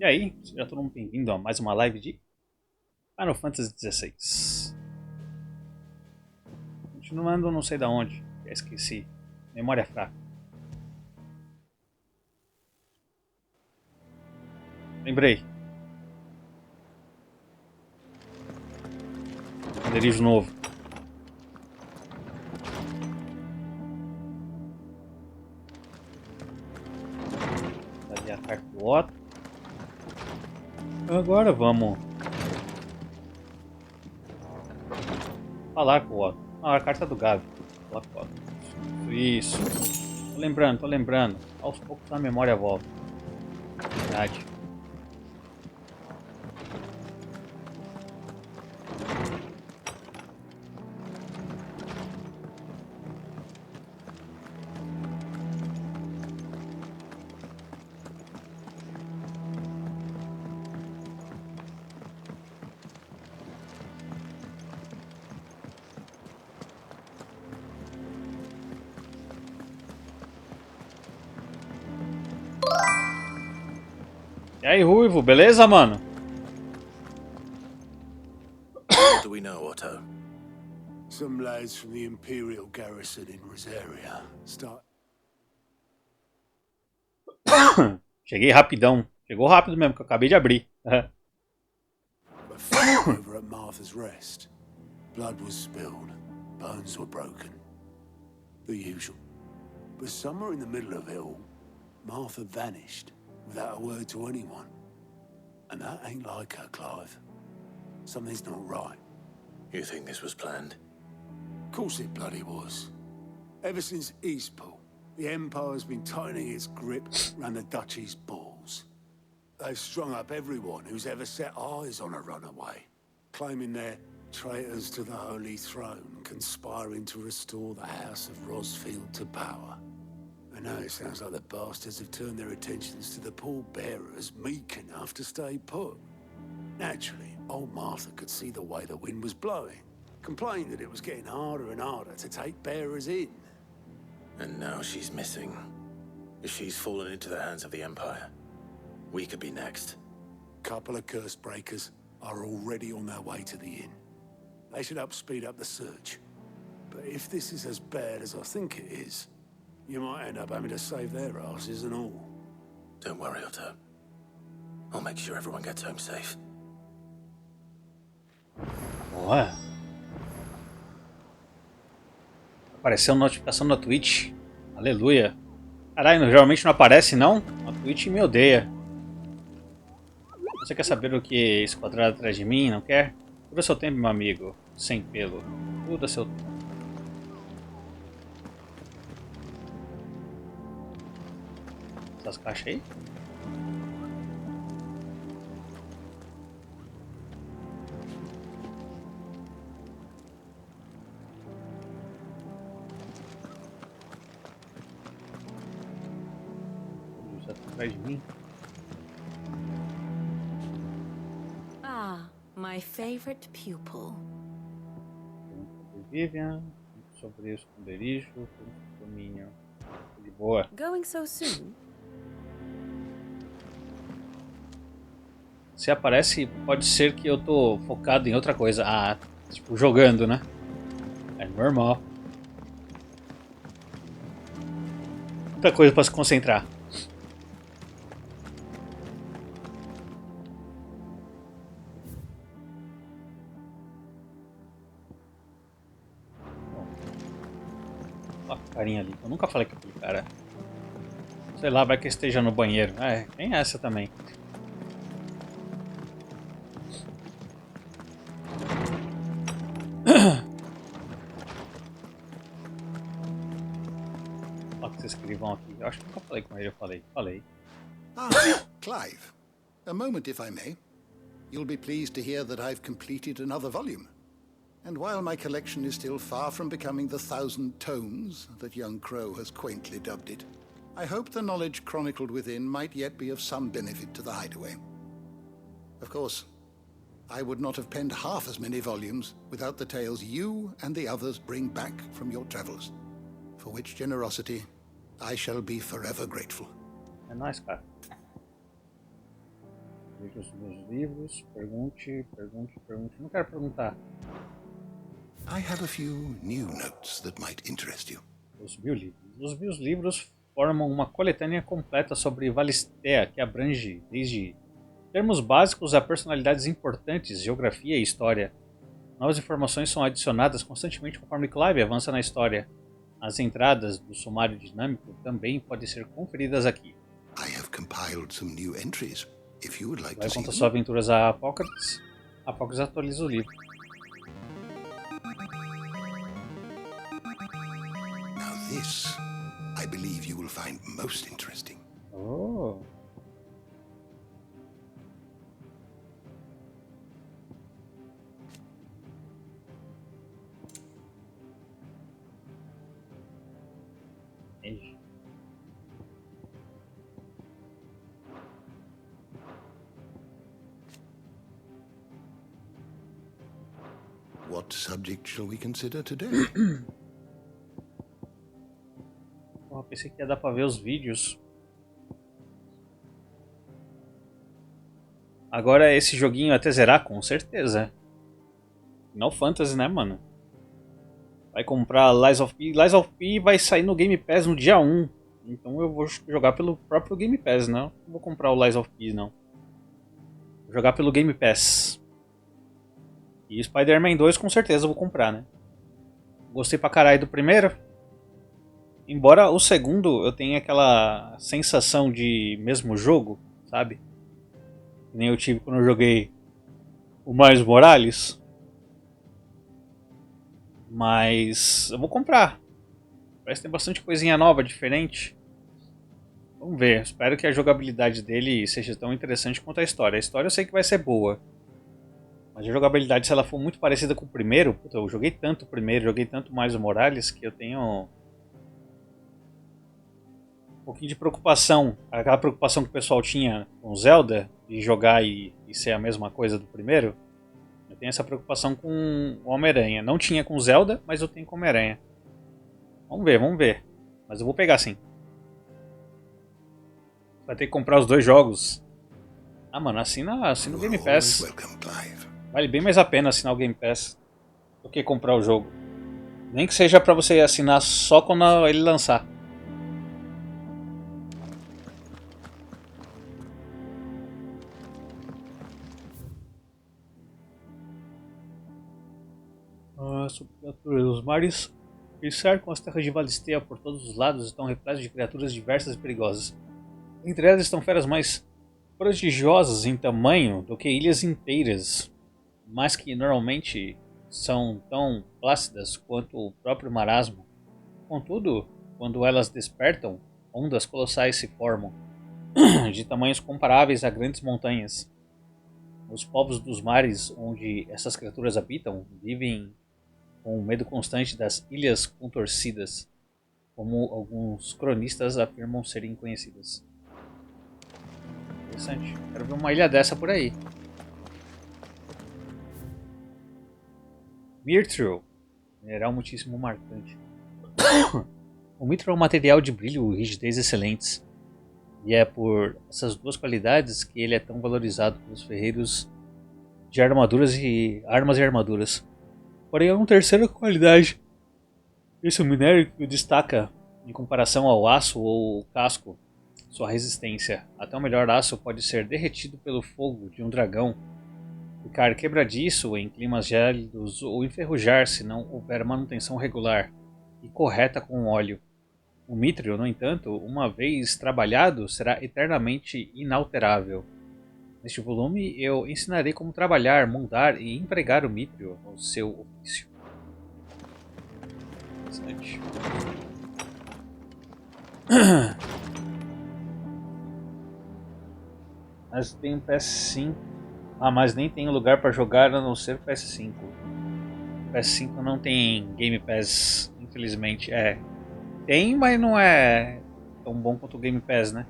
E aí, seja todo mundo bem-vindo a mais uma live de Final Fantasy XVI. Continuando não sei da onde, já esqueci. Memória fraca. Lembrei. Esconderijo novo. Ali a carta do Otto. Agora vamos falar com o Otto. Ah, a carta do Gavi. Falar com o Otto. Isso. Tô lembrando. Aos poucos a memória volta. Verdade. E aí, Ruivo, beleza, mano? What do we know, Otto? Some lads from the Imperial garrison in Rosaria start. Cheguei rapidão. Chegou rápido mesmo, que eu acabei de abrir. But fought over at Martha's Rest. Blood was spilled, bones were broken. The usual. But somewhere in the middle of it all, Martha vanished without a word to anyone. And that ain't like her, Clive. Something's not right. You think this was planned? Of course it bloody was. Ever since Eastpool, the Empire's been tightening its grip round the Duchy's balls. They've strung up everyone who's ever set eyes on a runaway, claiming they're traitors to the Holy Throne, conspiring to restore the House of Rosfield to power. And now it sounds like the bastards have turned their attentions to the pallbearers meek enough to stay put. Naturally, old Martha could see the way the wind was blowing, complained that it was getting harder and harder to take bearers in. And now she's missing. If she's fallen into the hands of the Empire, we could be next. Couple of curse breakers are already on their way to the inn. They should speed up the search. But if this is as bad as I think it is, you might end up having to save their asses and all. Don't worry, Otto. I'll make sure everyone gets home safe. Boa. Apareceu notificação na Twitch. Aleluia. Caralho, geralmente não aparece não? A Twitch me odeia. Você quer saber o que é esse quadrado atrás de mim? Não quer? Tudo seu tempo, meu amigo. Sem pelo. Tudo seu tempo. Essas caixas aí? Atrás de mim. Ah, my favorite pupil. Vivian, sobre o esconderijo, domínio. De boa. Going so soon? Se aparece, pode ser que eu tô focado em outra coisa. Ah, tipo, jogando, né? É normal. Muita coisa pra se concentrar. Olha a carinha ali. Eu nunca falei com aquele cara. Sei lá, vai que esteja no banheiro. É, tem essa também. Olha que vocês escrevam aqui. Eu acho que nunca falei com ele. Eu falei. Ah, Clive. A moment, if I may. You'll be pleased to hear that I've completed another volume. And while my collection is still far from becoming the 1,000 tomes that young Crow has quaintly dubbed it, I hope the knowledge chronicled within might yet be of some benefit to the Hideaway. Of course, I would not have penned half as many volumes without the tales you and the others bring back from your travels, for which generosity I shall be forever grateful. É nóis, cara. Veja os meus livros. Pergunte, pergunte, pergunte. Não quero perguntar. I have a few new notes that might interest you. Os 1000 livros. Os 1000 livros formam uma coletânea completa sobre Valistea, que abrange desde termos básicos a personalidades importantes, geografia e história. Novas informações são adicionadas constantemente conforme Clive avança na história. As entradas do sumário dinâmico também podem ser conferidas aqui. I have compiled some new entries, if you would like Vai to see contar them. suas aventuras a Apócrifos. Apócrifos atualiza o livro. Now this, I believe you will find most interesting. Oh. Entendi. What subject shall we consider today? Eu pensei que ia dar pra ver os vídeos. Agora esse joguinho até zerar, com certeza. Final Fantasy, né, mano? Vai comprar Lies of P. Lies of P vai sair no Game Pass no dia 1. Então eu vou jogar pelo próprio Game Pass, não vou comprar o Lies of P, não. Vou jogar pelo Game Pass. E Spider-Man 2 com certeza eu vou comprar, né? Gostei pra caralho do primeiro. Embora o segundo eu tenha aquela sensação de mesmo jogo, sabe? Que nem eu tive quando eu joguei o Miles Morales. Mas eu vou comprar. Parece que tem bastante coisinha nova, diferente. Vamos ver. Espero que a jogabilidade dele seja tão interessante quanto a história. A história eu sei que vai ser boa. Mas a jogabilidade, se ela for muito parecida com o primeiro... Puta, eu joguei tanto o primeiro, joguei tanto mais o Morales, que eu tenho... um pouquinho de preocupação. Aquela preocupação que o pessoal tinha com Zelda, de jogar e ser a mesma coisa do primeiro. Eu tenho essa preocupação com o Homem-Aranha. Não tinha com Zelda, mas eu tenho com o Homem-Aranha. Vamos ver, vamos ver. Mas eu vou pegar sim. Vai ter que comprar os 2 jogos. Ah, mano, assina o Game Pass. Vale bem mais a pena assinar o Game Pass do que comprar o jogo. Nem que seja pra você assinar só quando ele lançar. Os mares que cercam as terras de Valistea por todos os lados estão repletos de criaturas diversas e perigosas. Entre elas estão feras mais prodigiosas em tamanho do que ilhas inteiras, mas que normalmente são tão plácidas quanto o próprio marasmo. Contudo, quando elas despertam, ondas colossais se formam, de tamanhos comparáveis a grandes montanhas. Os povos dos mares onde essas criaturas habitam vivem com o medo constante das ilhas contorcidas, como alguns cronistas afirmam serem conhecidas. Interessante. Quero ver uma ilha dessa por aí. Mithril. Mineral muitíssimo marcante. O mithril é um material de brilho e rigidez excelentes. E é por essas duas qualidades que ele é tão valorizado pelos ferreiros de armaduras e armas e armaduras. Porém, há uma terceira qualidade. Esse minério que o destaca em comparação ao aço ou casco, sua resistência. Até o melhor aço pode ser derretido pelo fogo de um dragão, ficar quebradiço em climas gélidos ou enferrujar se não houver manutenção regular e correta com o óleo. O mithril, no entanto, uma vez trabalhado, será eternamente inalterável. Neste volume, eu ensinarei como trabalhar, moldar e empregar o mithril no seu ofício. Interessante. Mas tem um PS5. Ah, mas nem tem lugar para jogar a não ser PS5. PS5 não tem Game Pass, infelizmente. Tem, mas não é tão bom quanto o Game Pass, né?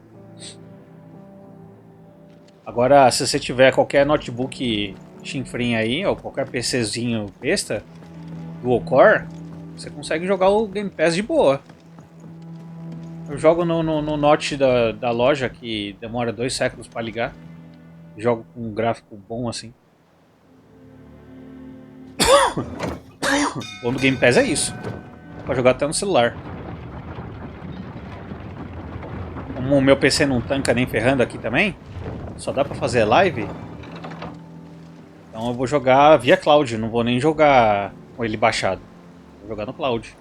Agora, se você tiver qualquer notebook chinfrim aí, ou qualquer PCzinho besta, dual core, você consegue jogar o Game Pass de boa. Eu jogo no Note da loja, que demora 2 séculos para ligar. jogo com um gráfico bom assim. O bom do Game Pass é isso. Dá pra jogar até no celular. Como o meu PC não tanca nem ferrando aqui também, só dá pra fazer live. Então eu vou jogar via cloud, não vou nem jogar com ele baixado. Vou jogar no cloud.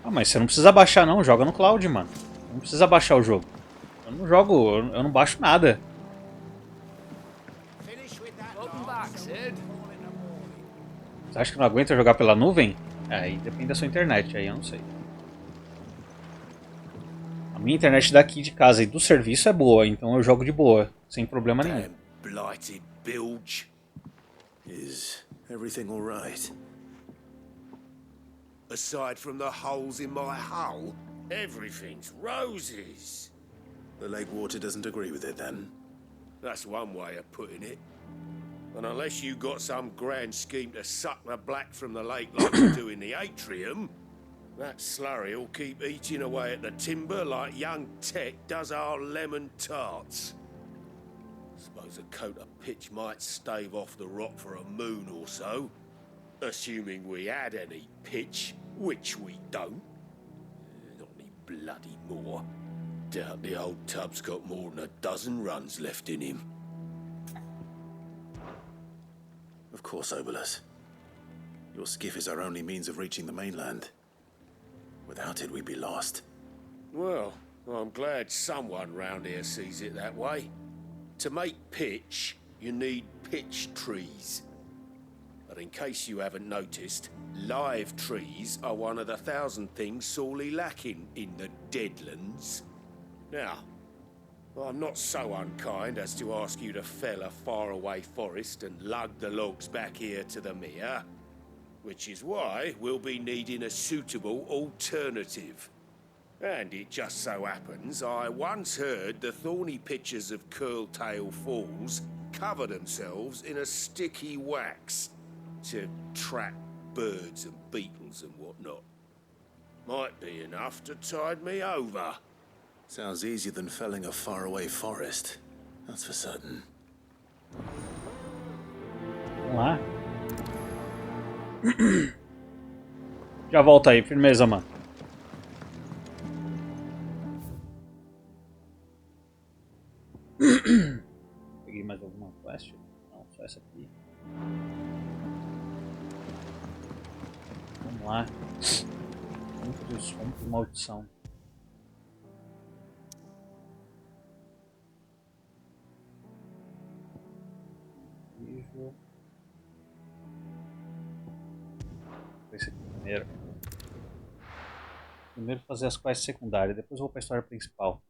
Ah, mas você não precisa baixar não, joga no cloud, mano. Não precisa baixar o jogo. Eu não jogo, eu não baixo nada. Você acha que não aguenta jogar pela nuvem? Aí depende da sua internet, aí eu não sei. A minha internet daqui de casa e do serviço é boa, então eu jogo de boa, sem problema nenhum. Damn blighted bilge. Is everything all right? Aside from the holes in my hull, everything's roses. The lake water doesn't agree with it then? That's one way of putting it. And unless you got some grand scheme to suck the black from the lake like you do in the atrium, that slurry'll keep eating away at the timber like young Tech does our lemon tarts. Suppose a coat of pitch might stave off the rock for a moon or so. Assuming we had any pitch, which we don't. Not any bloody more. Doubt the old tub's got more than a dozen runs left in him. Of course, Obolus. Your skiff is our only means of reaching the mainland. Without it, we'd be lost. Well, I'm glad someone round here sees it that way. To make pitch, you need pitch trees. But in case you haven't noticed, live trees are one of the 1,000 things sorely lacking in the Deadlands. Now, I'm not so unkind as to ask you to fell a faraway forest and lug the logs back here to the mere, which is why we'll be needing a suitable alternative. And it just so happens I once heard the thorny pitchers of Curltail Falls cover themselves in a sticky wax to trap birds and beetles and whatnot. Might be enough to tide me over. Sounds easier than felling a faraway forest. That's for certain. Vamos lá. Já volta aí, firmeza, mano. Peguei mais alguma quest? Não, só essa aqui. Vamos lá. Vamos de maldição. Esse aqui primeiro. Primeiro fazer as quests secundárias, depois eu vou para a história principal.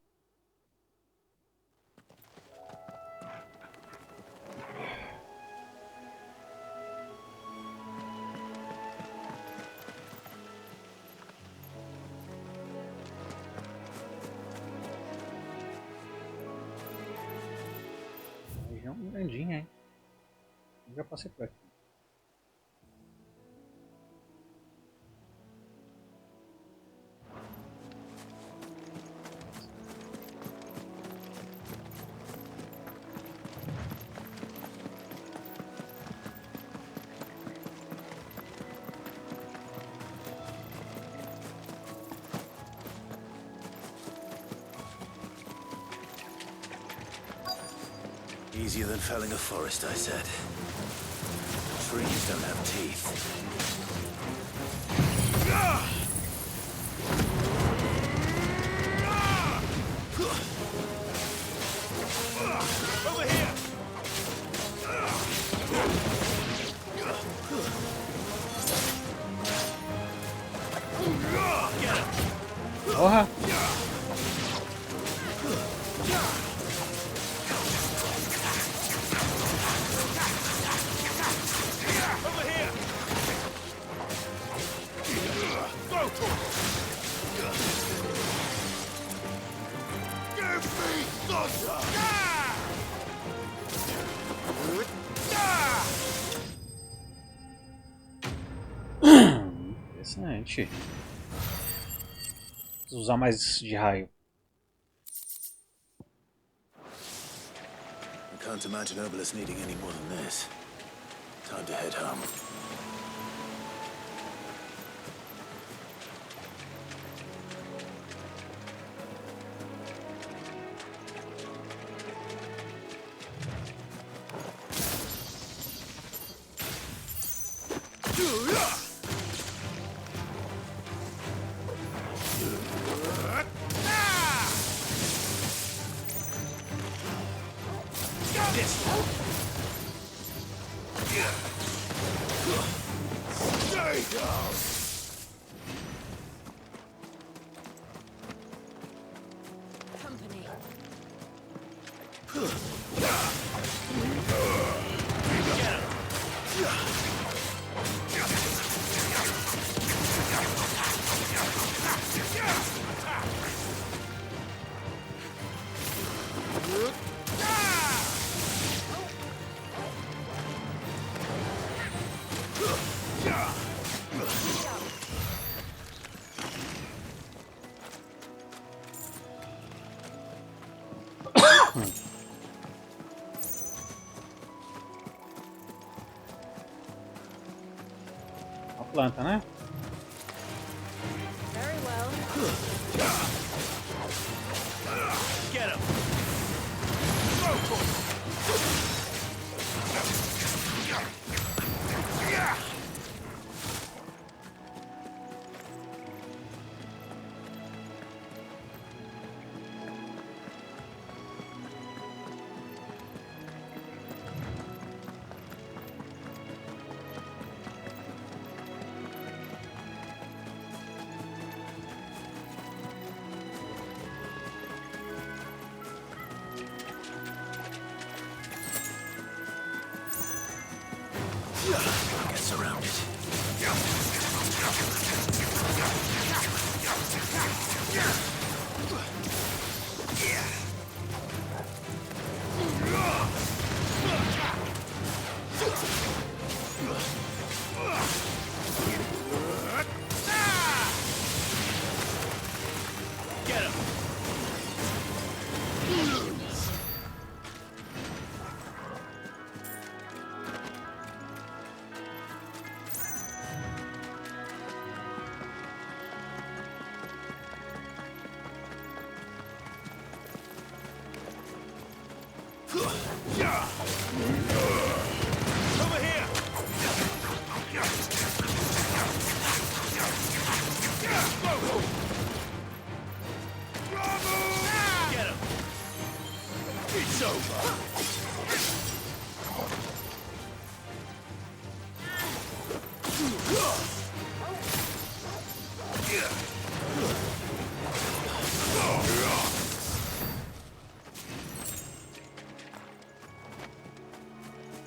Região grandinha, hein? Eu já passei por aqui. Easier than felling a forest, I said. Trees don't have teeth. Over here! Porra! Interessante. Preciso usar mais de raio. can't imagine Obolus needing any more than this. Time to head home. Company. A planta, né? Very well. Get him! Get surrounded. Get him! Over here! Get him! It's over!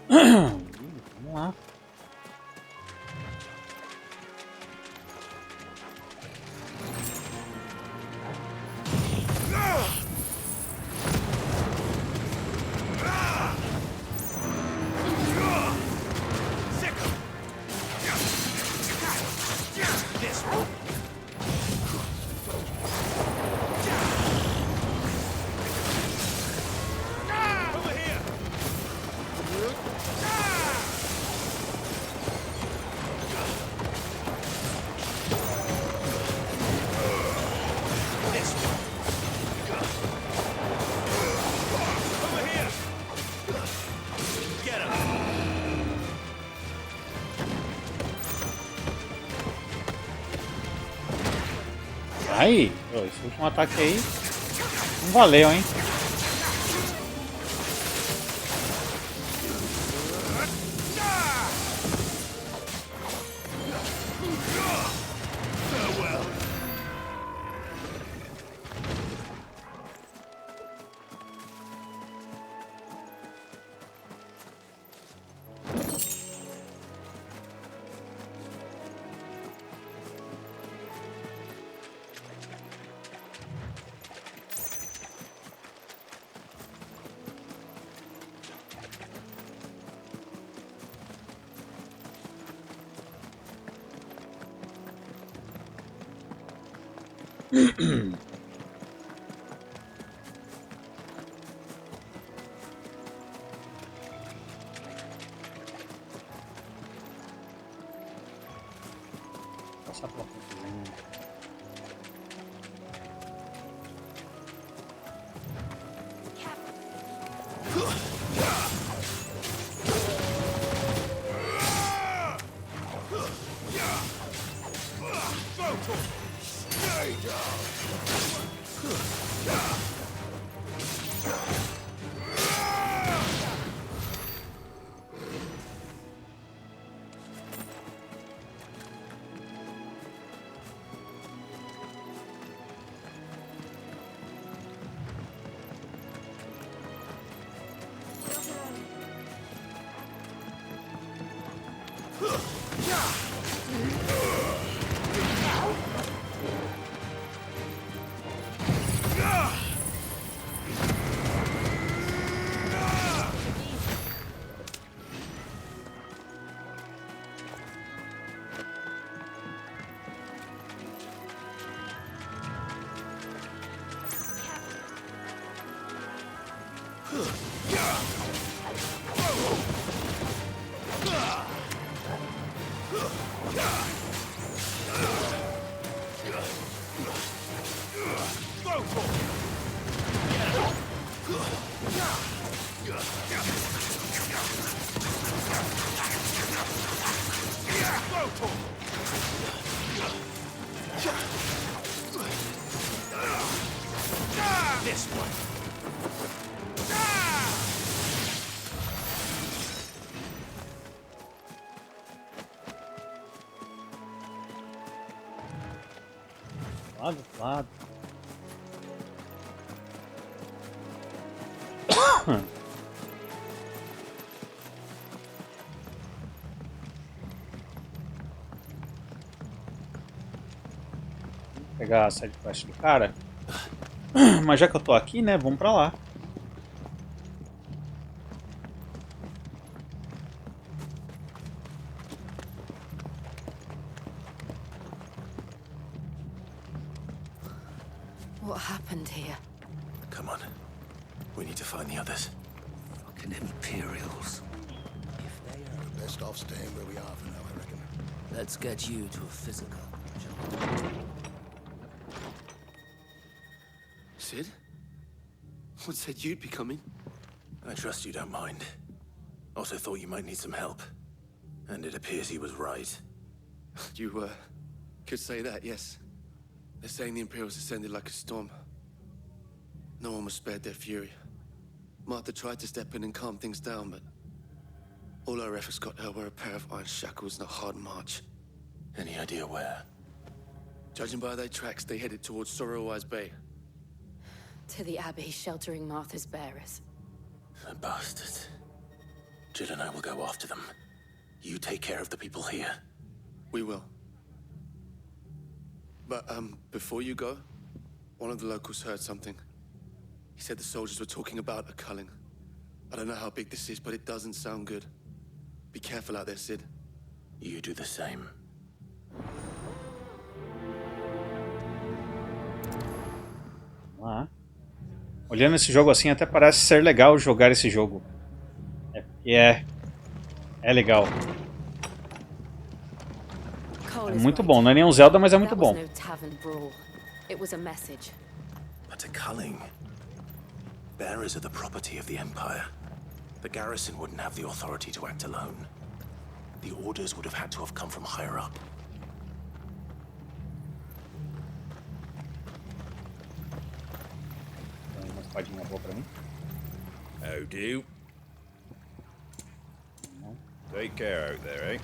Vamos lá. Over here! This one. Over here! Get him! Aí, ó, esse último ataque aí não valeu, hein? Farewell! passar pela ponte lenta. This one. Lado, lado. Vou pegar a side quest do cara. Mas já que eu tô aqui, né? Vamos pra lá. What happened here? Come on. We need to find the others. Fucking Imperials. We're best off staying where we are for now, I reckon. Let's get you to a physical. Sid? What said you'd be coming? I trust you don't mind. Also thought you might need some help. And it appears he was right. You, could say that, yes. They're saying the Imperials ascended like a storm. No one was spared their fury. Martha tried to step in and calm things down, but all our efforts got her were a pair of iron shackles and a hard march. Any idea where? Judging by their tracks, they headed towards Sorrowwise Bay. To the Abbey sheltering Martha's bearers. The bastards. Jill and I will go after them. You take care of the people here. We will. But, before you go, one of the locals heard something. He said the soldiers were talking about a culling. I don't know how big this is, but it doesn't sound good. Be careful out there, Sid. You do the same. Vamos lá. Olhando esse jogo assim, até parece ser legal jogar esse jogo. É porque é legal. É muito bom, não é nem um Zelda, mas é muito bom. But a culling. Bearers are the property of the Empire. The garrison wouldn't have the authority to act alone. The orders would have had to have come from higher up. Tem uma espadinha boa pra mim. How do? Take care out there, eh?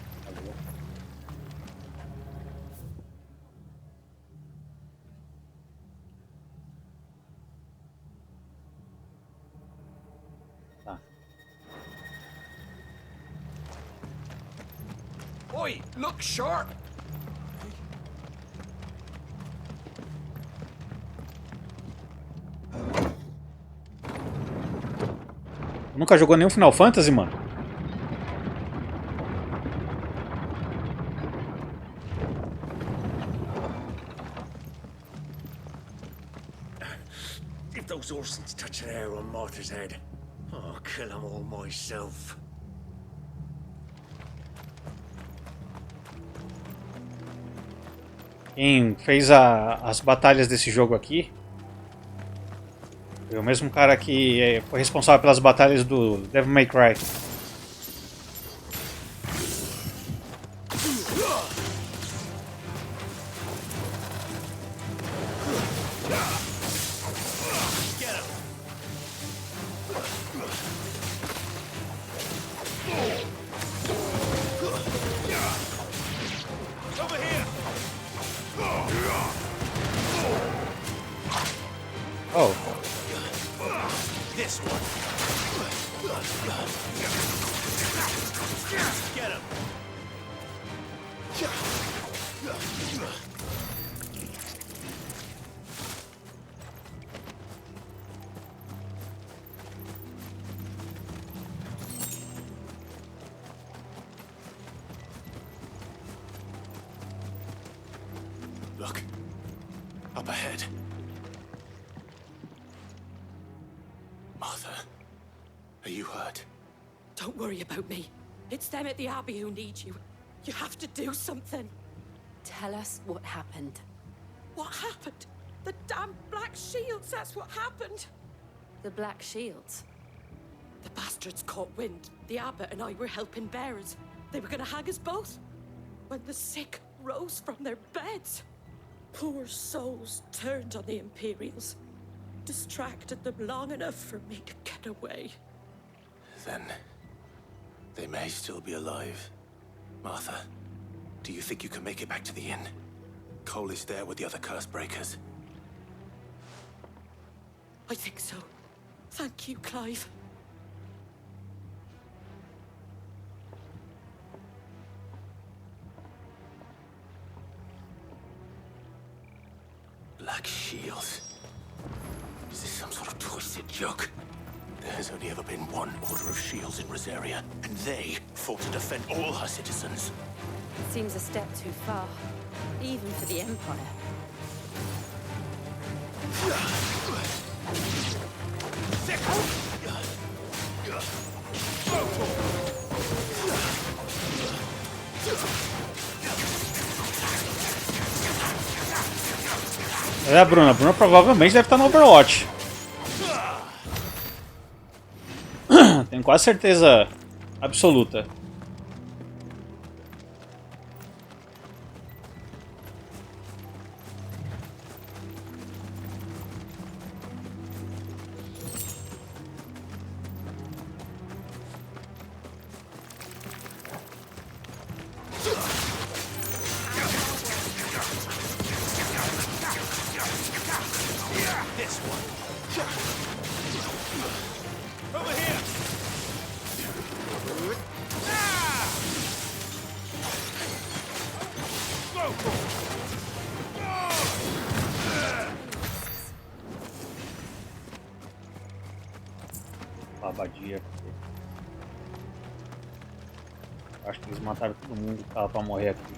Tá. Oi, look sharp! Nunca jogou nenhum Final Fantasy, mano? If those Orsons touch an arrow on Martha's head, I'll kill them all myself. Quem fez as batalhas desse jogo aqui foi o mesmo cara que foi responsável pelas batalhas do Devil May Cry. Oh. This one. Get him. Look. Up ahead. Martha, are you hurt? Don't worry about me. It's them at the Abbey who need you. You have to do something. Tell us what happened. What happened? The damn Black Shields, that's what happened. The Black Shields? The bastards caught wind. The abbot and I were helping bearers. They were gonna hang us both. When the sick rose from their beds. Poor souls turned on the Imperials. Distracted them long enough for me to get away. Then they may still be alive. Martha, do you think you can make it back to the inn? Cole is there with the other curse breakers. I think so. Thank you, Clive. Black Shields. Is this some sort of twisted joke? There has only ever been one Order of Shields in Rosaria, and they fought to defend all her citizens. Seems a step too far, even for the Empire. É a Bruna. A Bruna provavelmente deve estar no Overwatch. Tenho quase certeza absoluta. This one. Over here. Abadia. Acho que eles mataram todo mundo que tava pra morrer aqui.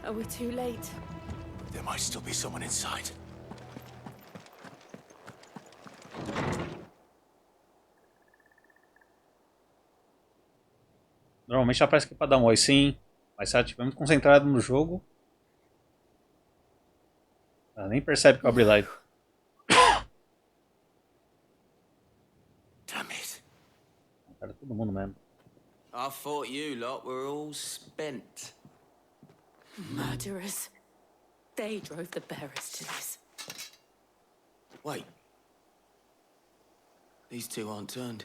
Oh, we're too late. There might still be someone inside. Normalmente ela parece que é pra dar um oi sim, mas se ela estiver muito concentrada no jogo, ela nem percebe que eu abri live. Damn it. Cara, todo mundo mesmo. I thought you lot were all spent. Murderers. They drove the bearers to this. Wait. These two aren't turned.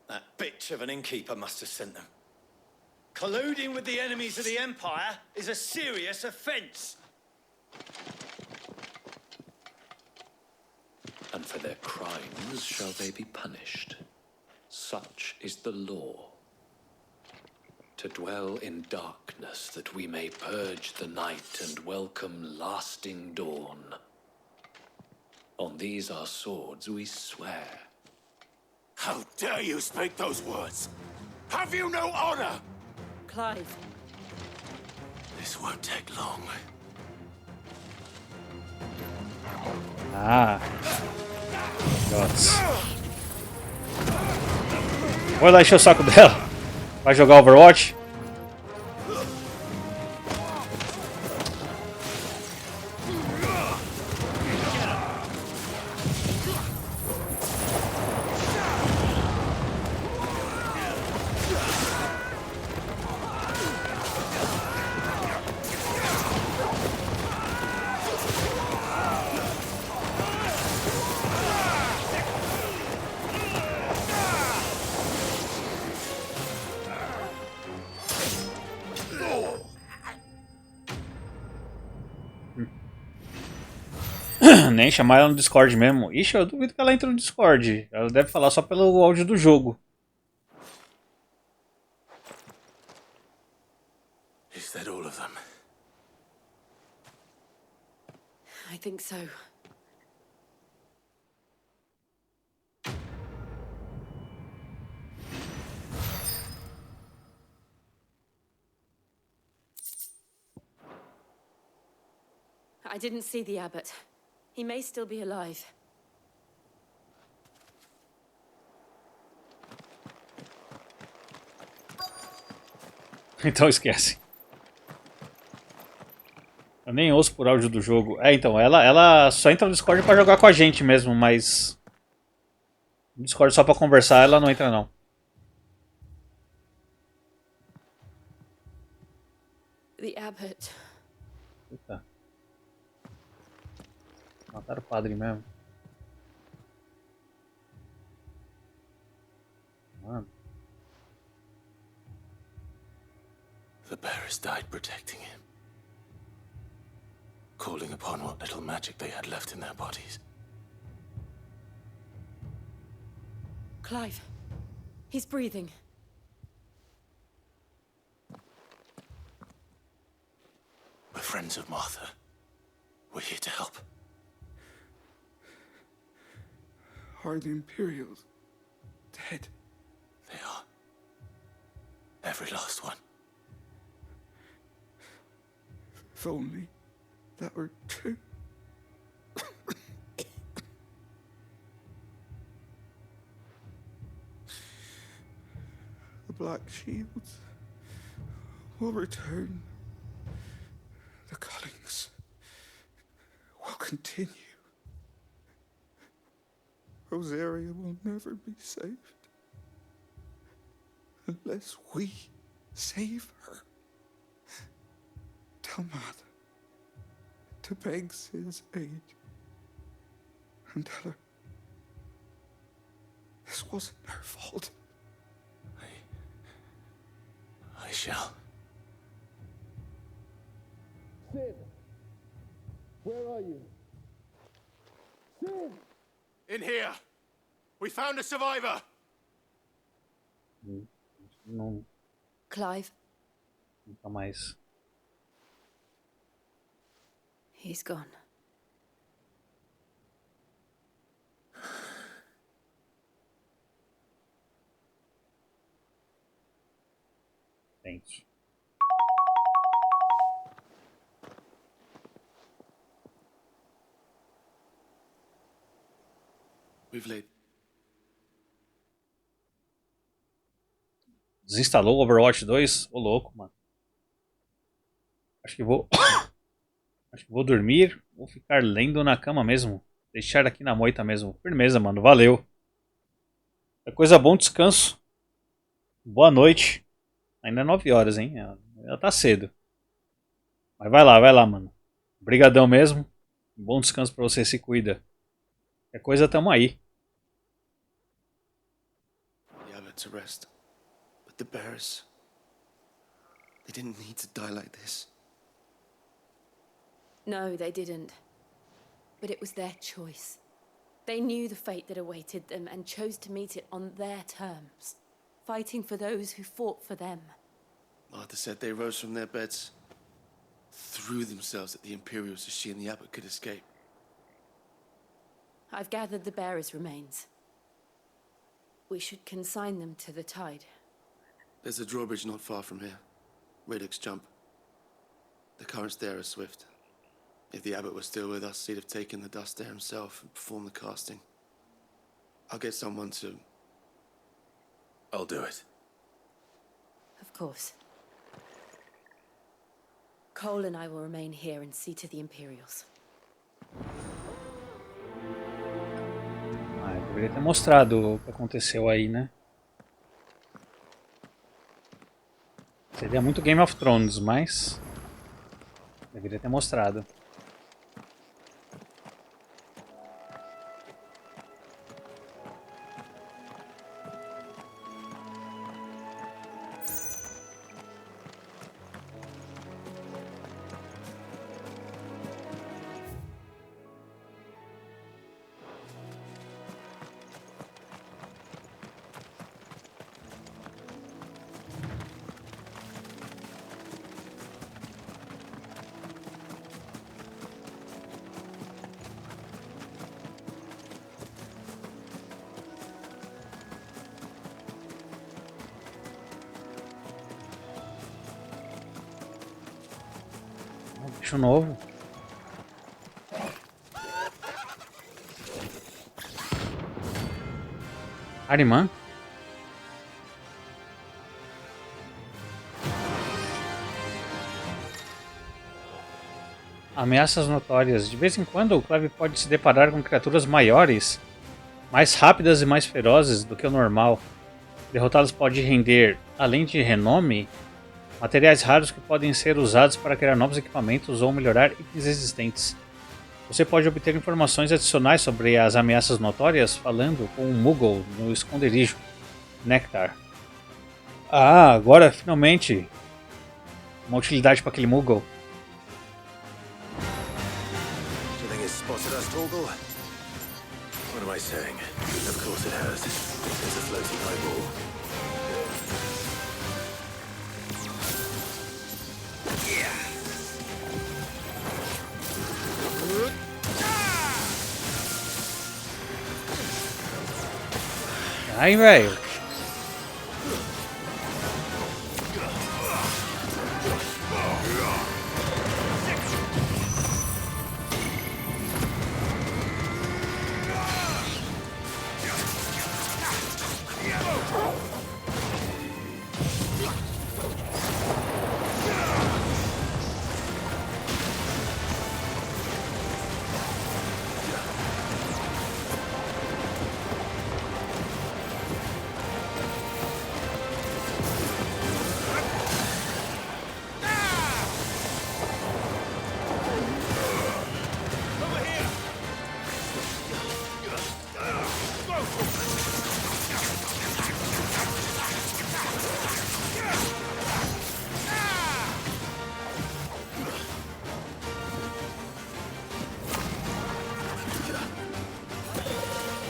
That bitch of an innkeeper must have sent them. Colluding with the enemies of the Empire is a serious offense. And for their crimes shall they be punished. Such is the law. To dwell in darkness that we may purge the night and welcome lasting dawn. On these our swords we swear. How dare you speak those words? Have you no honor? Clive. This won't take long. Ah. Nossa. Vou lá encher o saco dela. Vai jogar Overwatch? Nem chamar ela no Discord mesmo. Ixi, eu duvido que ela entre no Discord. Ela deve falar só pelo áudio do jogo. Is that all of them? I think so. I didn't see the abbot. He may still be alive. Então esquece. Eu nem ouço por áudio do jogo. Então, ela só entra no Discord pra jogar com a gente mesmo, mas... No Discord só pra conversar, ela não entra não. The abbot. Eita. Mataram o padre mesmo. Mano. The bearers died protecting him. Calling upon what little magic they had left in their bodies. Clive. He's breathing. We're friends of Martha. We're here to help. Are the Imperials dead? They are. Every last one. If only that were true. The Black Shields will return. The Cullings will continue. Rosaria will never be saved unless we save her. Tell Martha to beg Sid's aid and tell her this wasn't her fault. I shall. Sid! Where are you? Sid! In here! We found a survivor! Não, Clive. nunca mais. He's gone. Thank you. We've laid. Desinstalou o Overwatch 2? Ô louco, mano. Acho que vou. Acho que vou dormir. Vou ficar lendo na cama mesmo. Deixar aqui na moita mesmo. Firmeza, mano. Valeu. É coisa bom, descanso. Boa noite. Ainda é 9 horas, hein? Ainda tá cedo. Mas vai lá, mano. Obrigadão mesmo. Bom descanso pra você, se cuida. Qualquer coisa, tamo aí. The abbot to rest. But the bearers, they didn't need to die like this. No, they didn't. But it was their choice. They knew the fate that awaited them and chose to meet it on their terms, fighting for those who fought for them. Martha said they rose from their beds, threw themselves at the Imperials so she and the abbot could escape. I've gathered the bearers' remains. We should consign them to the tide. There's a drawbridge not far from here. Radix jump. The currents there are swift. If the abbot was still with us, he'd have taken the dust there himself and performed the casting. I'll get someone to... I'll do it. Of course. Cole and I will remain here and see to the Imperials. Ah, eu deveria ter mostrado o que aconteceu aí, né? Seria muito Game of Thrones, mas... deveria ter mostrado. Bicho novo. Arimã? Ameaças notórias. De vez em quando, o Clive pode se deparar com criaturas maiores, mais rápidas e mais ferozes do que o normal. Derrotá-los pode render, além de renome, materiais raros que podem ser usados para criar novos equipamentos ou melhorar itens existentes. Você pode obter informações adicionais sobre as ameaças notórias falando com um Moogle no esconderijo Nectar. Ah, agora finalmente uma utilidade para aquele Moogle. Do you think it's spotted us, Torgal? What am I saying? Of course it has. It's a floating eyeball. Ai, velho.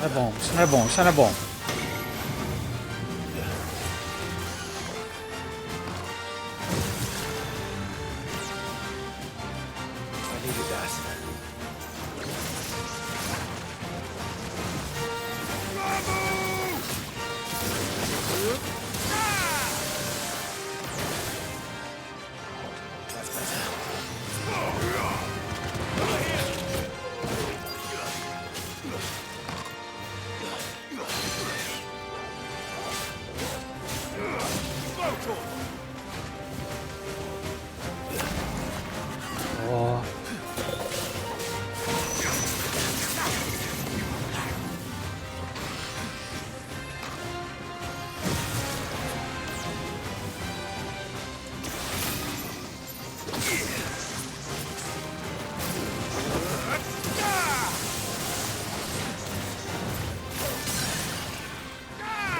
Não é bom, isso não é bom, isso não é bom. I needed that. That's better. Oh.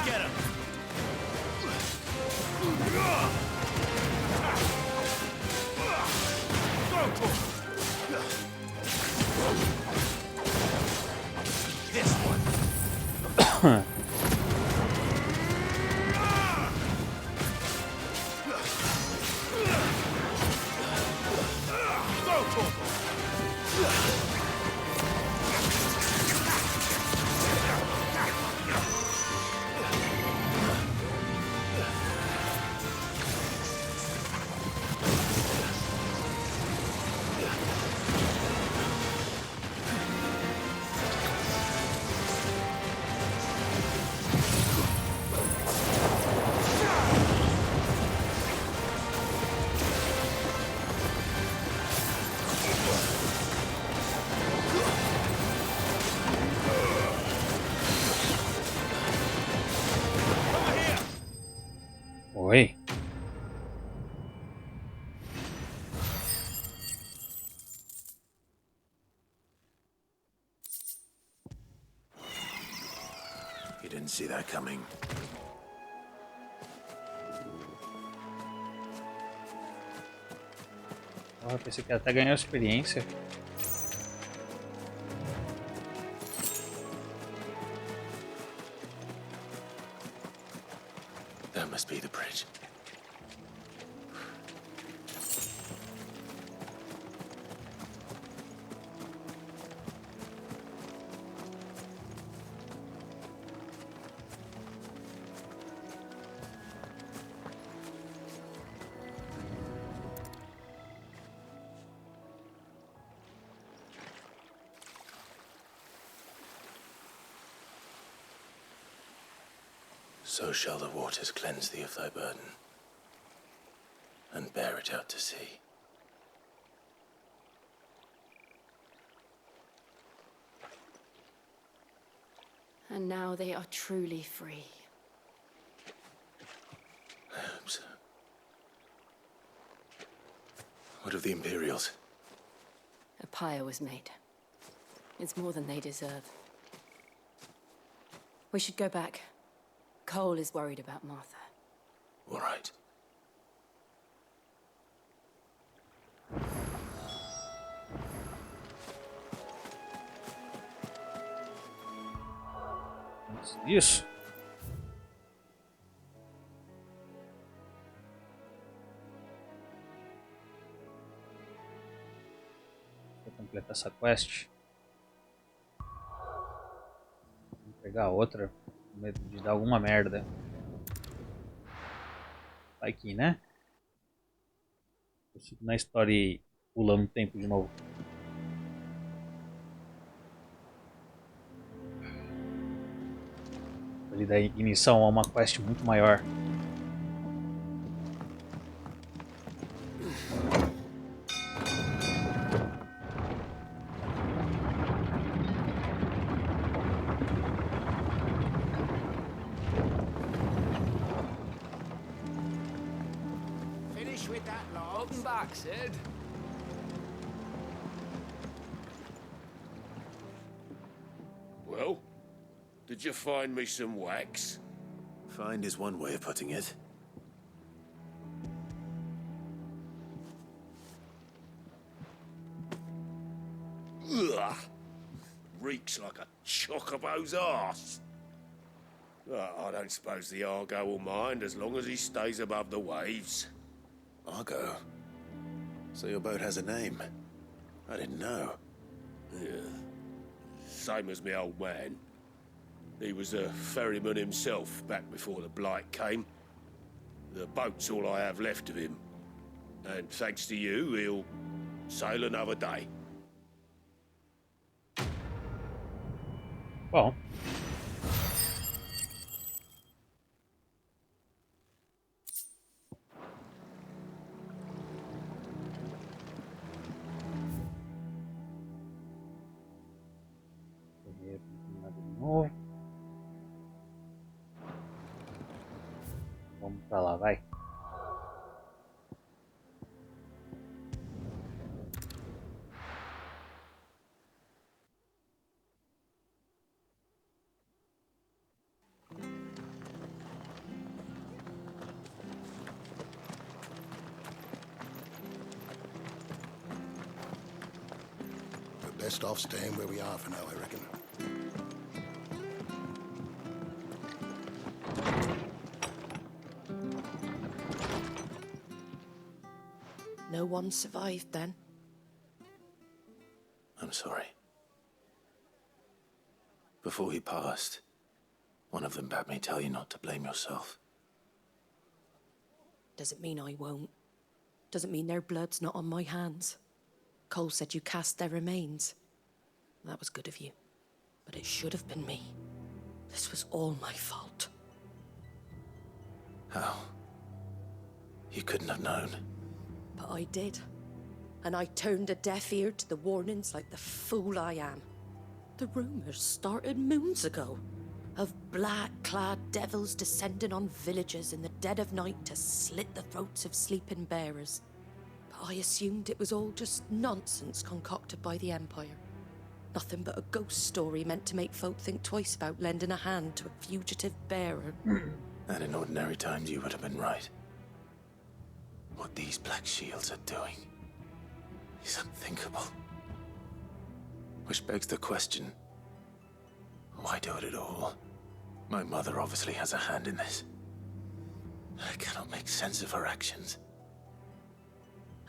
Get him! This one. Oi. You didn't see that coming. Oh, pensei que ela até ganhou experiência. That must be the bridge. So shall the waters cleanse thee of thy burden, and bear it out to sea. And now they are truly free. I hope so. What of the Imperials? A pyre was made. It's more than they deserve. We should go back. Cole is worried about Martha. All right. Isso. Vou completar essa quest. Vou pegar outra. Com medo de dar alguma merda. Vai aqui, né? Eu fico na história e pulando o tempo de novo. Ele dá ignição a uma quest muito maior. Finish with that, lad. Welcome back, Sid. Well, did you find me some wax? Find is one way of putting it. Ugh. Reeks like a chocobo's arse. I don't suppose the Argo will mind as long as he stays above the waves. Argo? So your boat has a name? I didn't know. Yeah. Same as me old man. He was a ferryman himself back before the Blight came. The boat's all I have left of him. And thanks to you, he'll sail another day. Bom. De novo. Vamos pra lá, vai. We're best off staying where we are for now, I reckon. No one survived then? I'm sorry. Before he passed, one of them bade me tell you not to blame yourself. Doesn't mean I won't. Doesn't mean their blood's not on my hands. Cole said you cast their remains. That was good of you. But it should have been me. This was all my fault. How? You couldn't have known. But I did. And I turned a deaf ear to the warnings like the fool I am. The rumors started moons ago. Of black-clad devils descending on villages in the dead of night to slit the throats of sleeping bearers. But I assumed it was all just nonsense concocted by the Empire. Nothing but a ghost story meant to make folk think twice about lending a hand to a fugitive bearer. And in ordinary times you would have been right. What these Black Shields are doing is unthinkable. Which begs the question, why do it at all? My mother obviously has a hand in this. I cannot make sense of her actions.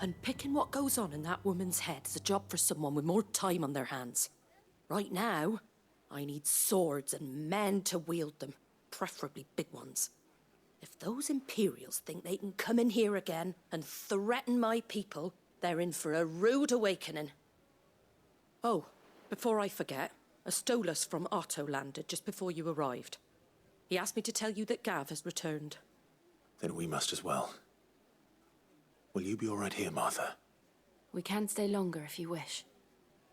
And picking what goes on in that woman's head is a job for someone with more time on their hands. Right now, I need swords and men to wield them, preferably big ones. If those Imperials think they can come in here again and threaten my people, they're in for a rude awakening. Oh, before I forget, a Stolas from Otto landed just before you arrived. He asked me to tell you that Gav has returned. Then we must as well. Will you be all right here, Martha? We can stay longer if you wish.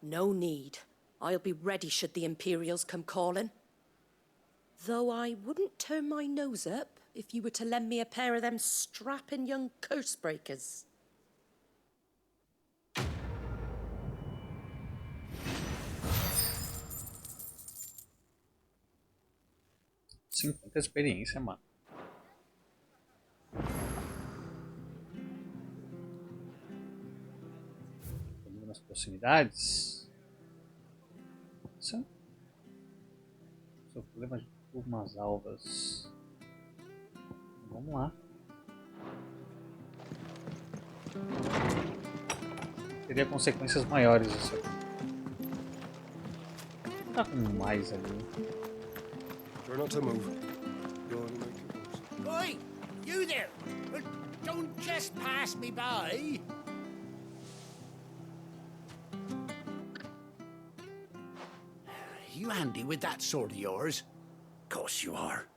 No need. I'll be ready should the Imperials come calling. Though I wouldn't turn my nose up if you were to lend me a pair of them strapping young curse breakers. 50 experiência, mano. Estamos nas proximidades. Isso. Seu problema de turmas alvas. Vamos lá. Teria consequências maiores isso aqui. Não tá com mais ali. Try not to move. You'll only make it worse. Oi! You there! Don't just pass me by! You handy with that sword of yours? Course you are.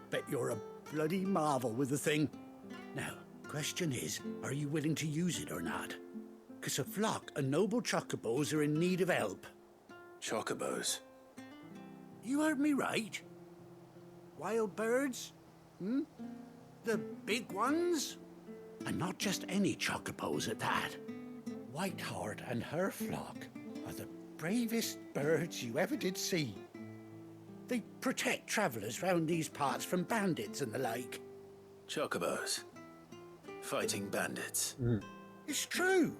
Bet you're a bloody marvel with the thing. Now, question is, are you willing to use it or not? 'Cause a flock of noble chocobos are in need of help. Chocobos? You heard me right. Wild birds? Hmm? The big ones? And not just any chocobos at that. Whiteheart and her flock are the bravest birds you ever did see. They protect travellers round these parts from bandits and the like. Chocobos? Fighting bandits? It's true.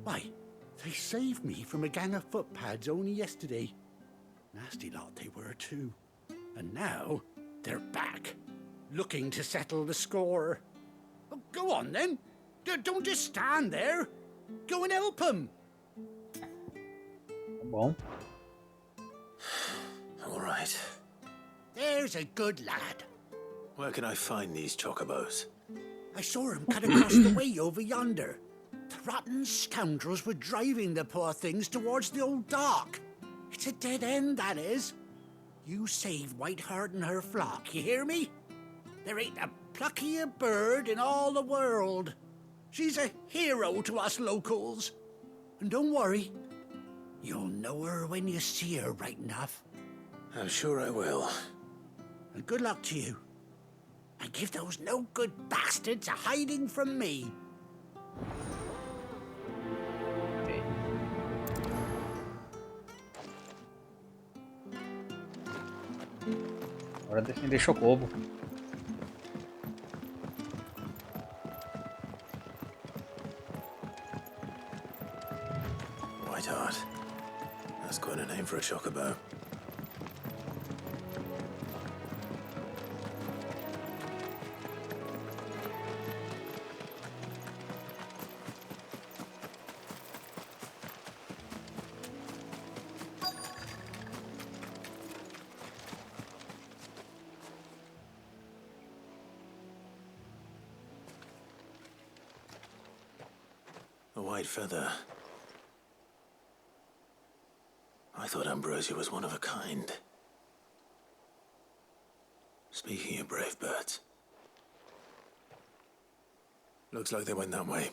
Why, they saved me from a gang of footpads only yesterday. Nasty lot they were too. And now, they're back, looking to settle the score. Oh, go on, then. Don't just stand there. Go and help them. Bom. All right. There's a good lad. Where can I find these chocobos? I saw him cut across the way over yonder. The rotten scoundrels were driving the poor things towards the old dock. It's a dead end, that is. You save Whiteheart and her flock, you hear me? There ain't a pluckier bird in all the world. She's a hero to us locals. And don't worry, you'll know her when you see her right enough. I'm sure I will. And good luck to you. And give those no-good bastards a hiding from me. Hora de defender Chocobo. Whiteheart. That's quite a name for a chocobo. A white feather. I thought Ambrosia was one of a kind. Speaking of brave birds. Looks like they went that way.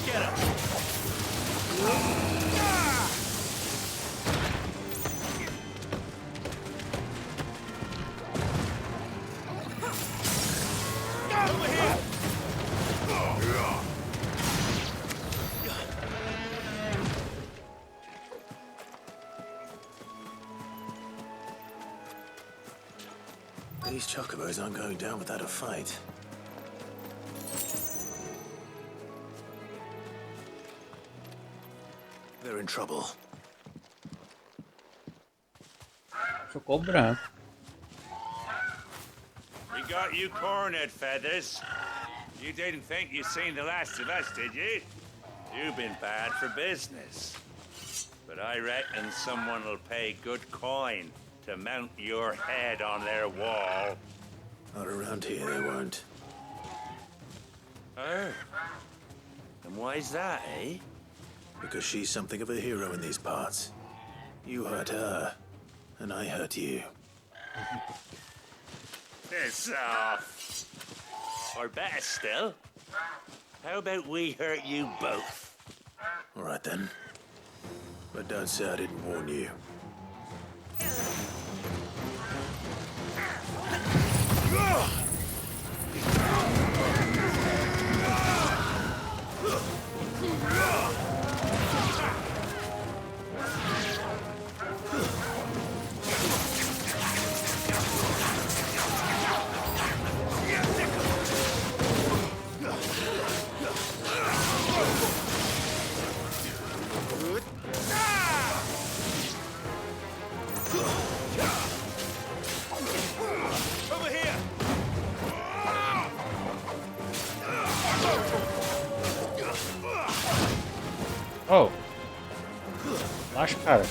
Get him! Over here! These chocobos aren't going down without a fight. They're in trouble. Ficou branco. We got you cornered, Feathers. You didn't think you'd seen the last of us, did you? You've been bad for business. But I reckon someone will pay good coin to mount your head on their wall. Not around here, they won't. Oh? And why's that, eh? Because she's something of a hero in these parts. You hurt her, and I hurt you. Piss off. Or better still, how about we hurt you both? All right then. But don't say I didn't warn you. Over here! Oh. Relaxa, cara.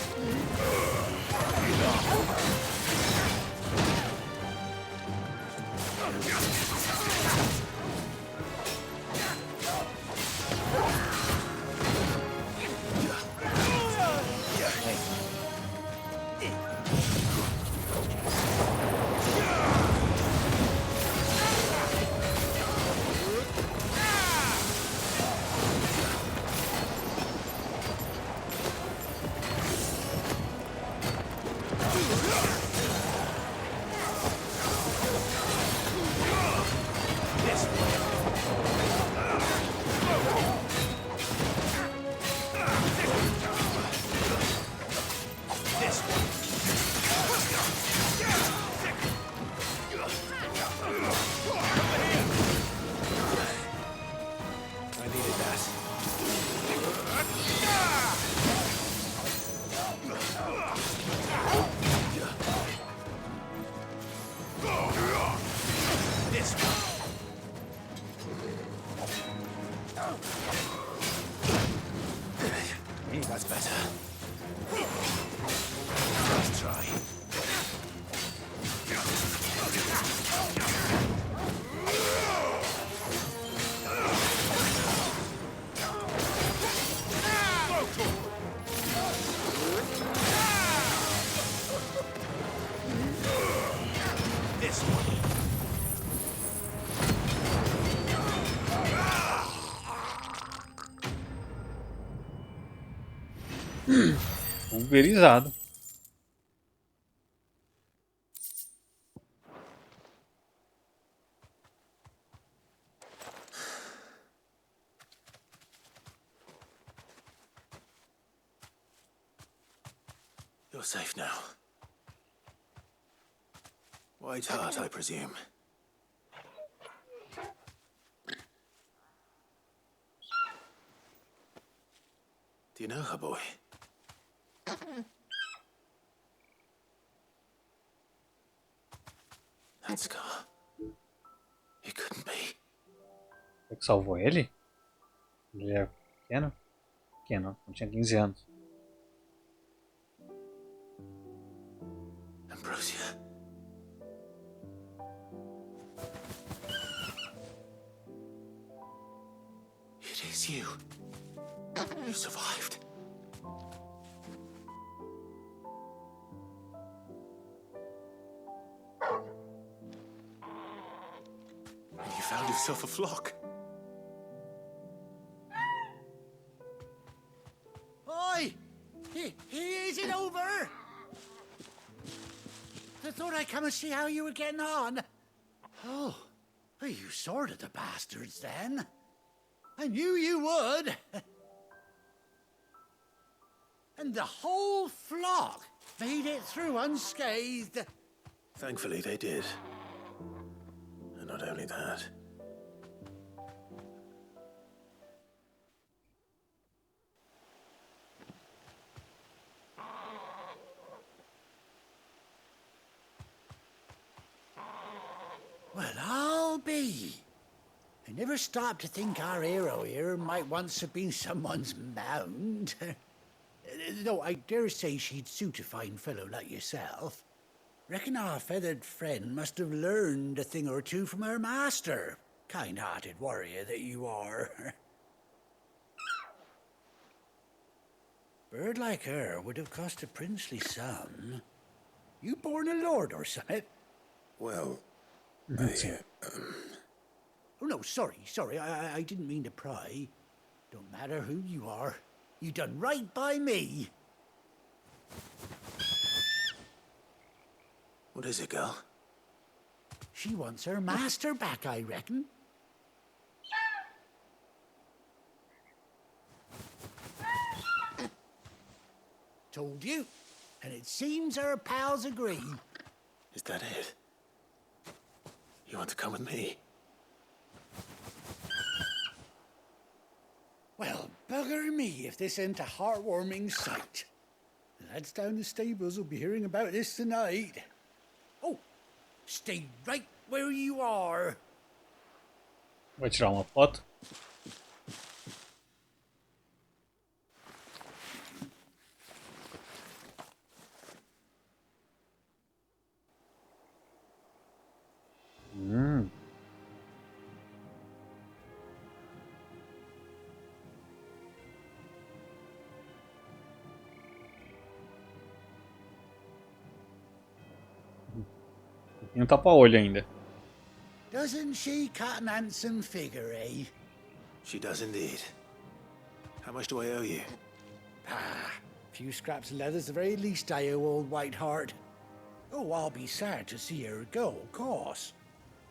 I needed that. This one! That's better. Let's try. This one. Pulverizado. You're safe now. White Heart, I presume. Do you know her, boy? That scar. It couldn't be. Foi que salvou ele? Ele era pequeno? Pequeno, não tinha 15 anos. Ambrosia. It is you. You survived. And you found found yourself a flock. Oi! Is it over? I thought I'd come and see how you were getting on. Oh, you sorted the bastards then. I knew you would. And the whole flock made it through unscathed. Thankfully, they did. And not only that. Well, I'll be. I never stopped to think our hero here might once have been someone's mount. Though I dare say she'd suit a fine fellow like yourself. Reckon our feathered friend must have learned a thing or two from her master. Kind-hearted warrior that you are. Bird like her would have cost a princely sum. You born a lord or something? Well, Oh, no, sorry. I didn't mean to pry. Don't matter who you are. You done right by me. What is it, girl? She wants her master back, I reckon. Told you. And it seems her pals agree. Is that it? You want to come with me? Well, bugger me if this ain't a heartwarming sight. The lads down the stables will be hearing about this tonight. Oh, stay right where you are. Vai tirar uma foto? Tem um tapa-olho ainda. Doesn't she cut an handsome figure, eh? She does indeed. How much do I owe you? Ah, a few scraps of leather's the very least I owe old Whiteheart. Oh, I'll be sad to see her go, of course.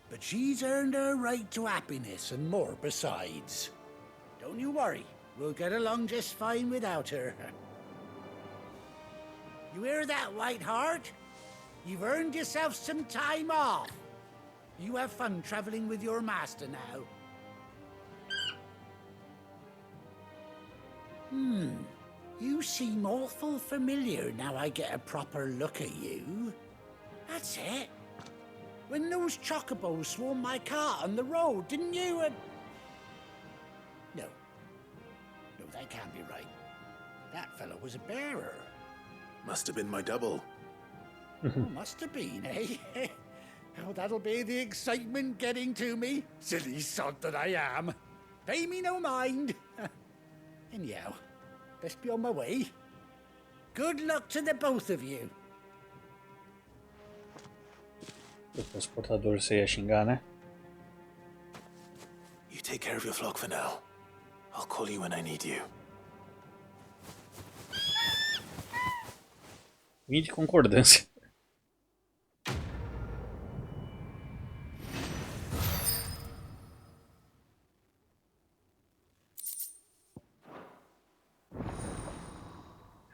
But she's earned her right to happiness and more besides. Don't you worry, we'll get along just fine without her. You hear that, Whiteheart? You've earned yourself some time off. You have fun traveling with your master now. You seem awful familiar now I get a proper look at you. That's it. When those chocobos swarmed my cart on the road, didn't you? No, that can't be right. That fellow was a bearer. Must have been my double. Oh, must have been, eh? Oh, that'll be the excitement getting to me. Silly sod that I am. Pay me no mind. Anyhow, best be on my way. Good luck to the both of you. O transportador você ia xingar, né? You take care of your flock for now. I'll call you when I need you. Fim de concordância.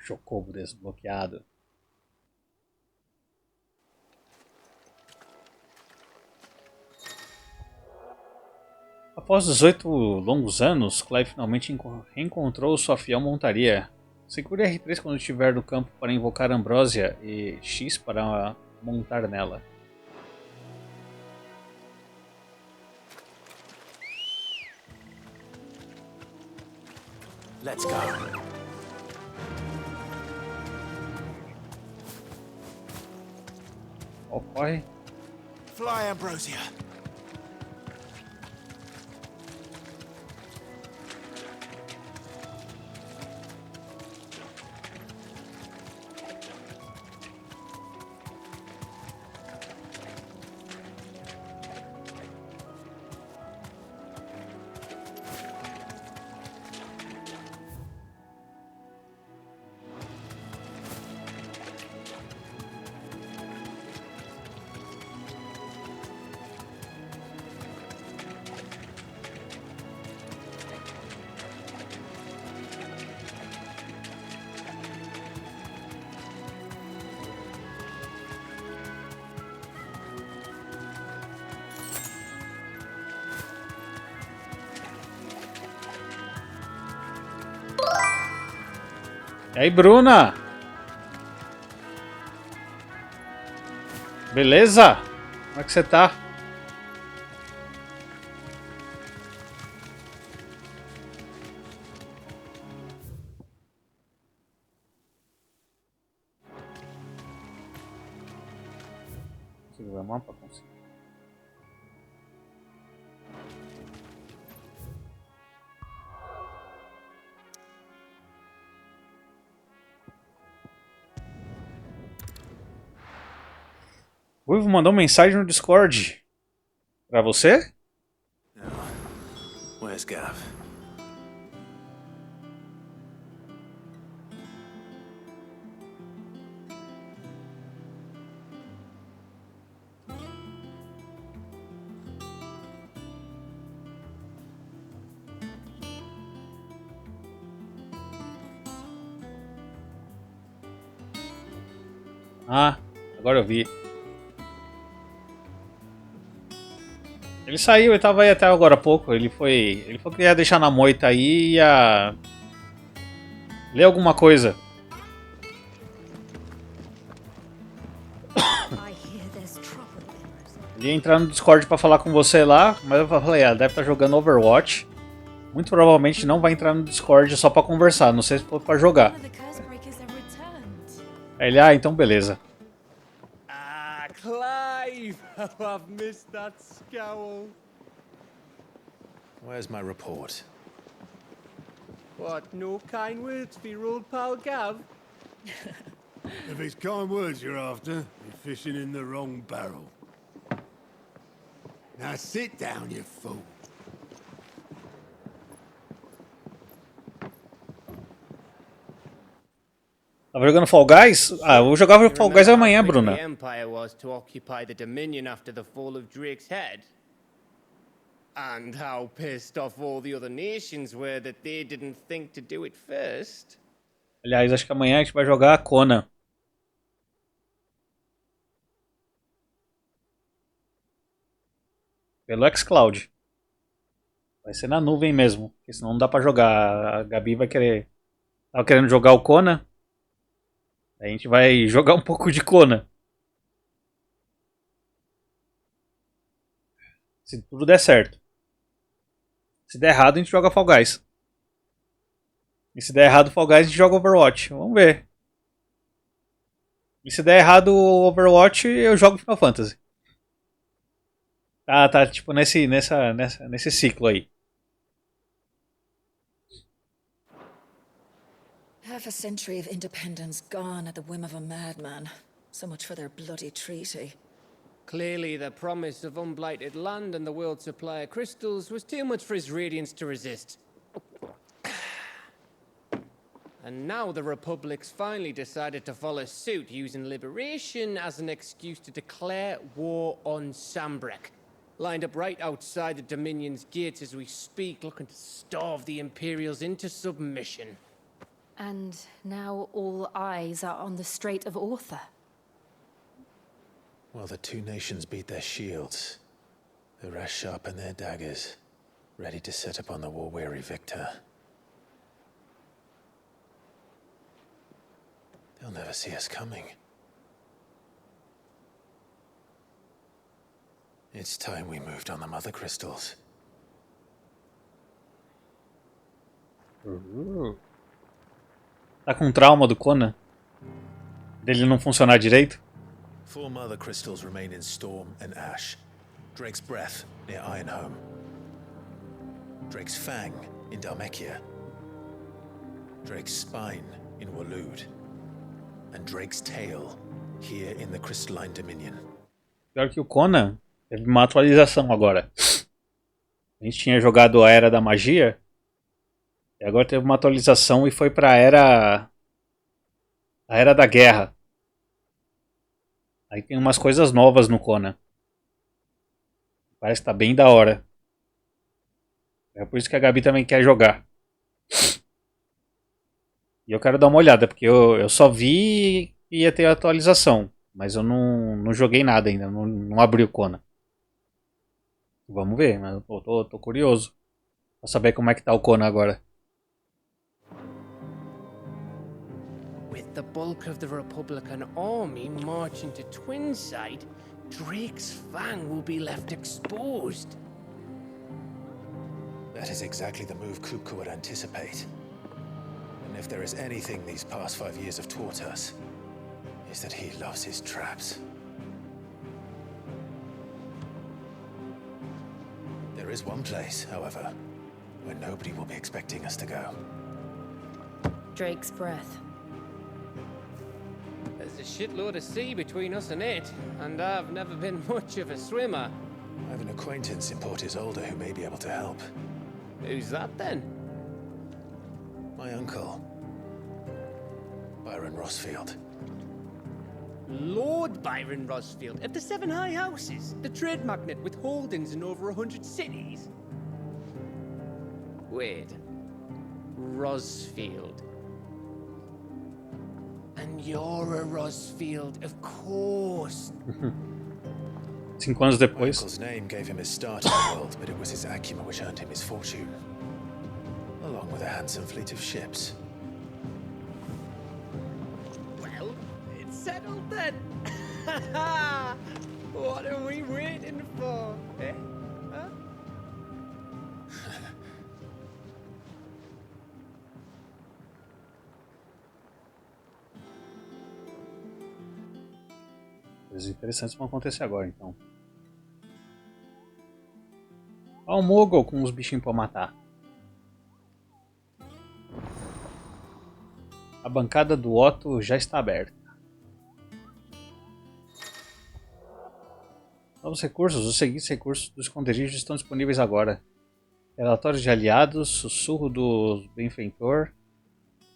Chocobo desbloqueado. Após 18 longos anos, Clive finalmente reencontrou sua fiel montaria. Segure R3 quando estiver no campo para invocar Ambrósia e X para montar nela. Let's go. Ocorre. Fly, Ambrosia. E aí, Bruna? Beleza? Como é que você tá? Consigo ver o mapa? Consigo. O Ivo mandou mensagem no Discord. Pra você? Where's Gav? Ah, agora eu vi. Ele saiu, ele tava aí até agora há pouco. Ele falou que ia deixar na moita aí e ia ler alguma coisa. Ele ia entrar no Discord pra falar com você lá, mas eu falei, deve estar jogando Overwatch. Muito provavelmente não vai entrar no Discord só pra conversar, não sei se for pra jogar. Aí ele, então beleza. Clive! Oh, I've missed that scowl. Where's my report? What, no kind words for your old pal Gav? If it's kind words you're after, you're fishing in the wrong barrel. Now sit down, you fool. Tava jogando Fall Guys? Eu vou jogar Fall Guys amanhã, Bruna. The Empire was to occupy the Dominion after the fall of Drake's Head. And how pissed off all the other nations were that they didn't think to do it first. Aliás, acho que amanhã a gente vai jogar a Conan. Pelo xCloud. Vai ser na nuvem mesmo, porque senão não dá pra jogar. A Gabi vai querer... Tava querendo jogar o Conan. A gente vai jogar um pouco de Conan. Se tudo der certo. Se der errado, a gente joga Fall Guys. E se der errado o Fall Guys, a gente joga Overwatch. Vamos ver. E se der errado o Overwatch, eu jogo Final Fantasy. Tá tipo nesse ciclo aí. Half a century of independence gone at the whim of a madman. So much for their bloody treaty. Clearly, the promise of unblighted land and the world's supply of crystals was too much for his radiance to resist. And now the Republic's finally decided to follow suit, using liberation as an excuse to declare war on Sambrek. Lined up right outside the Dominion's gates as we speak, looking to starve the Imperials into submission. And now all eyes are on the Strait of Author. Well, the two nations beat their shields. The rest sharpen their daggers, ready to set upon the war-weary victor. They'll never see us coming. It's time we moved on the mother crystals. Tá com trauma do Conan? Dele não funcionar direito? 4 mother crystals remain in Storm and Ash. Drake's Breath near Ironhome. Drake's Fang in Dhalmekia. Drake's Spine in Waloed. And Drake's Tail here in the Crystalline Dominion. Pior que o Conan teve uma atualização agora. A gente tinha jogado a Era da Magia. E agora teve uma atualização e foi pra Era... A Era da Guerra. Aí tem umas coisas novas no Conan. Parece que tá bem da hora. É por isso que a Gabi também quer jogar. E eu quero dar uma olhada, porque eu só vi e ia ter a atualização. Mas eu não joguei nada ainda, não abri o Conan. Vamos ver, mas eu tô curioso pra saber como é que tá o Conan agora. the bulk of the Republican army marching to Twinside, Drake's Fang will be left exposed. That is exactly the move Kupka would anticipate. And if there is anything these past 5 years have taught us, is that he loves his traps. There is one place, however, where nobody will be expecting us to go. Drake's breath. There's a shitload of sea between us and it, and I've never been much of a swimmer. I have an acquaintance in Port Isolde who may be able to help. Who's that then? My uncle, Byron Rossfield. Lord Byron Rossfield of the Seven High Houses, the trade magnate with holdings in over 100 cities. Wait, Rossfield. And you're a Rossfield, of course. 5 anos My depois. uncle's name gave him his start in the world, but it was his acumen which earned him his fortune, along with a handsome fleet of ships. Well, it's settled then. What are we waiting for, eh? Huh? Coisas interessantes vão acontecer agora, então. Olha o Mogul com os bichinhos pra matar. A bancada do Otto já está aberta. Novos recursos. Os seguintes recursos do esconderijo estão disponíveis agora. Relatório de aliados, sussurro do benfeitor,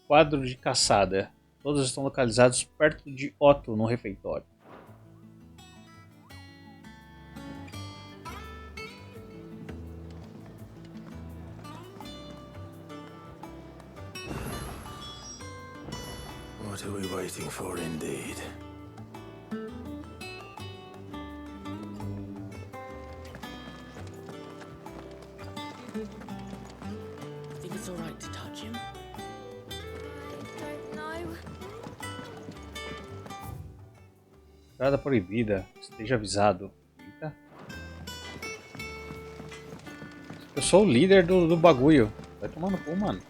quadro de caçada. Todos estão localizados perto de Otto no refeitório. What are we waiting for, indeed? Think it's all right to touch him? Don't know. Entrada proibida. Esteja avisado. Eita. Eu sou o líder do bagulho. Vai tomar no cu, mano.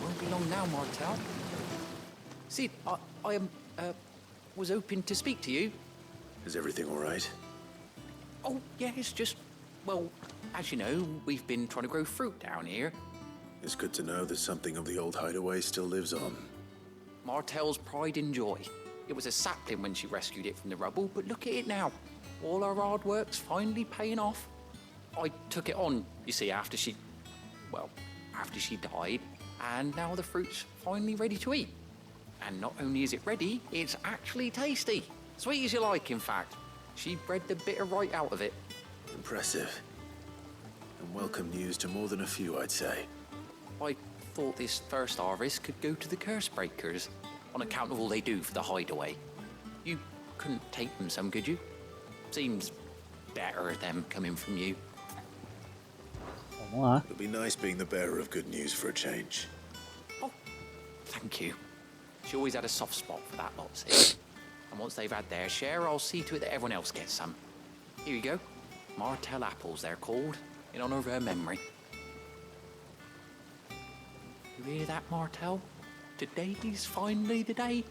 Won't be long now, Martel. Sid, I was hoping to speak to you. Is everything all right? Oh, yeah, it's just, well, as you know, we've been trying to grow fruit down here. It's good to know that something of the old hideaway still lives on. Martel's pride and joy. It was a sapling when she rescued it from the rubble, but look at it now. All our hard work's finally paying off. I took it on, you see, after she died, and now the fruit's finally ready to eat. And not only is it ready, it's actually tasty. Sweet as you like, in fact. She bred the bitter right out of it. Impressive. And welcome news to more than a few, I'd say. I thought this first harvest could go to the curse breakers, on account of all they do for the hideaway. You couldn't take them some, could you? Seems better them coming from you. Vamos lá. It'll be nice being the bearer of good news for a change. Oh, thank you. She always had a soft spot for that lot, see? And once they've had their share, I'll see to it that everyone else gets some. Here you go. Martel apples, they're called, in honor of her memory. You hear that, Martel? Today's finally the day.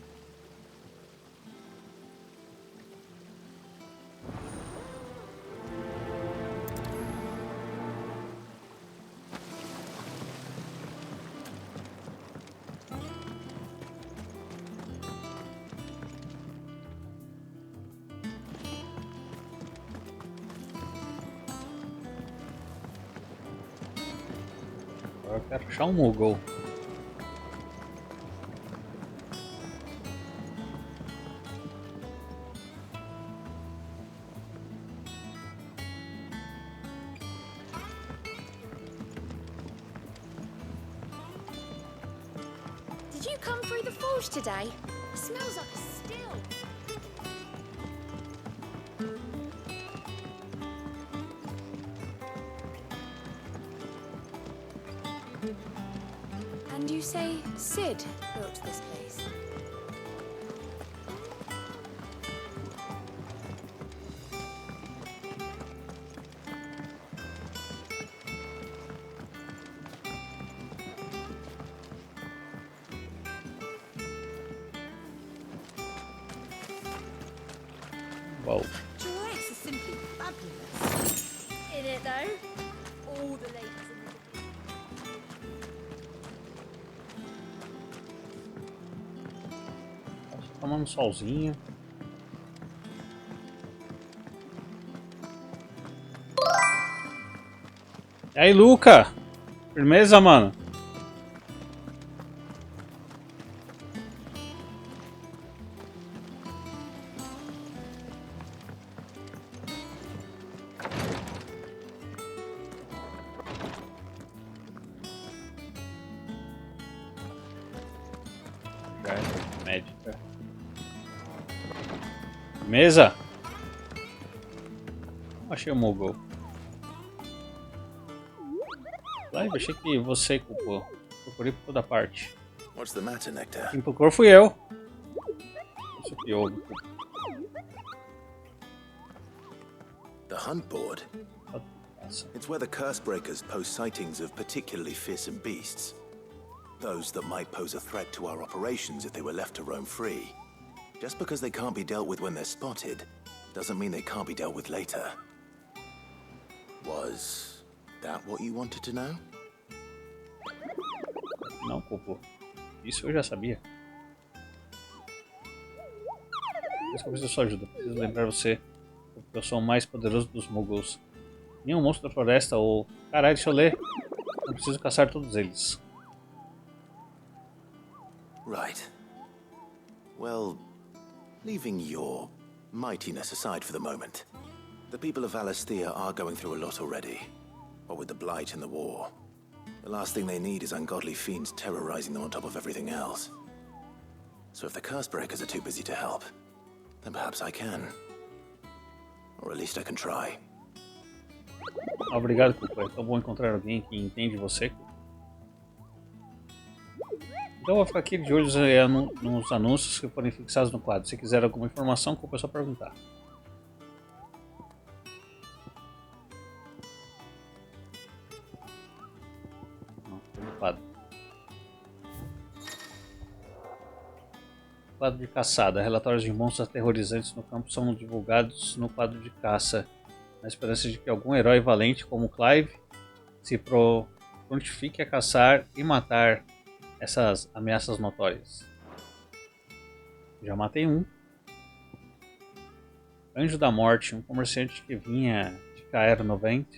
Agora eu quero achar um Mogul. you come through the forge today? It smells like a still. And you say Sid built this place? Uau. Dress is simply fabulous. In it though? All the ladies in the Tomando um solzinho. E aí, Luca? Firmeza, mano? Médica. Firmeza? Achei o Mogul. Clive, achei que você culpou. Procurei por toda parte. What's the matter, Nectar? Quem procurou fui eu. Isso que houve. The hunt board? It's where the curse breakers post sightings of particularly fearsome beasts. Those that might pose a threat to our operations if they were left to roam free. Just because they can't be dealt with when they're spotted, doesn't mean they can't be dealt with later. Was that what you wanted to know? Não, Coco. Isso eu já sabia. Por isso que eu preciso da sua ajuda. Preciso lembrar você que eu sou o mais poderoso dos Moguls. Nenhum monstro da floresta ou... Caralho, deixa eu ler. Eu preciso caçar todos eles. Right. Well, leaving your mightiness aside for the moment, the people of Valisthea are going through a lot already. What with the Blight and the war. The last thing they need is ungodly fiends terrorizing them on top of everything else. So if the Cursebreakers are too busy to help, then perhaps I can. Or at least I can try. Obrigado, Cuco. É tão bom encontrar alguém que entende você. Então eu vou ficar aqui de olhos nos anúncios que forem fixados no quadro. Se quiser alguma informação, Cuco, é só perguntar. Não, foi no quadro. Quadro de caçada. Relatórios de monstros aterrorizantes no campo são divulgados no quadro de caça, na esperança de que algum herói valente como Clive se prontifique a caçar e matar essas ameaças notórias. Já matei um. Anjo da Morte, um comerciante que vinha de Caero 90,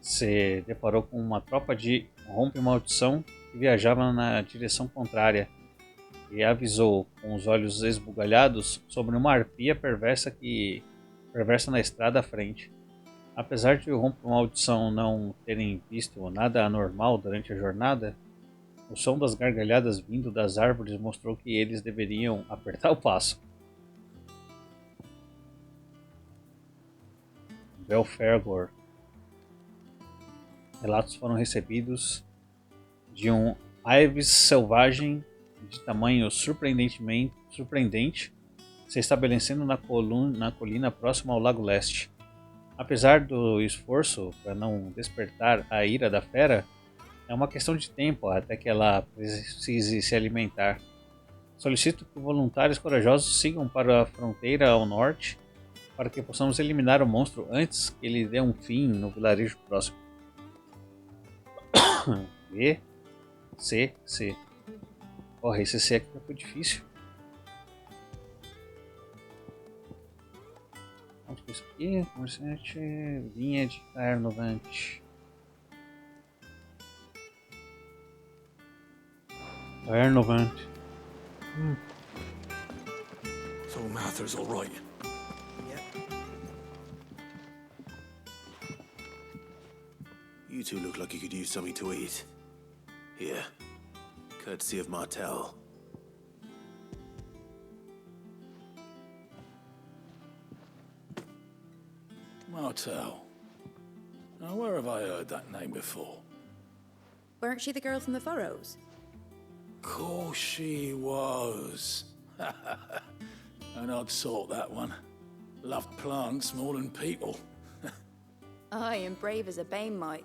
se deparou com uma tropa de rompe-maldição que viajava na direção contrária e avisou com os olhos esbugalhados sobre uma arpia perversa na estrada à frente. Apesar de o rompe-maldição não terem visto nada anormal durante a jornada, o som das gargalhadas vindo das árvores mostrou que eles deveriam apertar o passo. Belfergor. Relatos foram recebidos de um Ives selvagem de tamanho surpreendente se estabelecendo na colina próxima ao Lago Leste. Apesar do esforço para não despertar a ira da fera, é uma questão de tempo até que ela precise se alimentar. Solicito que voluntários corajosos sigam para a fronteira ao norte para que possamos eliminar o monstro antes que ele dê um fim no vilarejo próximo. B, C, C. Porra, esse C aqui foi difícil. Onde que é isso aqui? Comerciante vinha de Caer 90. Caer 90. So Mather's all right. You two look like you could use something to eat. Here, Courtesy of Martel. Martel. Now, where have I heard that name before? Weren't she the girl from the Furrows? Course she was. An odd sort, that one. Loved plants more than people. Aye, and brave as a bane might.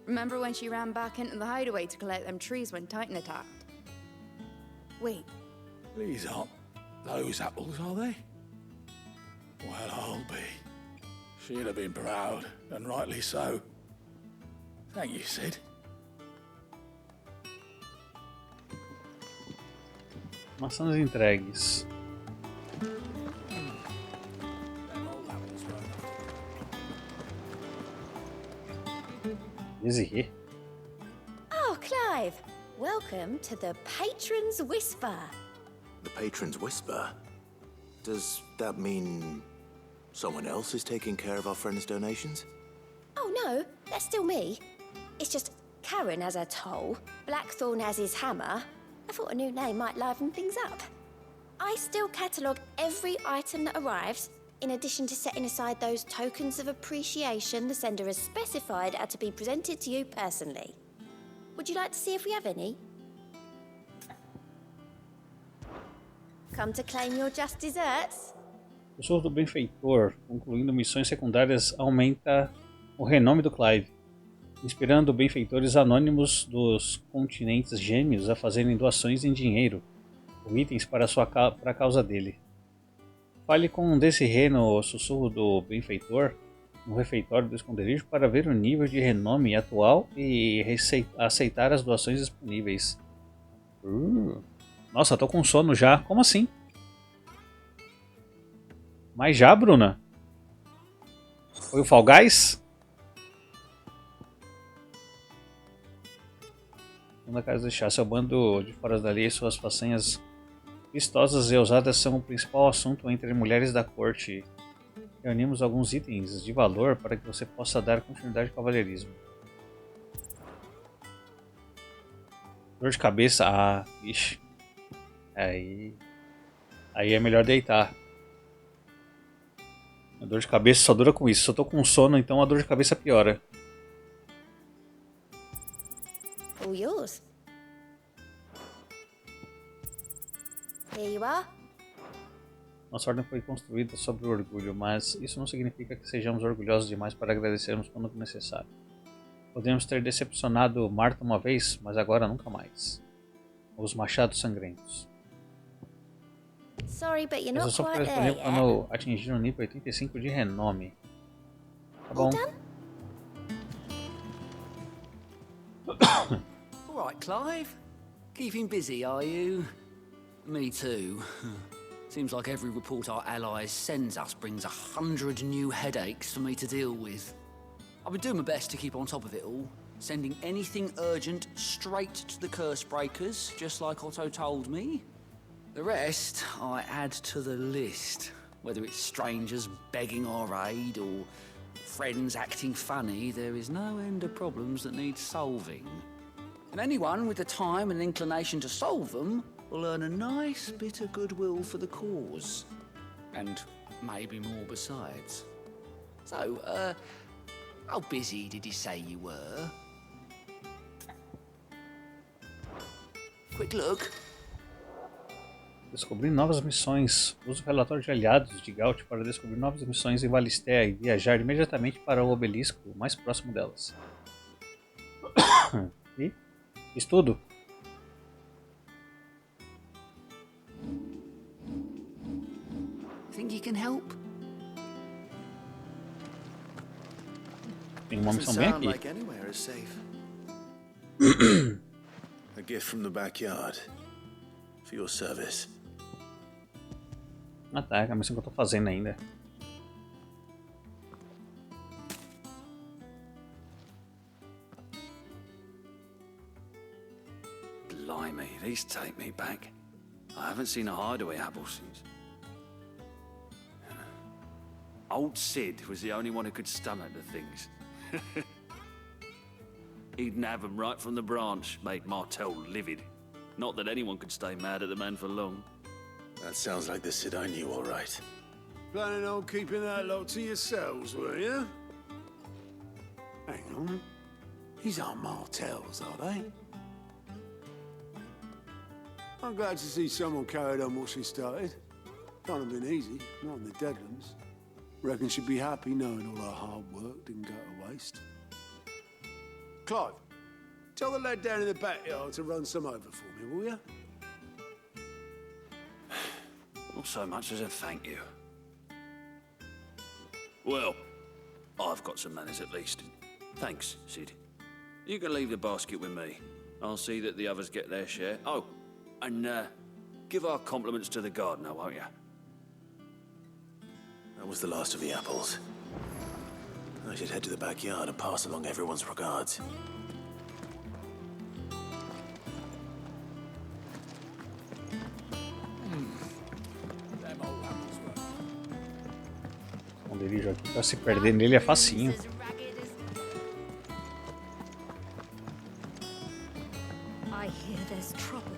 Remember when she ran back into the hideaway to collect them trees when Titan attacked? Wait, These aren't those apples, are they? Well, I'll be. She'd have been proud, and rightly so. Thank you, Sid. Maçãs entregues. Easy. Oh, Clive! Welcome to the Patron's Whisper. The Patron's Whisper? Does that mean someone else is taking care of our friend's donations? Oh no, that's still me. It's just Karen has her toll, Blackthorn has his hammer. I thought a new name might liven things up. I still catalogue every item that arrives, in addition to setting aside those tokens of appreciation the sender has specified are to be presented to you personally. Would you like to see if we have any? Come to claim your just desserts? O soro do benfeitor, concluindo missões secundárias, aumenta o renome do Clive, inspirando benfeitores anônimos dos continentes gêmeos a fazerem doações em dinheiro ou itens para a causa dele. Fale com Desirê no sussurro do benfeitor no refeitório do esconderijo para ver o nível de renome atual e aceitar as doações disponíveis. Nossa, tô com sono já. Como assim? Mas já, Bruna? Foi o Fall Guys? Na casa deixar seu bando de fora da lei e suas façanhas vistosas e ousadas são o principal assunto entre mulheres da corte. Reunimos alguns itens de valor para que você possa dar continuidade ao cavalheirismo. Dor de cabeça? Ah, ixi. Aí é melhor deitar. A dor de cabeça só dura com isso. Se eu tô com sono, então a dor de cabeça piora. All yours. Here you are. Nossa ordem foi construída sobre o orgulho, mas isso não significa que sejamos orgulhosos demais para agradecermos quando necessário. Podemos ter decepcionado Marta uma vez, mas agora nunca mais. Os machados sangrentos. Sorry, but you're Essa not só quite foi there disponível yet. quando atingir o nível 85 de renome. Tá bom. All right, Clive. Keeping busy, are you? Me too. Seems like every report our allies sends us brings 100 new headaches for me to deal with. I've been doing my best to keep on top of it all, sending anything urgent straight to the curse breakers, just like Otto told me. The rest I add to the list, whether it's strangers begging our aid or friends acting funny. There is no end of problems that need solving. And anyone with the time and inclination to solve them will earn a nice bit of goodwill for the cause. And maybe more besides. So, how busy did you say you were? Quick look. Descobrir novas missões. Use o relatório de aliados de Gaut para descobrir novas missões em Valistea e viajar imediatamente para o obelisco mais próximo delas. E estudo. Think you can help? Tem uma missão bem aqui. Like anywhere is safe. A gift from the backyard. For your service. Ah tá, é a missão que eu tô fazendo ainda. Blimey, these take me back. I haven't seen a hideaway apple since. Old Sid was the only one who could stomach the things. He'd nab 'em right from the branch, made Martel livid. Not that anyone could stay mad at the man for long. That sounds like the Sid I knew, all right. Planning on keeping that lot to yourselves, were you? Hang on. These aren't Martells, are they? I'm glad to see someone carried on what she started. Can't have been easy, not in the Deadlands. Reckon she'd be happy knowing all her hard work didn't go to waste. Clive, tell the lad down in the backyard to run some over for me, will you? Not so much as a thank you. Well, I've got some manners at least. Thanks, Sid. You can leave the basket with me. I'll see that the others get their share. Oh, and give our compliments to the gardener, won't you? That was the last of the apples. I should head to the backyard and pass along everyone's regards. Esconderijo aqui pra se perder nele é facinho. I hear there's trouble.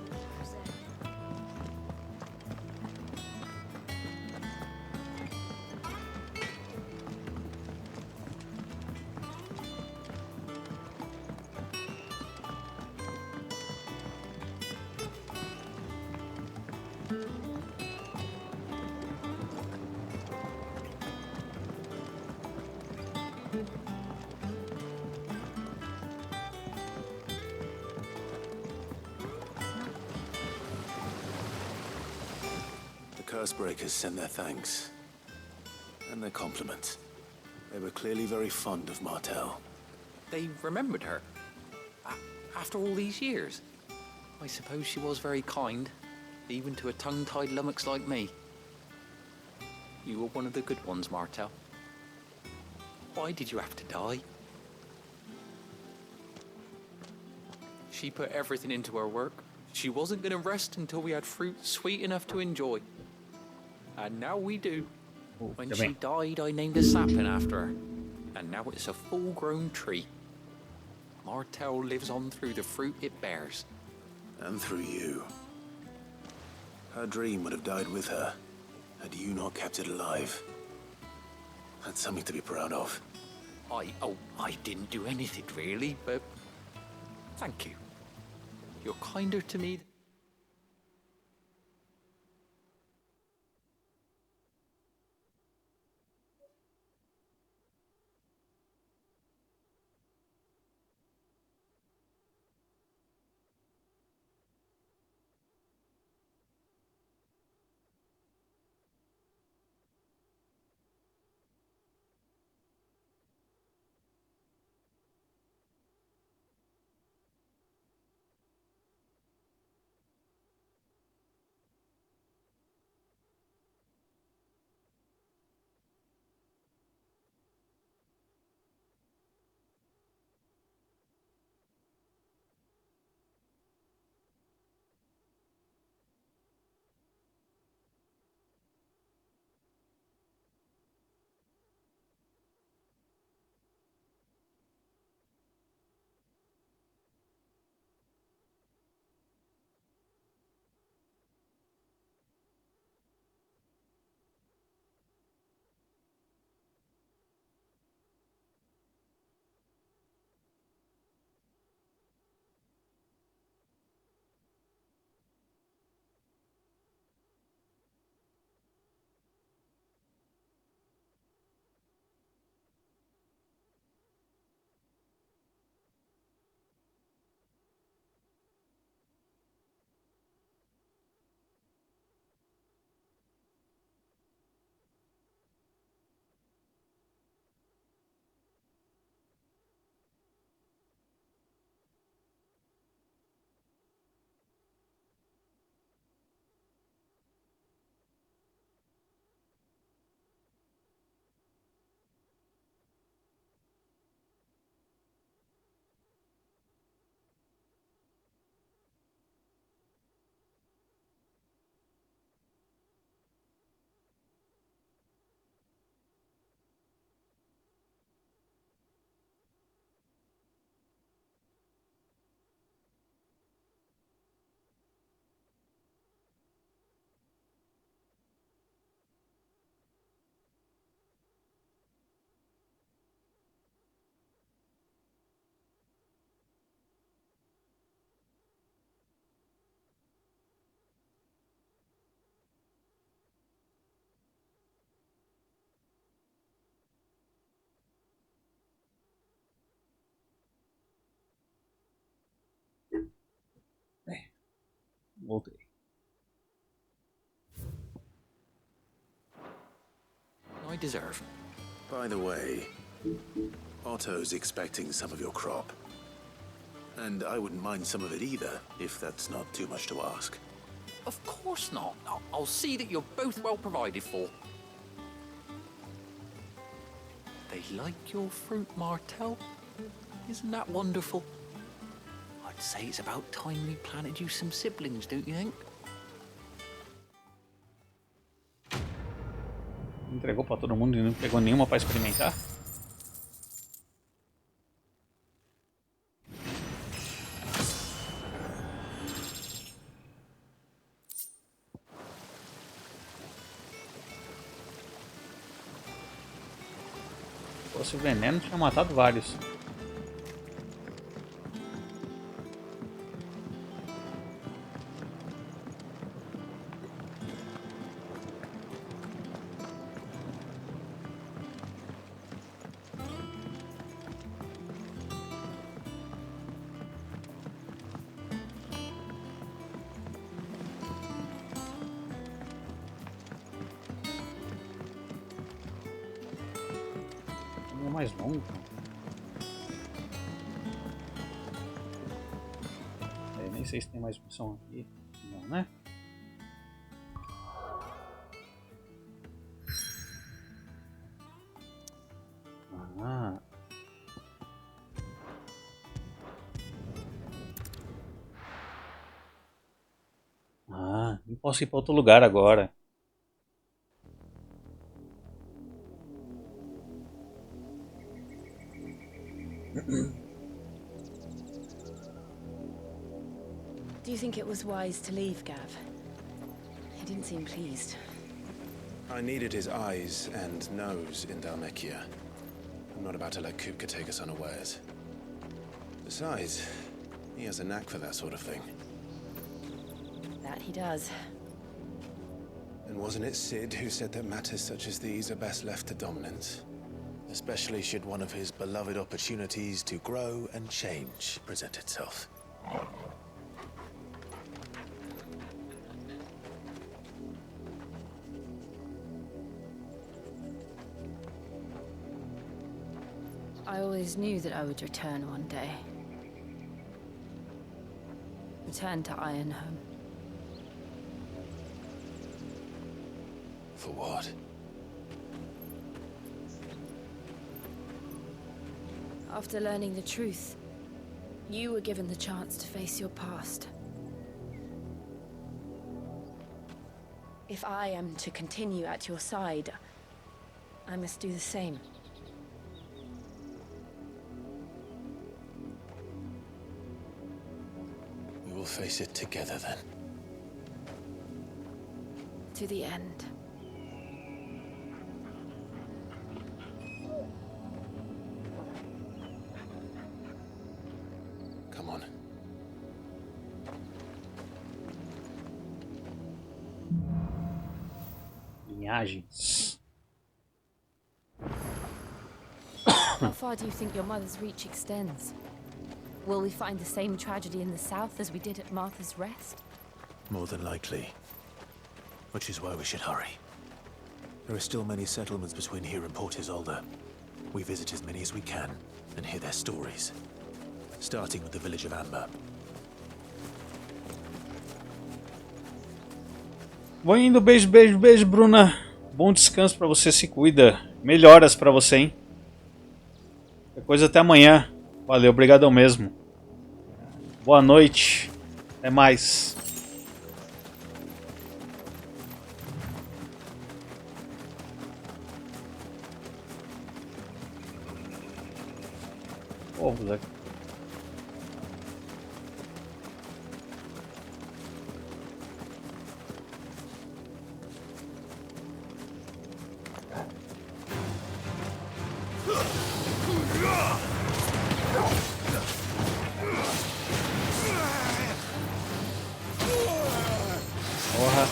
Cursebreakers send their thanks. And their compliments. They were clearly very fond of Martell. They remembered her. After all these years. I suppose she was very kind, even to a tongue-tied lummox like me. You were one of the good ones, Martell. Why did you have to die? She put everything into her work. She wasn't going to rest until we had fruit sweet enough to enjoy. And now we do. When she died, I named a sapling after her. And now it's a full-grown tree. Martell lives on through the fruit it bears. And through you. Her dream would have died with her, had you not kept it alive. That's something to be proud of. I didn't do anything really, but thank you. You're kinder to me. Voltei. I deserve. By the way, Otto's expecting some of your crop. And I wouldn't mind some of it either, if that's not too much to ask. Of course not. I'll see that you're both well provided for. They like your fruit, Martel. Isn't that wonderful? I'd say it's about time we planted you some siblings, don't you think? Entregou pra todo mundo e não pegou nenhuma pra experimentar? Se fosse o veneno, tinha matado vários. Mais longo. Nem sei se tem mais missão aqui. Não, né? Não posso ir para outro lugar agora. Do you think it was wise to leave, Gav? He didn't seem pleased. I needed his eyes and nose in Dhalmekia. I'm not about to let Kupka take us unawares. Besides, he has a knack for that sort of thing. That he does. And wasn't it Sid who said that matters such as these are best left to dominance? Especially should one of his beloved opportunities to grow and change present itself. I always knew that I would return one day. Return to Ironhome. For what? After learning the truth, you were given the chance to face your past. If I am to continue at your side, I must do the same. We will face it together then. To the end. Come on. Linhagens. How far do you think your mother's reach extends? Will we find the same tragedy in the south as we did at Martha's Rest? More than likely. Which is why we should hurry. There are still many settlements between here and Port Isolde. We visit as many as we can and hear their stories. Starting with the village of Amber. Vou indo, beijo, beijo, beijo, Bruna. Bom descanso pra você, se cuida. Melhoras pra você, hein? Qualquer coisa até amanhã. Valeu, obrigadão mesmo. Boa noite. Até mais. Ovos aqui. Porra.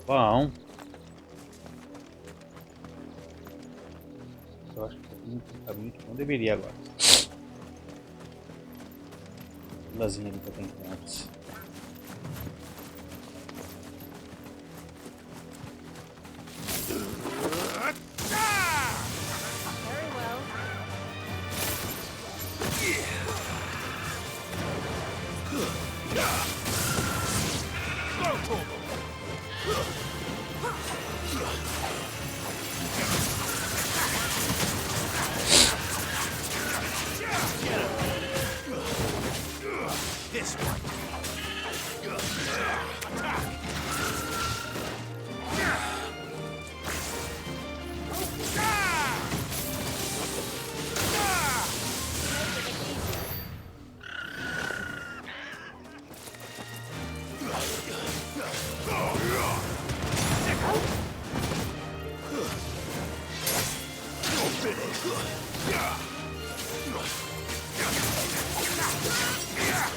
Bom. Eu acho que eu vim pro caminho que não deveria agora. Lazinha ali que eu tenho antes. This one.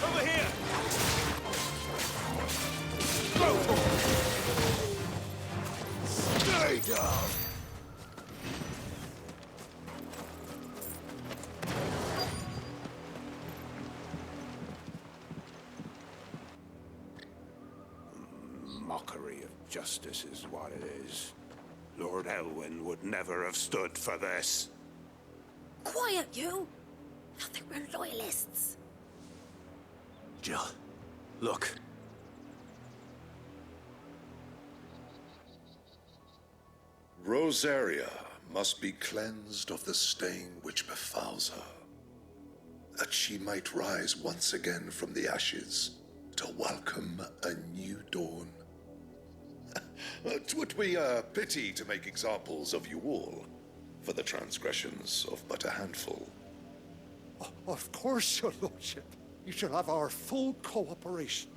Over here. Stay down. Mockery of justice is what it is. Lord Elwyn would never have stood for this. Quiet, you! I think we're loyalists. Jill, look. Rosaria must be cleansed of the stain which befouls her, that she might rise once again from the ashes to welcome a new dawn. 'Twould be a pity to make examples of you all for the transgressions of but a handful. Of course, your lordship. You shall have our full cooperation.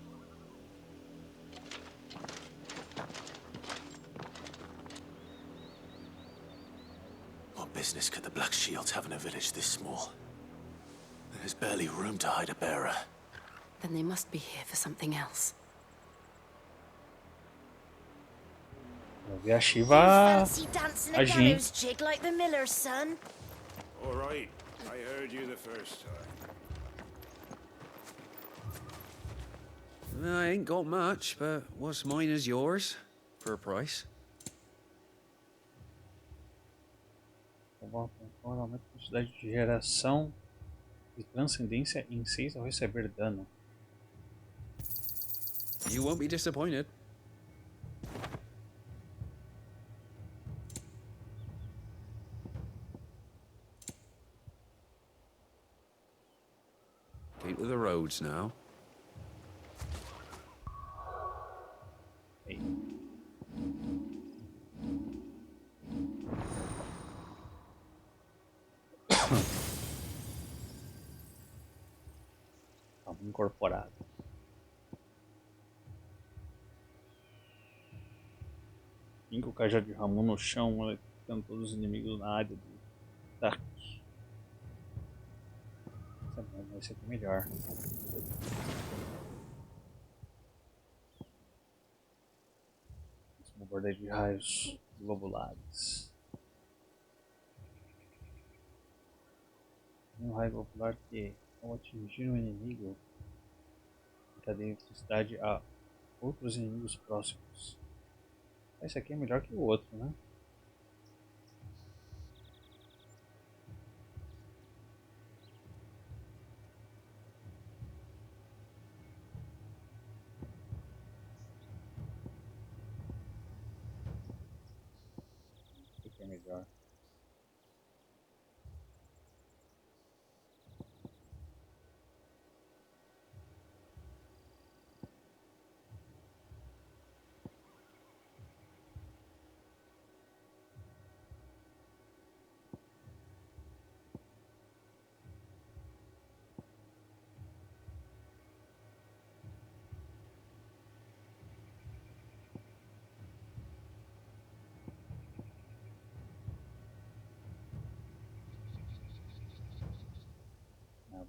What business could the Black Shields have in a village this small? There's barely room to hide a bearer. Then they must be here for something else. Eu vi a Shiva Fancy dancing a agir. gallows jig like the miller's son? All right, I heard you the first time. I ain't got much, but what's mine is yours, for a price. Aumenta a quantidade de geração de transcendência em 6 ao receber dano. You won't be disappointed. Keep to the roads now. Hey. Estamos incorporados. Finca o cajado de Ramon no chão, eletrocutando todos os inimigos na área do ataque. Vai ser melhor. Uma borda de raios globulares. Um raio globular que, ao atingir um inimigo, encadeia eletricidade a outros inimigos próximos. Esse aqui é melhor que o outro, né? Esse aqui é melhor.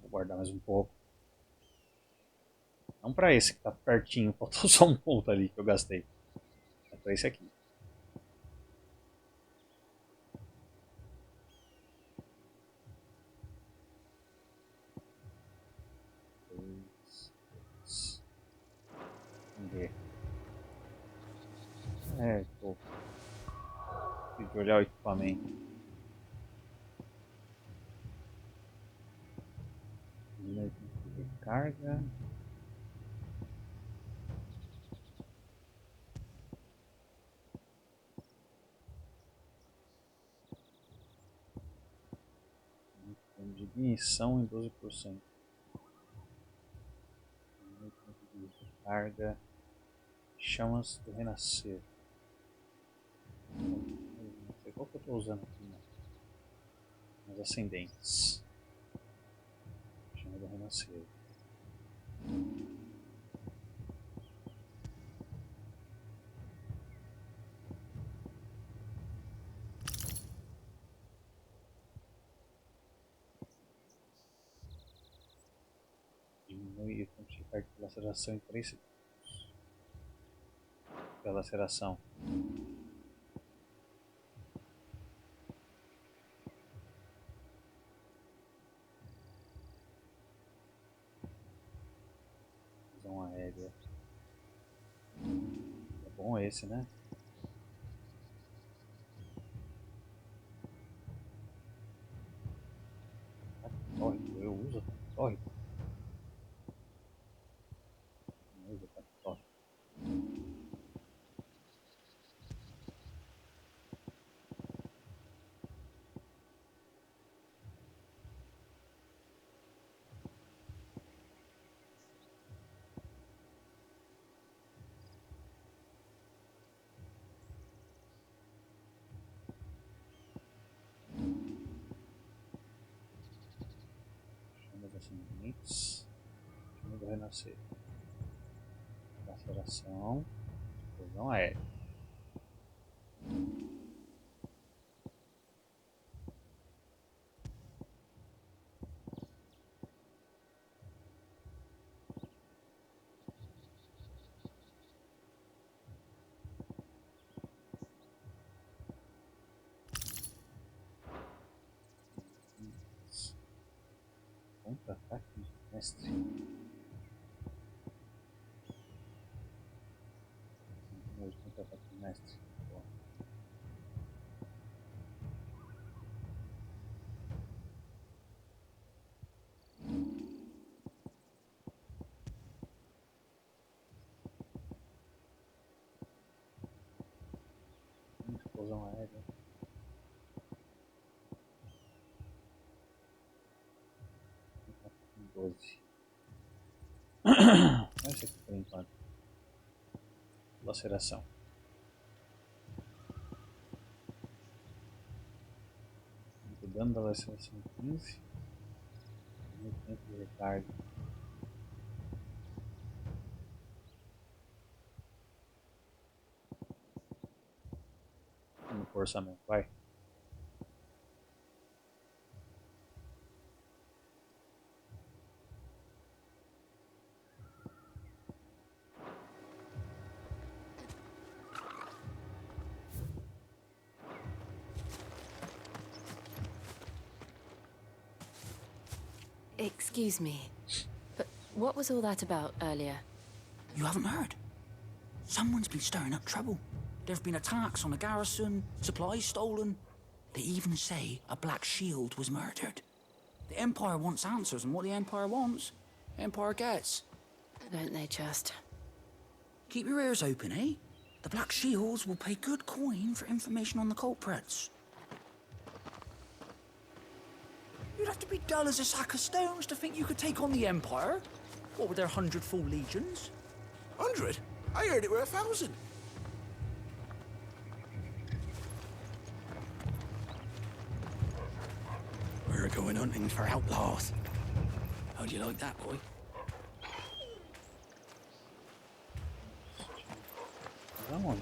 Vou guardar mais um pouco. Não pra esse que tá pertinho, faltou só um ponto ali que eu gastei. É pra esse aqui. Vamos ver. Tô. Preciso de olhar o equipamento. Recarga. De ignição em 12%. Recarga. Chamas do renascer. Não sei qual que eu estou usando aqui, né? As ascendentes. Chama do renascer. Diminui o tempo de recarga de laceração em 3 segundos. Pela laceração. Visão aérea. É bom esse, né? Tórrico, eu uso tórrico. Não uso tórrico. Chama das ascendentes. Chama do renascer. Laceração. Visão aérea. Contra-ataque mestre. Contra-ataque mestre. Bom. Explosão aérea. Contra-ataque 12. Esse aqui por enquanto. Laceração. O dano da laceração 15. Muito tempo de recarga. Vamos pro orçamento, vai. Excuse me, but what was all that about earlier? You haven't heard? Someone's been stirring up trouble. There have been attacks on the garrison, supplies stolen. They even say a Black Shield was murdered. The Empire wants answers, and what the Empire wants, the Empire gets. Don't they just? Keep your ears open, eh? The Black Shields will pay good coin for information on the culprits. You'd have to be dull as a sack of stones to think you could take on the Empire. What with their 100 full legions? 100? I heard it were 1,000. We're going hunting for outlaws. How'd you like that, boy? Aonde?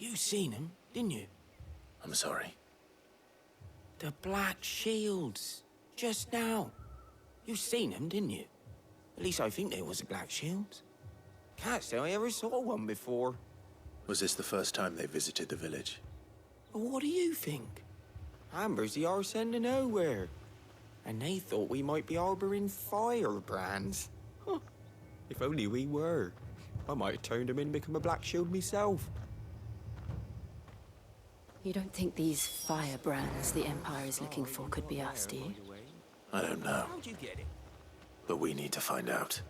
You seen him, didn't you? I'm sorry. The Black Shields. Just now. You seen them, didn't you? At least I think they was the Black Shields. Can't say I ever saw one before. Was this the first time they visited the village? But what do you think? Amber's the arse end of nowhere. And they thought we might be harboring firebrands. Huh. If only we were. I might have turned them in and become a Black Shield myself. You don't think these firebrands the Empire is looking for could be us, do you? I don't know. How'd you get it? But we need to find out.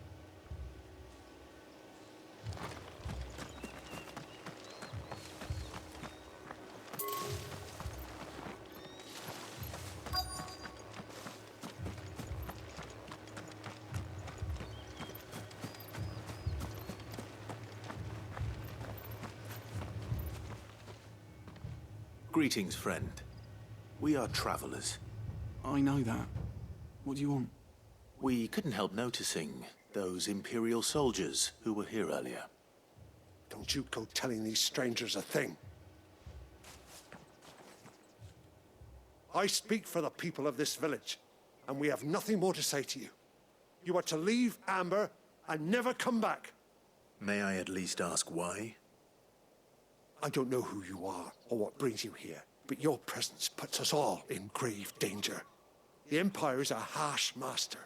Greetings, friend. We are travelers. I know that. What do you want? We couldn't help noticing those Imperial soldiers who were here earlier. Don't you go telling these strangers a thing. I speak for the people of this village, and we have nothing more to say to you. You are to leave Amber and never come back. May I at least ask why? I don't know who you are or what brings you here, but your presence puts us all in grave danger. The Empire is a harsh master.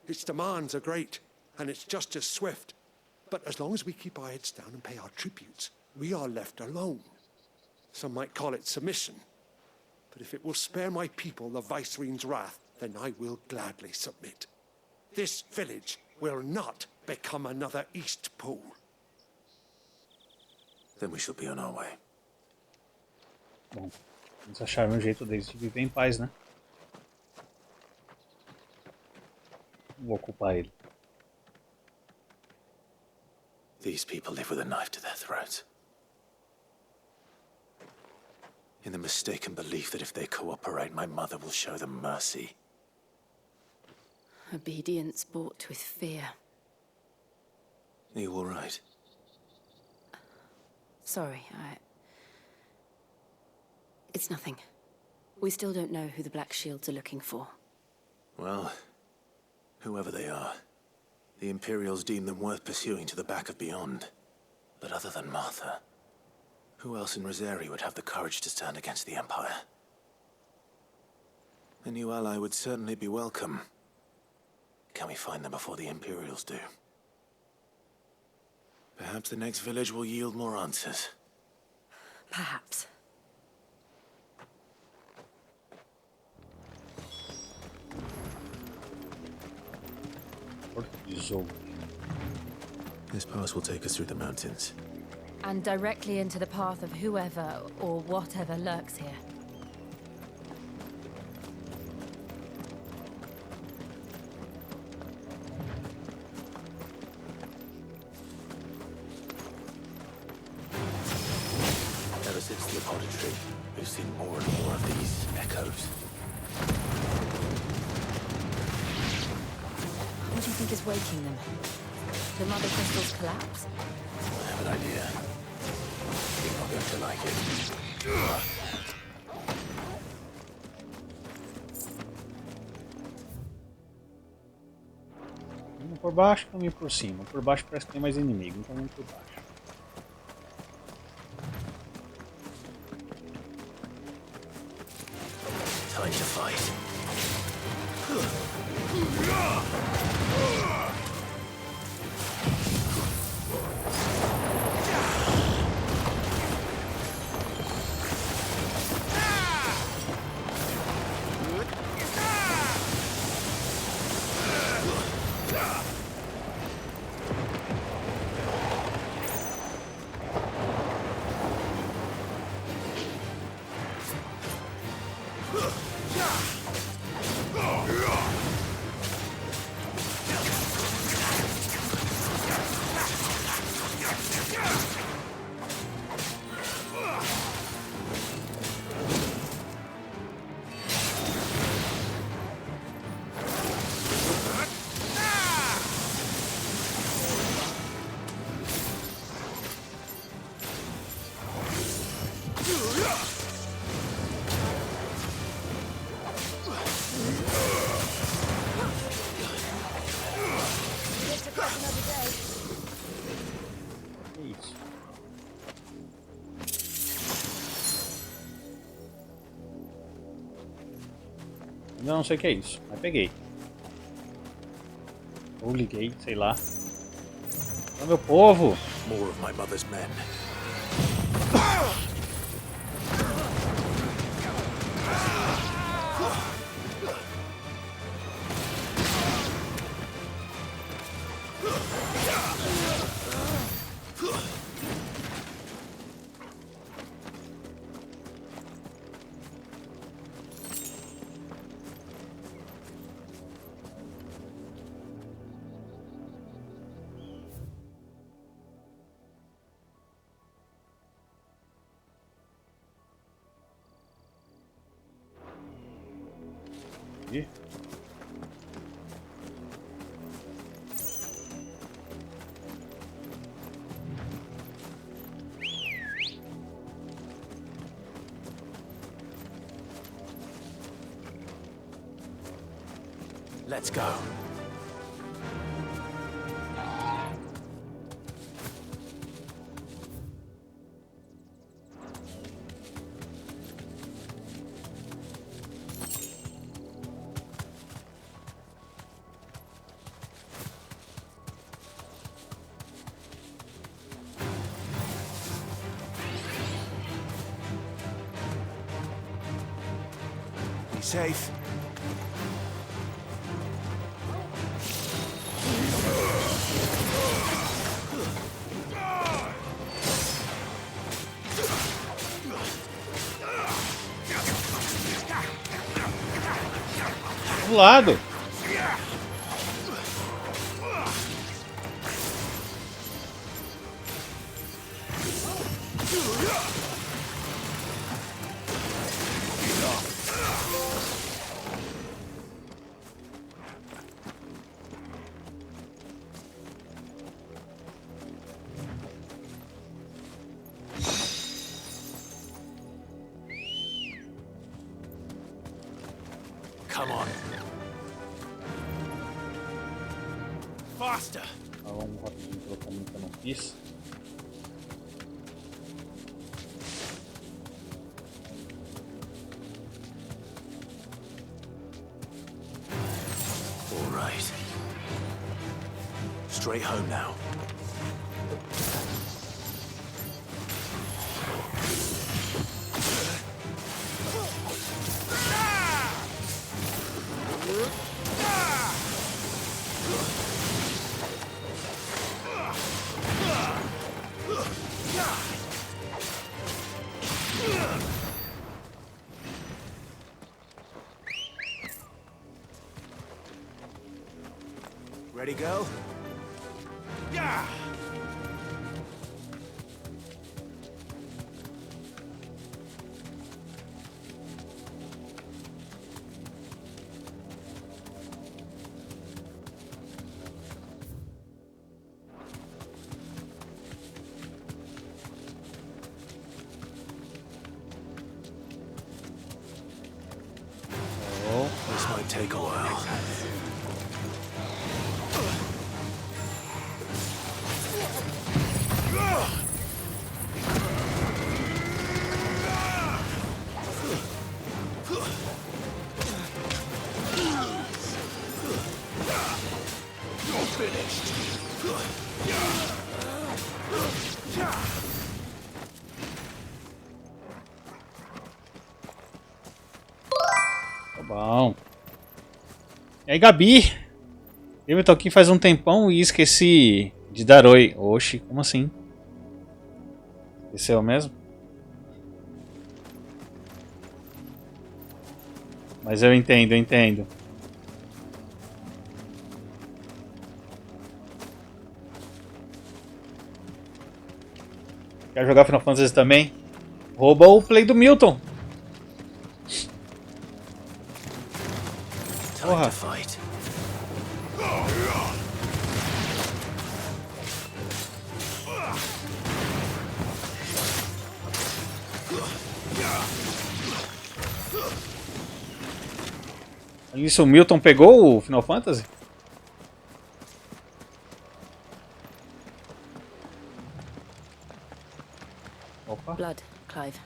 Its demands are great, and its justice swift. But as long as we keep our heads down and pay our tributes, we are left alone. Some might call it submission. But if it will spare my people the Viceroy's wrath, then I will gladly submit. This village will not become another East Pool. Then we shall be on our way. Bom, eles acharam um jeito deles de viver em paz, né? Vou ocupar ele. These people live with a knife to their throats. In the mistaken belief that if they cooperate, my mother will show them mercy. Obedience bought with fear. Are you all right? Sorry, It's nothing. We still don't know who the Black Shields are looking for. Well, whoever they are, the Imperials deem them worth pursuing to the back of beyond. But other than Martha, who else in Rosari would have the courage to stand against the Empire? A new ally would certainly be welcome. Can we find them before the Imperials do? Perhaps the next village will yield more answers. Perhaps. This pass will take us through the mountains. And directly into the path of whoever or whatever lurks here. Ever since the auditory, we've seen more and more of these echoes. What do you think is waking them? The Mother Crystal's collapse? I have an idea. You're not going to like it. Vamos por baixo, vamos por cima. Por baixo parece que tem mais inimigo, então vamos por baixo. Time to fight. isso? Ainda não sei o que é isso, mas peguei. Ou liguei, sei lá. Ô, meu povo! More of my mother's men. Ih. Let's go. Be safe. Do lado! Come on. Faster. Vamos rapidinho pelo caminho que eu não fiz. All right. Straight home now. Ready, go? Yeah! Oh. This might take a while. Tá bom. E aí, Gabi? Eu tô aqui faz um tempão e esqueci de dar oi. Oxi, como assim? Esqueceu mesmo? Mas eu entendo, eu entendo. Quer jogar Final Fantasy também? Roubou o play do Milton. Porra. Isso, o Milton pegou o Final Fantasy? Opa. Blood, Clive.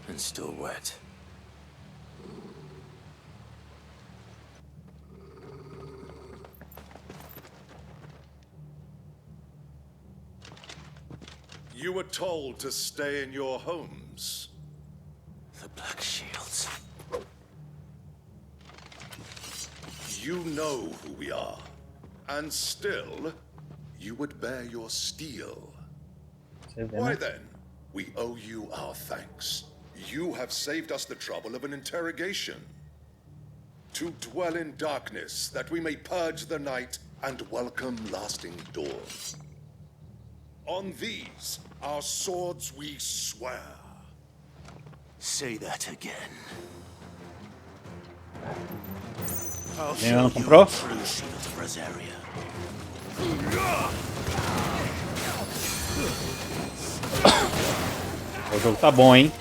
And still wet. You were told to stay in your homes. The Black Shields. You know who we are. And still, you would bear your steel. Why then? We owe you our thanks. You have saved us the trouble of an interrogation. To dwell in darkness, that we may purge the night and welcome lasting dawn. On these, our swords we swear. Say that again. Ainda não comprou? True shield of Rosaria. O jogo tá bom, hein?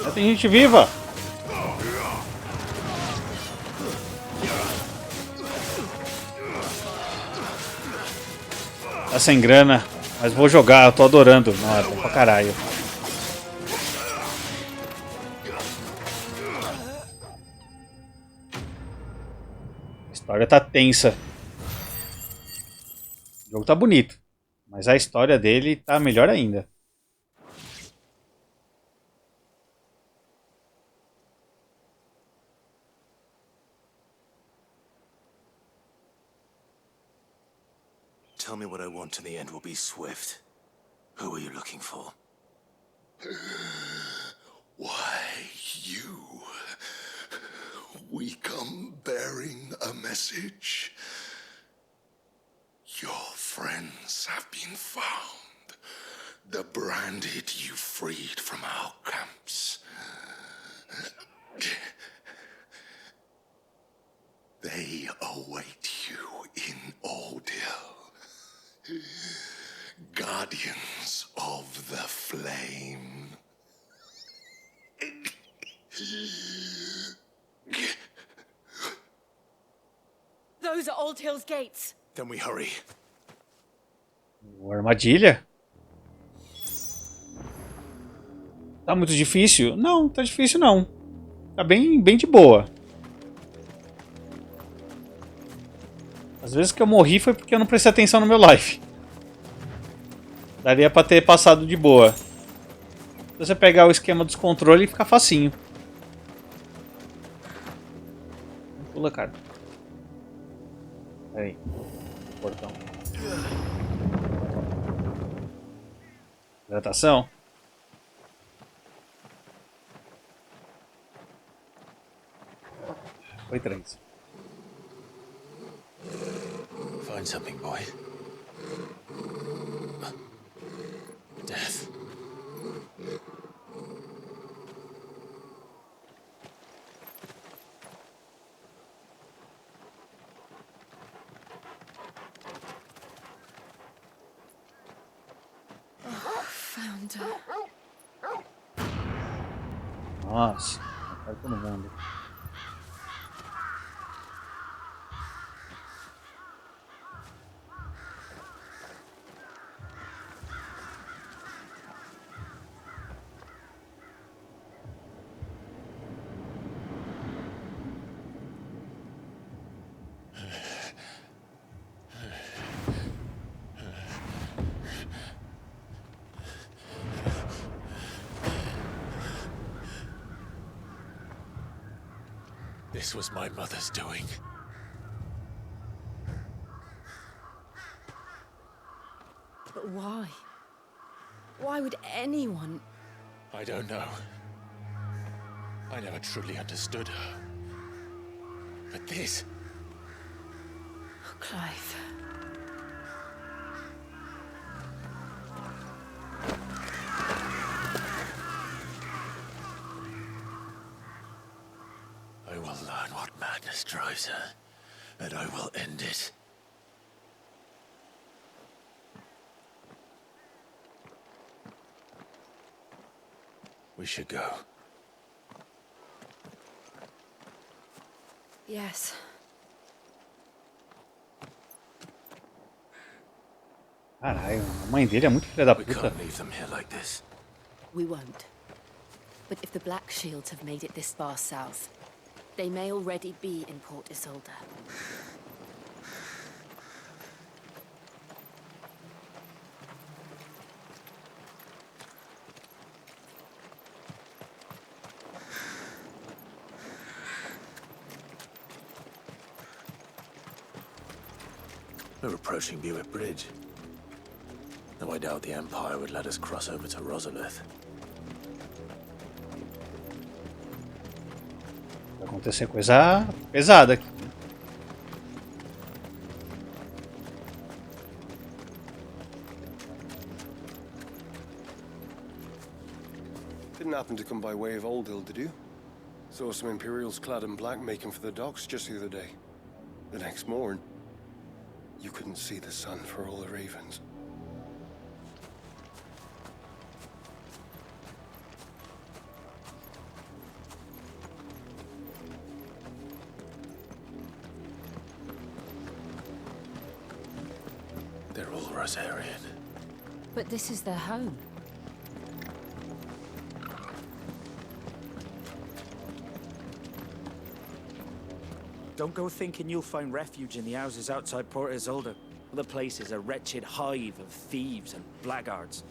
Já tem gente viva! Tá sem grana, mas vou jogar, eu tô adorando. Não, é bom pra caralho. A história tá tensa. O jogo tá bonito, mas a história dele tá melhor ainda. Tell me what I want and the end will be swift. Who are you looking for? Why, you. We come bearing a message. Your friends have been found. The branded you freed from our camps. They await you in Ordeal. Guardians of the Flame. Those are Old Hill's gates. Then we hurry. Armadilha? Tá muito difícil? Não, tá difícil não. Tá bem de boa. Às vezes que eu morri foi porque eu não prestei atenção no meu live. Daria pra ter passado de boa. Se você pegar o esquema dos controles, fica facinho. Pula, cara. Aí. Portão. Hidratação. Foi 3. Find something, boy. Death. Found her. Nossa, tá todo mundo. This was my mother's doing. Why? Why would anyone... I don't know. I never truly understood her. But this... Oh, Clive. I will learn what madness drives her, and I will end it. We should go. Yes. Caralho, a mãe dele é muito filha da We puta. can't leave them here like this. We won't. But if the Black Shields have made it this far south, they may already be in Port Isolde. We're approaching Buick Bridge. Though I doubt the Empire would let us cross over to Rosalith. Vai acontecer coisa pesada aqui. Didn't happen to come by way of Old Hill, did you? Saw some Imperials clad in black making for the docks just the other day. The next morn, you couldn't see the sun for all the ravens. They're all Rosarian. But this is their home. Don't go thinking you'll find refuge in the houses outside Port Isolde. The place is a wretched hive of thieves and blackguards.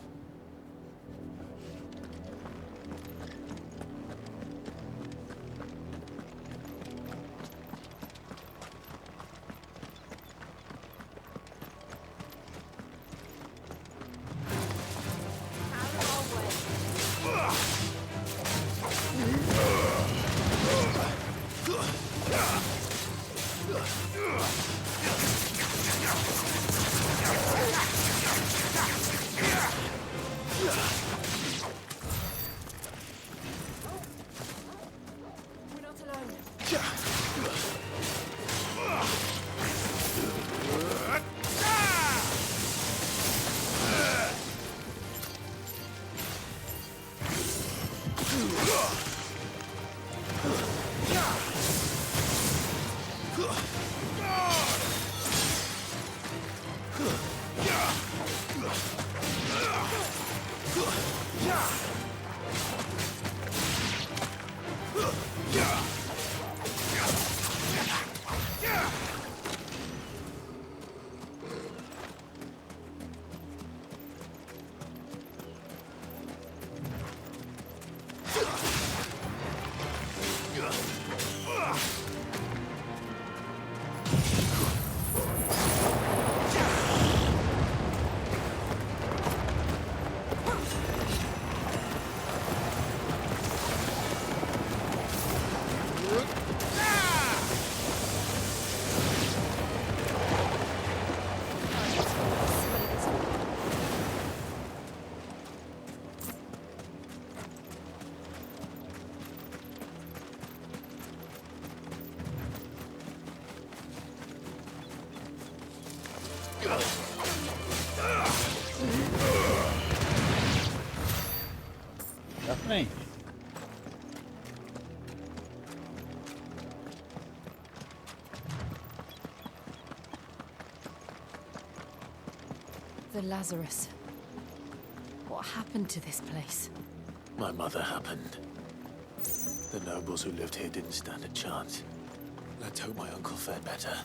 Pra frente. The Lazarus. What happened to this place? My mother happened. The nobles who lived here didn't stand a chance. Let's hope my uncle fared better.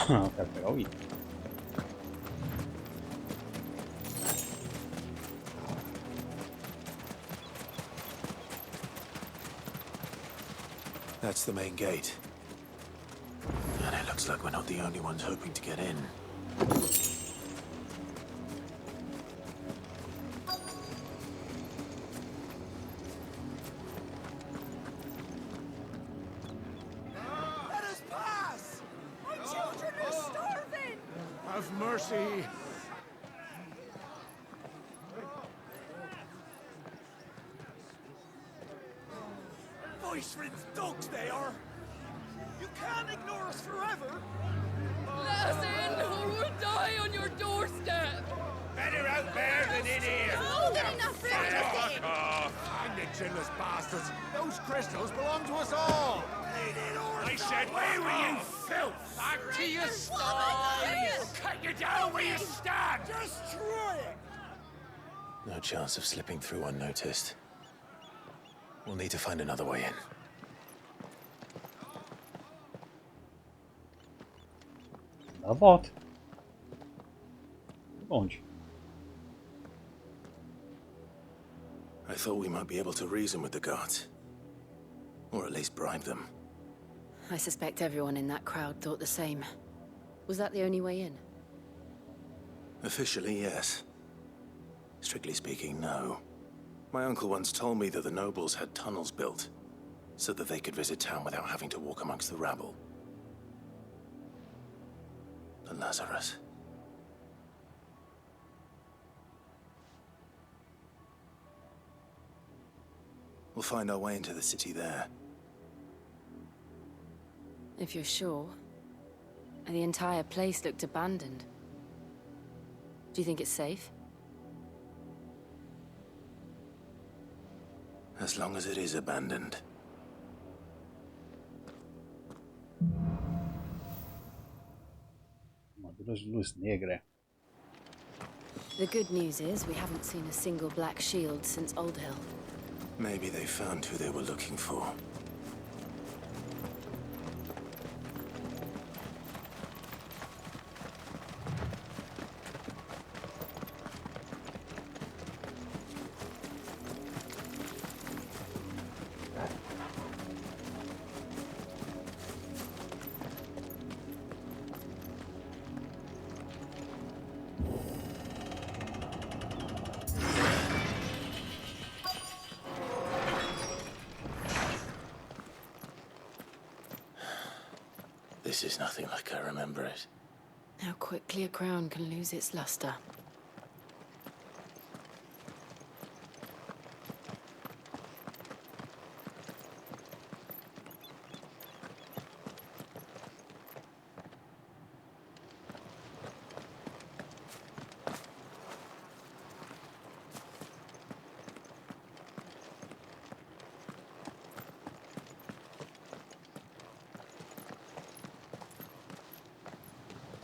Eu quero pegar o item. That's the main gate. And it looks like we're not the only ones hoping to get in. Let us pass! My children are starving! Have mercy. Voice-rinsed dogs they are! You can't ignore us forever! Let us in, or we'll die on your doorstep! Better out there than in here. More than enough room to sit in. Find the chinless bastards. Those crystals belong to us all. I said, where were you, filth? Back to your sties. Cut you down where you stand. Destroy it! No chance of slipping through unnoticed. We'll need to find another way in. Dá a volta. Onde? I thought we might be able to reason with the guards. Or at least bribe them. I suspect everyone in that crowd thought the same. Was that the only way in? Officially, yes. Strictly speaking, no. My uncle once told me that the nobles had tunnels built, so that they could visit town without having to walk amongst the rabble. The Lazarus. We'll find our way into the city there. If you're sure. The entire place looked abandoned. Do you think it's safe? As long as it is abandoned. Armaduras de luz negra. The good news is we haven't seen a single black shield since Old Hill. Maybe they found who they were looking for. This is nothing like I remember it. How quickly a crown can lose its luster.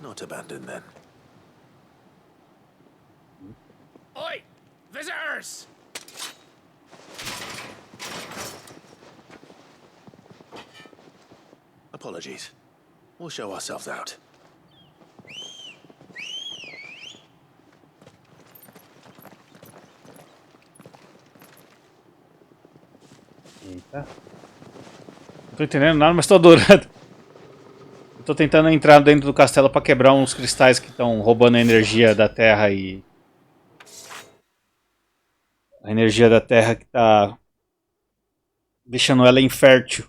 Not abandoned then. Oi! Visitors! Apologies. We'll show ourselves out. Eita. Não tô entendendo nada, mas tô adorando. Eu tô tentando entrar dentro do castelo pra quebrar uns cristais que estão roubando a energia da terra e... A energia da terra que tá deixando ela infértil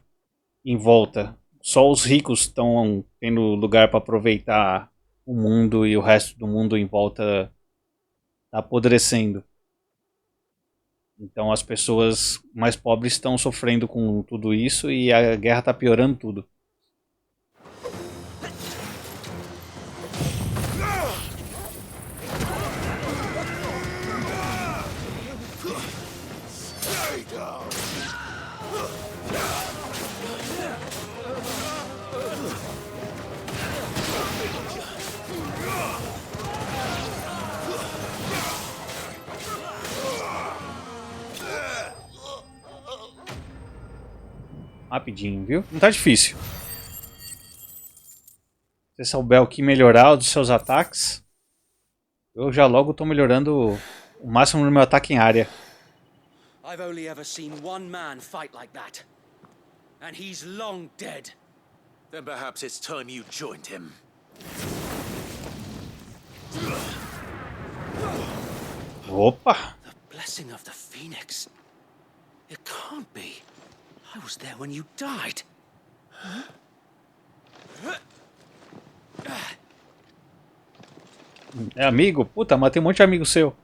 em volta. Só os ricos estão tendo lugar para aproveitar o mundo e o resto do mundo em volta tá apodrecendo. Então as pessoas mais pobres estão sofrendo com tudo isso e a guerra tá piorando tudo. Rapidinho, viu? Não tá difícil. Se você souber o que melhorar dos seus ataques, eu já logo tô melhorando o máximo no meu ataque em área. I've only ever seen one man fight like that. and he's long dead. Then perhaps it's time you joined him. Opa! The blessing of the Phoenix. It can't be. I was there when you died. É amigo? Puta, matei um monte de amigo seu.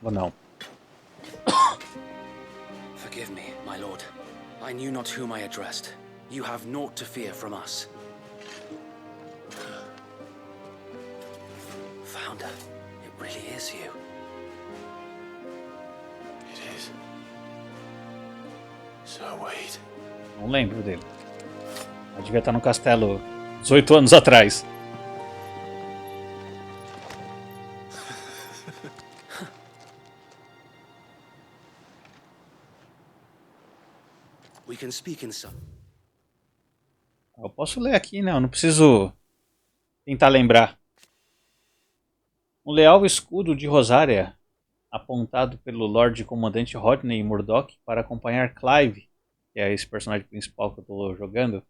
Ou não? Forgive me, my lord. I knew not whom I addressed. You have naught to fear from us. Founder, it really is you. It is. So wait. Não lembro dele. Eu devia estar no castelo 18 anos atrás. We can speak in some. Eu posso ler aqui, né? Eu não preciso tentar lembrar. Um leal escudo de Rosária, apontado pelo Lorde Comandante Rodney Murdoch para acompanhar Clive, que é esse personagem principal que eu estou jogando,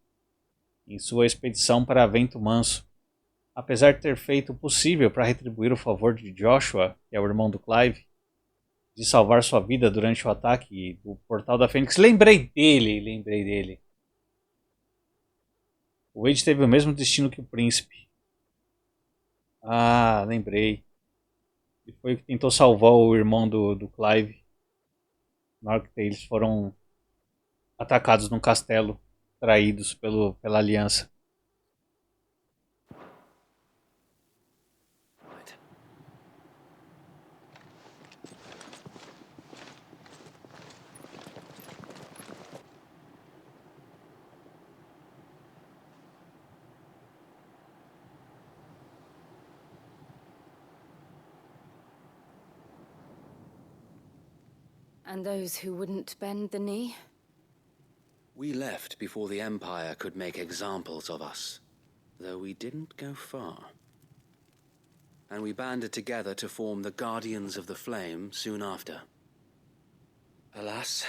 em sua expedição para Vento Manso. Apesar de ter feito o possível para retribuir o favor de Joshua, que é o irmão do Clive, de salvar sua vida durante o ataque do Portal da Fênix. Lembrei dele. O Wade teve o mesmo destino que o príncipe. Ah, lembrei. Ele foi o que tentou salvar o irmão do Clive. Na hora que eles foram atacados num castelo, traídos pela aliança. And those who wouldn't bend the knee? We left before the Empire could make examples of us, though we didn't go far. And we banded together to form the Guardians of the Flame soon after. Alas,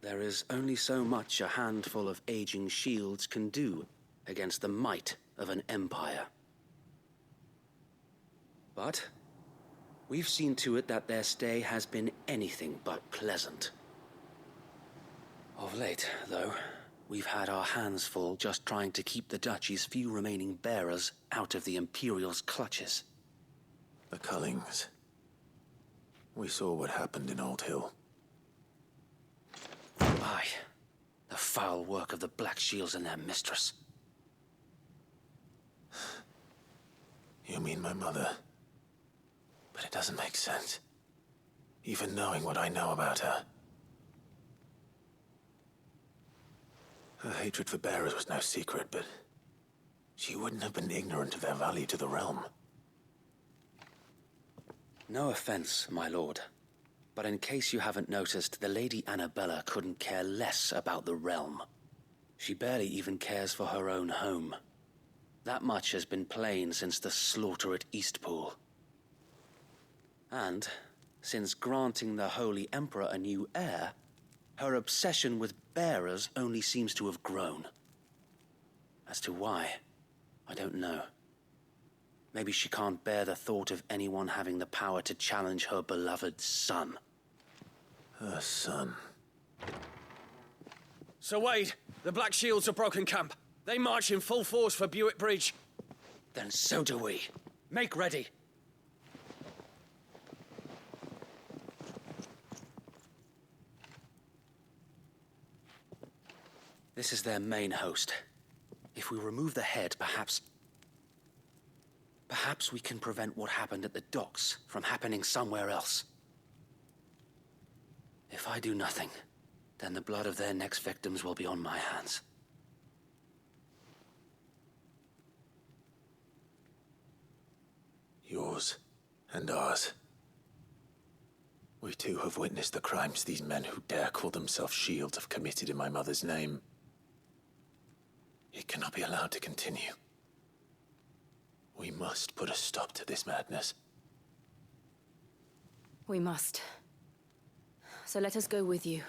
there is only so much a handful of aging shields can do against the might of an empire. But we've seen to it that their stay has been anything but pleasant. Of late, though, we've had our hands full just trying to keep the Duchy's few remaining bearers out of the Imperial's clutches. The Cullings. We saw what happened in Old Hill. Aye, the foul work of the Black Shields and their mistress. You mean my mother? But it doesn't make sense. Even knowing what I know about her. Her hatred for bearers was no secret, but she wouldn't have been ignorant of their value to the realm. No offense, my lord, but in case you haven't noticed, the Lady Annabella couldn't care less about the realm. She barely even cares for her own home. That much has been plain since the slaughter at Eastpool. And, since granting the Holy Emperor a new heir, her obsession with bearers only seems to have grown. As to why, I don't know. Maybe she can't bear the thought of anyone having the power to challenge her beloved son. Her son. Sir Wade, the Black Shields have broken camp. They march in full force for Buick Bridge. Then so do we. Make ready. This is their main host. If we remove the head, perhaps we can prevent what happened at the docks from happening somewhere else. If I do nothing, then the blood of their next victims will be on my hands. Yours and ours. We too have witnessed the crimes these men who dare call themselves shields have committed in my mother's name. It cannot be allowed to continue. We must put a stop to this madness. We must. So let us go with you.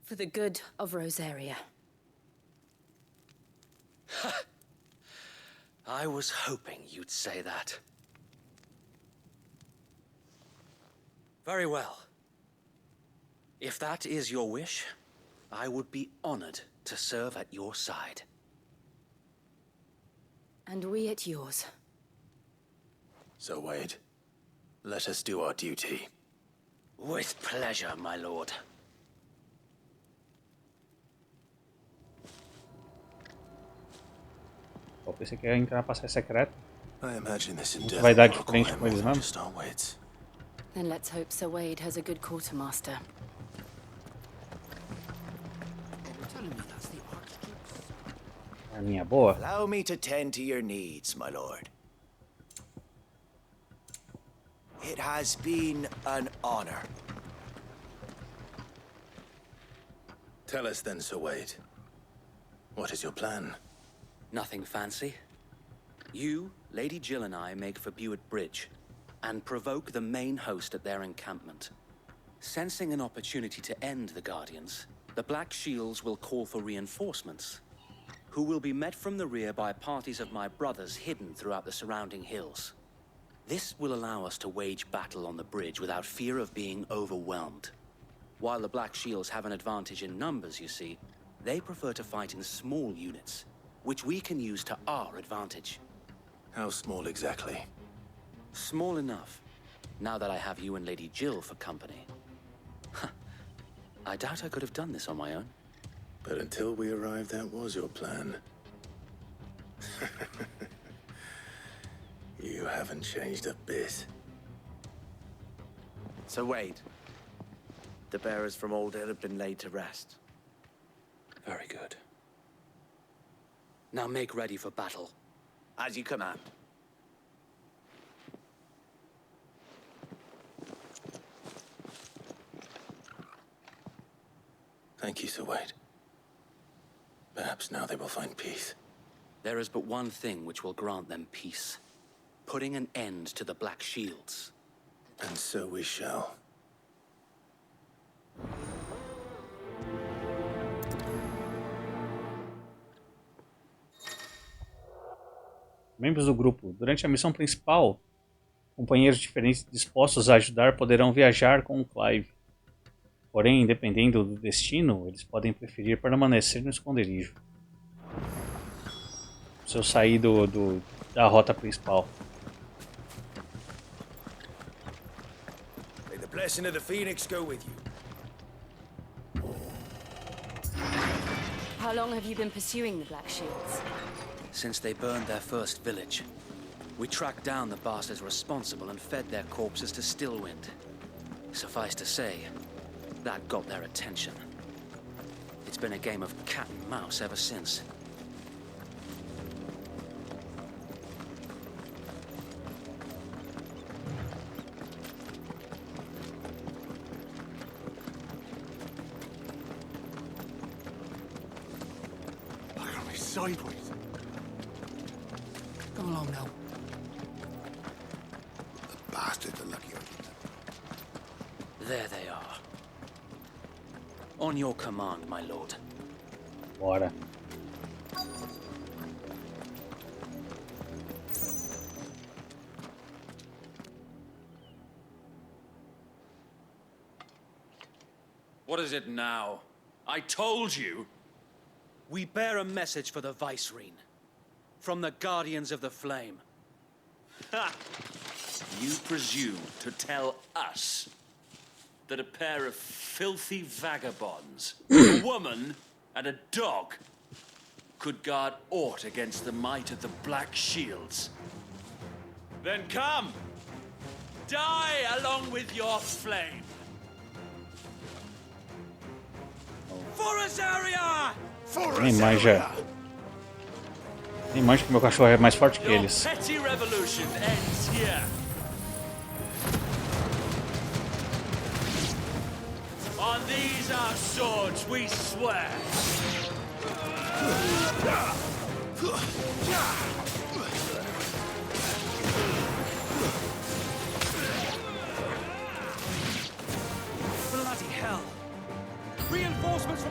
For the good of Rosaria. I was hoping you'd say that. Very well. If that is your wish, I would be honored to serve at your side. And we at yours. So, Wade, let us do our duty. With pleasure, my lord. Pô, pensei que ia entrar na passagem secreta. I imagine this Não vai endeavor dar de will frente require com eles more than mesmo? just our wits. Then let's hope Sir Wade has a good quartermaster. Arminha boa. Allow me to tend to your needs, my lord. It has been an honor. Tell us then, Sir Wade. What is your plan? Nothing fancy. You, Lady Jill and I make for Buett Bridge and provoke the main host at their encampment. Sensing an opportunity to end the Guardians, the Black Shields will call for reinforcements, who will be met from the rear by parties of my brothers hidden throughout the surrounding hills. This will allow us to wage battle on the bridge without fear of being overwhelmed. While the Black Shields have an advantage in numbers, you see, they prefer to fight in small units, which we can use to our advantage. How small exactly? Small enough, now that I have you and Lady Jill for company. I doubt I could have done this on my own. But until we arrived, that was your plan. You haven't changed a bit. So Wade, the bearers from Old Hill have been laid to rest. Very good. Now make ready for battle. As you command. Thank you, Sir Wade. Perhaps now they will find peace. There is but one thing which will grant them peace. Putting an end to the Black Shields. And so we shall. Membros do grupo. Durante a missão principal, companheiros diferentes dispostos a ajudar poderão viajar com o Clive. Porém, dependendo do destino, eles podem preferir permanecer no esconderijo. Se eu sair da rota principal. May the blessing of the Phoenix go with you. How long have you been pursuing the Black Shields? Since they burned their first village. We tracked down the bastards responsible and fed their corpses to Stillwind. Suffice to say, that got their attention. It's been a game of cat and mouse ever since. Look at me sideways. Come along now. The bastards are lucky I did. There they are. On your command, my lord. Bora. What is it now? I told you! We bear a message for the Vicereine. From the Guardians of the Flame. Ha! You presume to tell us that a pair of filthy vagabonds, a woman and a dog, could guard aught against the might of the Black Shields? Then come! Die along with your flame! For Rosaria! Nem manja. Nem manja que meu cachorro é mais forte que Your eles. petty revolution ends here. On these our swords we swear. Bloody hell! Reinforcements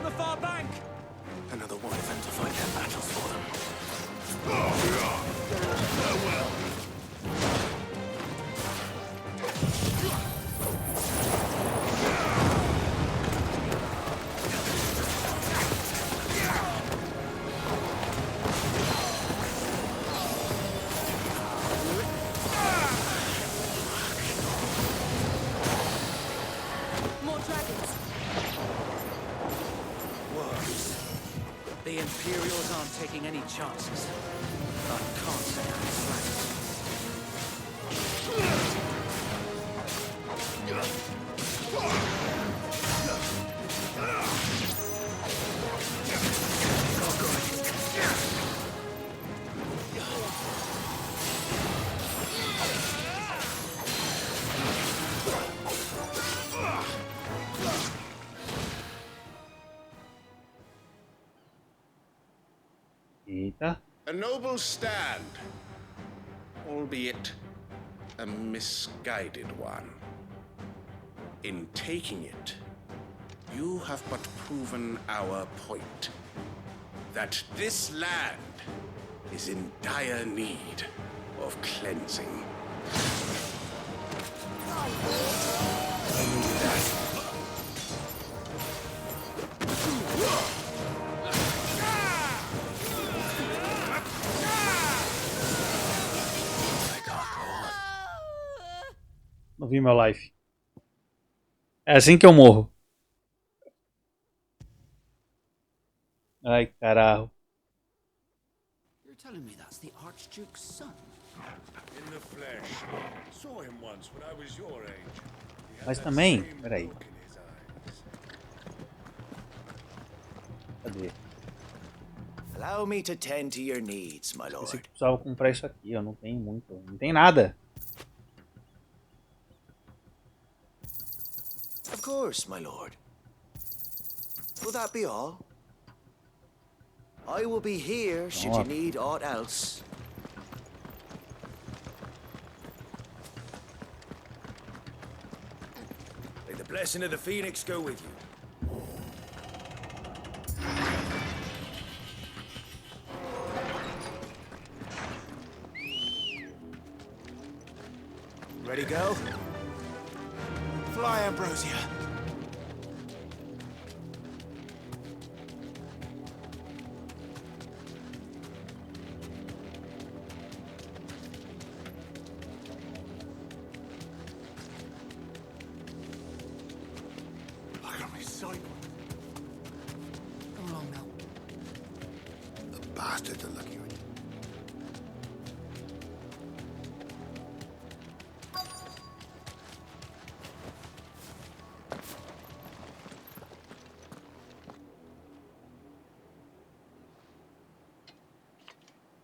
taking any chances. I can't say I'm flattered. Eita. A noble stand, albeit a misguided one. In taking it, you have but proven our point. That this land is in dire need of cleansing. Não vi meu life. É assim que eu morro. Ai, caralho. You're telling me that's the Archduke's son? In the flesh. Saw him once when I was your age. Mas também, peraí. Cadê? Allow me to tend to your needs, my Pensei lord. que precisava comprar isso aqui, eu não tenho muito. Não tem nada. Of course, my lord. Will that be all? I will be here should you need aught else. May the blessing of the Phoenix go with you. Ready, go? Fly, Ambrosia. Look at me sight. Come along now. The bastards are lucky with you.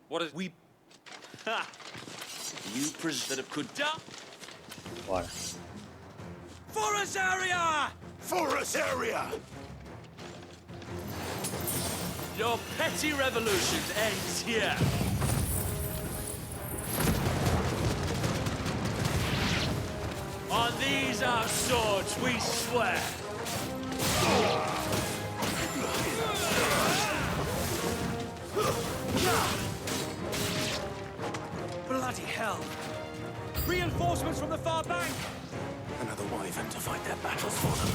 What is we? Ha! You that it could do. Bora. For us area! For us area! Your petty revolution ends here. On these our swords we swear. Bloody hell! Reinforcements from the far bank! Another wyvern to fight their battles for them.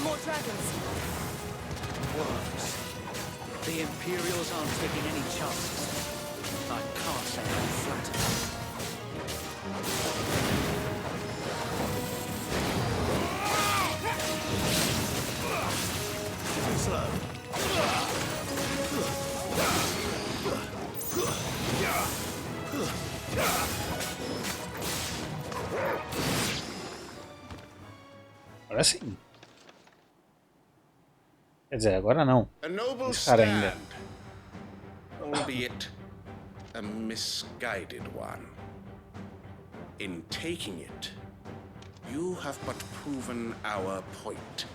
More dragons. Worms. The Imperials aren't taking any chances. I can't say I'm flattered. Agora sim. Quer dizer, agora não. A noble Esse cara ainda. stand, albeit a misguided one. In taking it, you have but proven our point.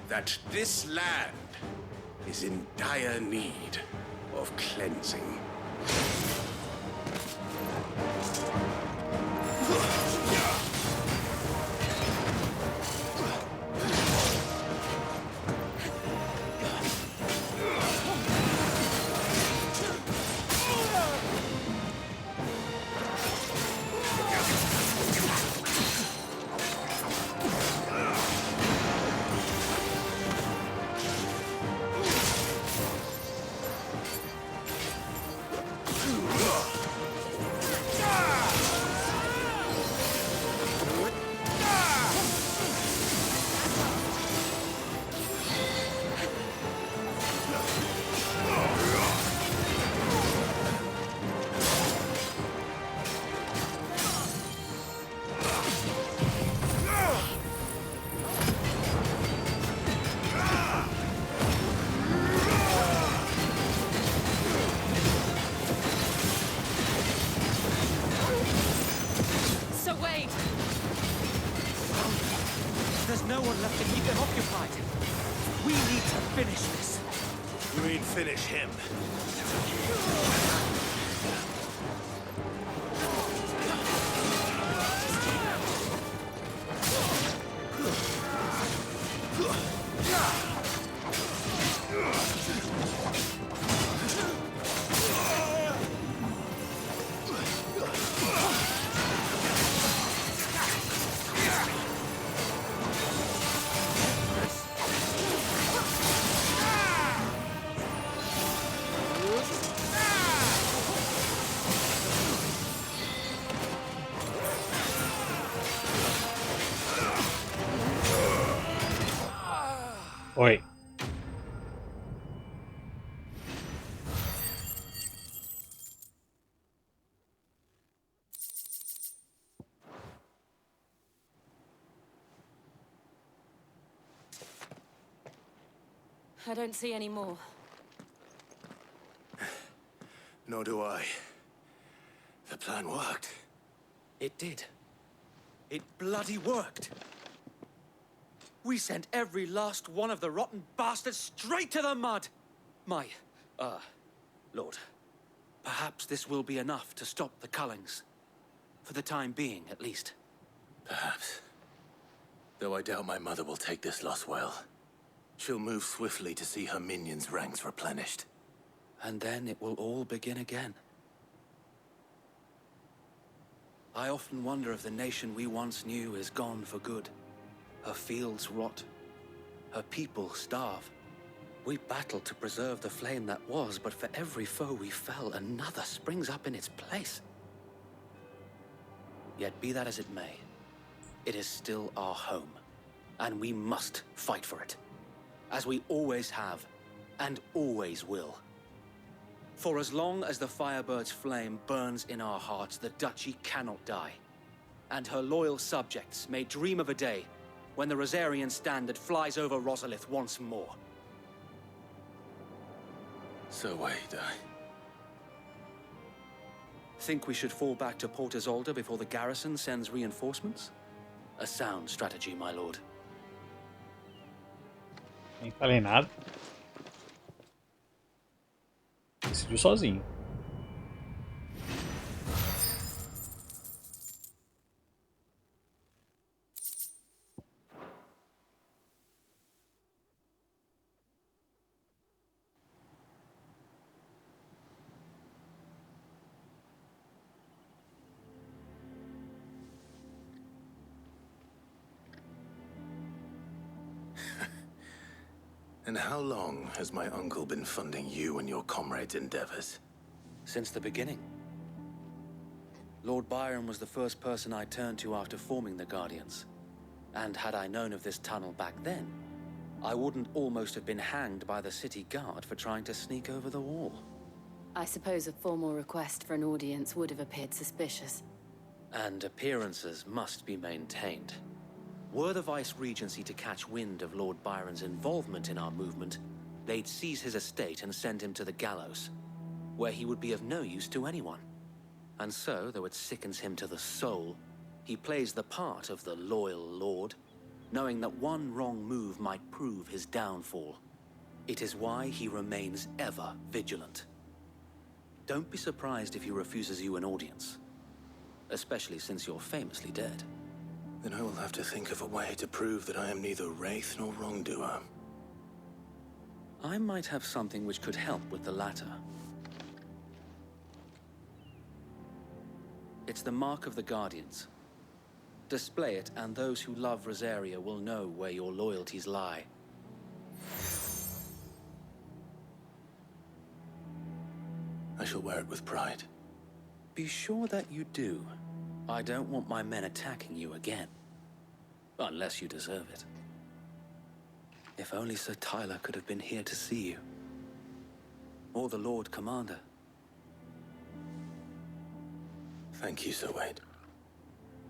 That this land is in dire need of cleansing. foolishness. You mean finish him? Oi. I don't see any more. Nor do I. The plan worked. It did. It bloody worked. We sent every last one of the rotten bastards straight to the mud! Lord, perhaps this will be enough to stop the Cullings. For the time being, at least. Perhaps. Though I doubt my mother will take this loss well. She'll move swiftly to see her minions' ranks replenished. And then it will all begin again. I often wonder if the nation we once knew is gone for good. Her fields rot. Her people starve. We battled to preserve the flame that was, but for every foe we fell, another springs up in its place. Yet be that as it may, it is still our home, and we must fight for it. As we always have, and always will. For as long as the Firebird's flame burns in our hearts, the Duchy cannot die. And her loyal subjects may dream of a day when the Rosarian standard flies over Rosalith once more. So wait, Think we should fall back to Port Isolde before the garrison sends reinforcements? A sound strategy, my lord. Nem falei nada. Decidiu sozinho. And how long has my uncle been funding you and your comrades' endeavors? Since the beginning. Lord Byron was the first person I turned to after forming the Guardians. And had I known of this tunnel back then, I wouldn't almost have been hanged by the city guard for trying to sneak over the wall. I suppose a formal request for an audience would have appeared suspicious. And appearances must be maintained. Were the Vice-Regency to catch wind of Lord Byron's involvement in our movement, they'd seize his estate and send him to the gallows, where he would be of no use to anyone. And so, though it sickens him to the soul, he plays the part of the loyal lord, knowing that one wrong move might prove his downfall. It is why he remains ever vigilant. Don't be surprised if he refuses you an audience, especially since you're famously dead. Then I will have to think of a way to prove that I am neither wraith nor wrongdoer. I might have something which could help with the latter. It's the mark of the Guardians. Display it, and those who love Rosaria will know where your loyalties lie. I shall wear it with pride. Be sure that you do. I don't want my men attacking you again. Unless you deserve it. If only Sir Tyler could have been here to see you. Or the Lord Commander. Thank you, Sir Wade.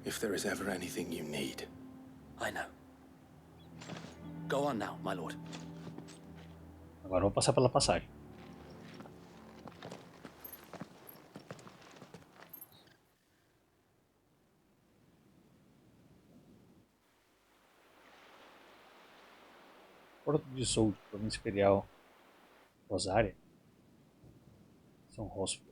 If there is ever anything you need. I know. Go on now, my lord. Agora vou passar pela passagem. Porto de Soul, província imperial Rosária, São Rosford.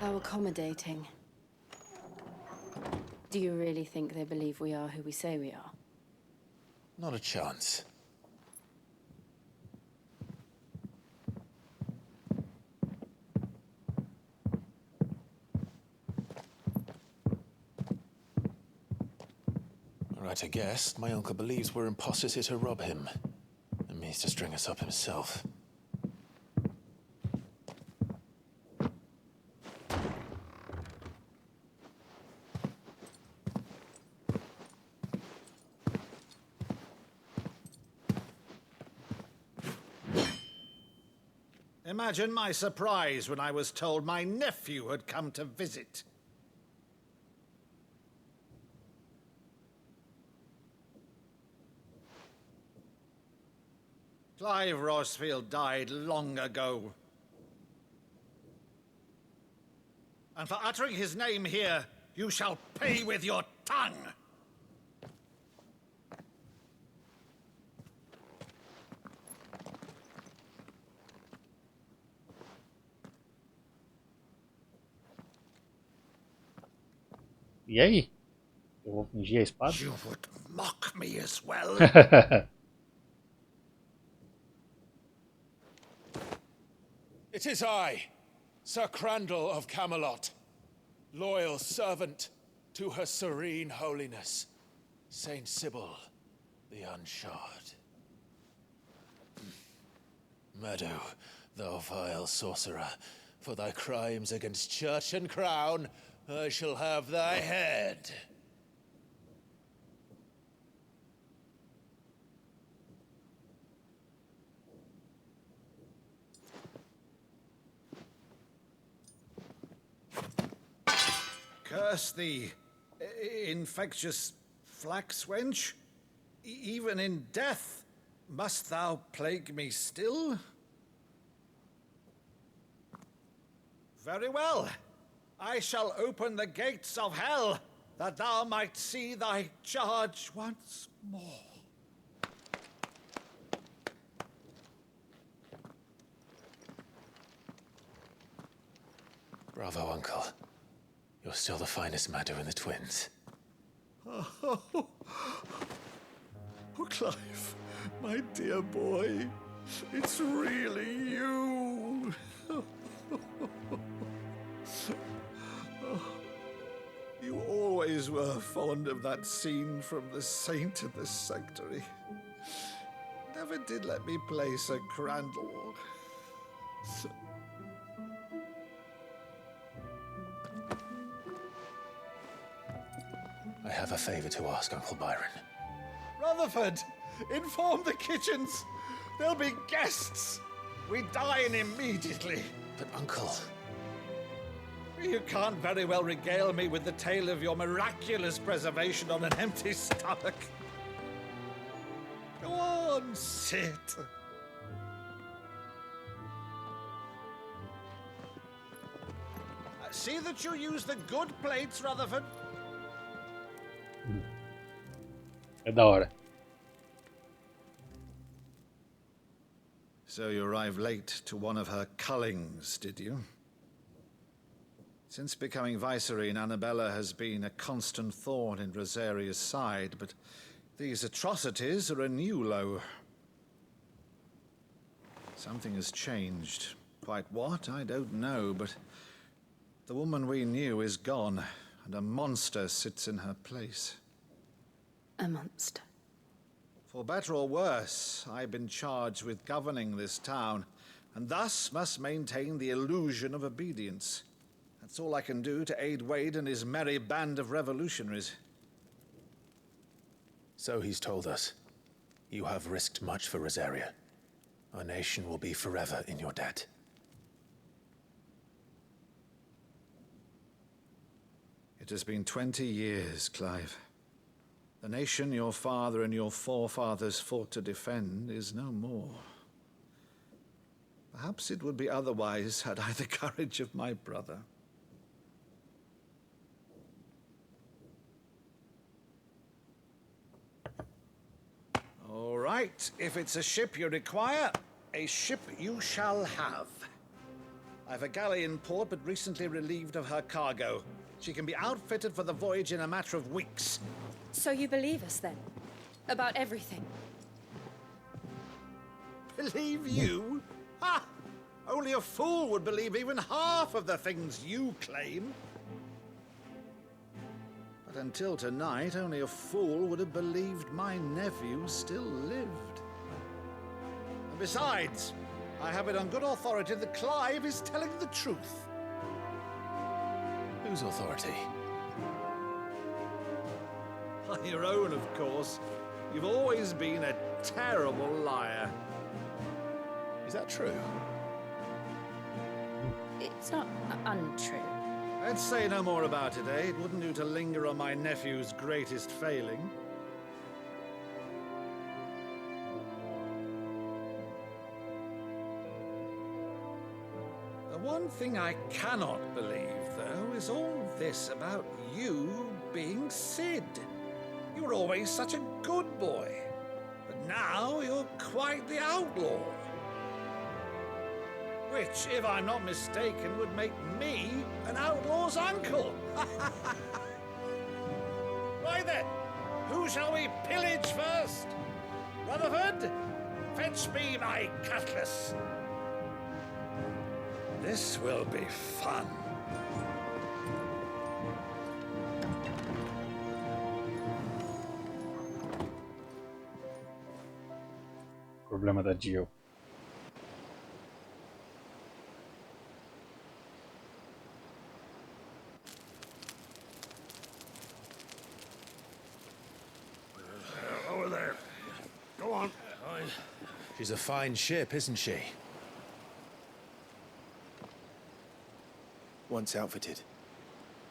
How accommodating. Do you really think they believe we are who we say we are? Not a chance. Right, I guess. My uncle believes we're imposters here to rob him. And means to string us up himself. Imagine my surprise when I was told my nephew had come to visit. Clive Rosfield died long ago. And for uttering his name here, you shall pay with your tongue! E aí? Eu vou fingir a espada? You would mock me as well. It is I, Sir Crandall of Camelot, loyal servant to Her Serene Holiness, Saint Sybil the Unshod. Meadow, thou vile sorcerer, for thy crimes against church and crown, I shall have thy head. Curse thee, infectious flax wench. Even in death, must thou plague me still? Very well. I shall open the gates of hell, that thou might see thy charge once more. Bravo, Uncle. You're still the finest Meadow in the twins. Oh, Clive, my dear boy, it's really you. You always were fond of that scene from The Saint of the Sanctuary. Never did let me play Sir Crandall. I have a favor to ask, Uncle Byron. Rutherford, inform the kitchens. There'll be guests. We dine immediately. But, Uncle... You can't very well regale me with the tale of your miraculous preservation on an empty stomach. Go on, sit. See that you use the good plates, Rutherford. É da hora. So you arrived late to one of her cullings, did you? Since becoming Vicereine, Annabella has been a constant thorn in Rosaria's side, but these atrocities are a new low. Something has changed. Quite what, I don't know, but the woman we knew is gone, and a monster sits in her place. A monster. For better or worse, I've been charged with governing this town, and thus must maintain the illusion of obedience. That's all I can do to aid Wade and his merry band of revolutionaries. So he's told us. You have risked much for Rosaria. Our nation will be forever in your debt. It has been 20 years, Clive. The nation your father and your forefathers fought to defend is no more. Perhaps it would be otherwise had I the courage of my brother. Right, if it's a ship you require, a ship you shall have. I've a galley in port, but recently relieved of her cargo. She can be outfitted for the voyage in a matter of weeks. So you believe us then? About everything? Believe you? Ha! Only a fool would believe even half of the things you claim. But until tonight, only a fool would have believed my nephew still lived. And besides, I have it on good authority that Clive is telling the truth. Whose authority? On your own, of course. You've always been a terrible liar. Is that true? It's not untrue. Let's say no more about it, eh? It wouldn't do to linger on my nephew's greatest failing. The one thing I cannot believe, though, is all this about you being Sid. You were always such a good boy, but now you're quite the outlaw. Which, if I'm not mistaken, would make me an outlaw's uncle. Right then, who shall we pillage first? Rutherford, fetch me my cutlass. This will be fun. Problema da Jill. Over there. Go on. She's a fine ship, isn't she? Once outfitted,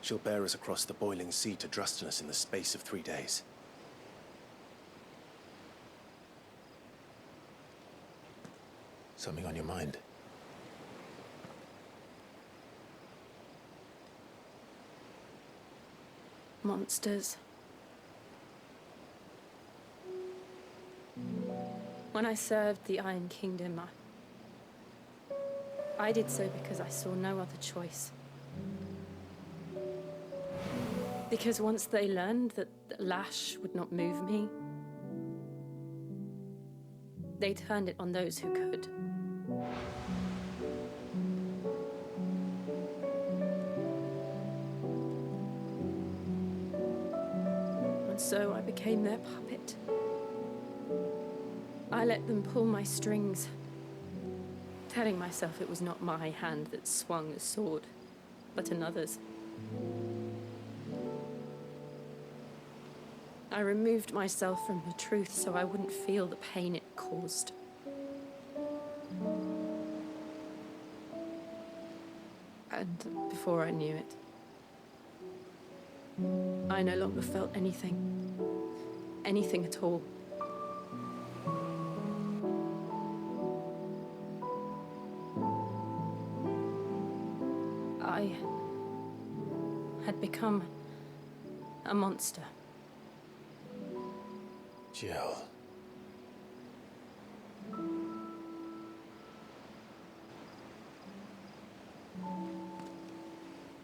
she'll bear us across the boiling sea to Drustinus in the space of 3 days. Something on your mind? Monsters. When I served the Iron Kingdom, I did so because I saw no other choice. Because once they learned that Lash would not move me, they turned it on those who could. And so I became their puppet. I let them pull my strings, telling myself it was not my hand that swung a sword, but another's. I removed myself from the truth so I wouldn't feel the pain it caused. And before I knew it, I no longer felt anything. Anything at all. I had become a monster. Jill.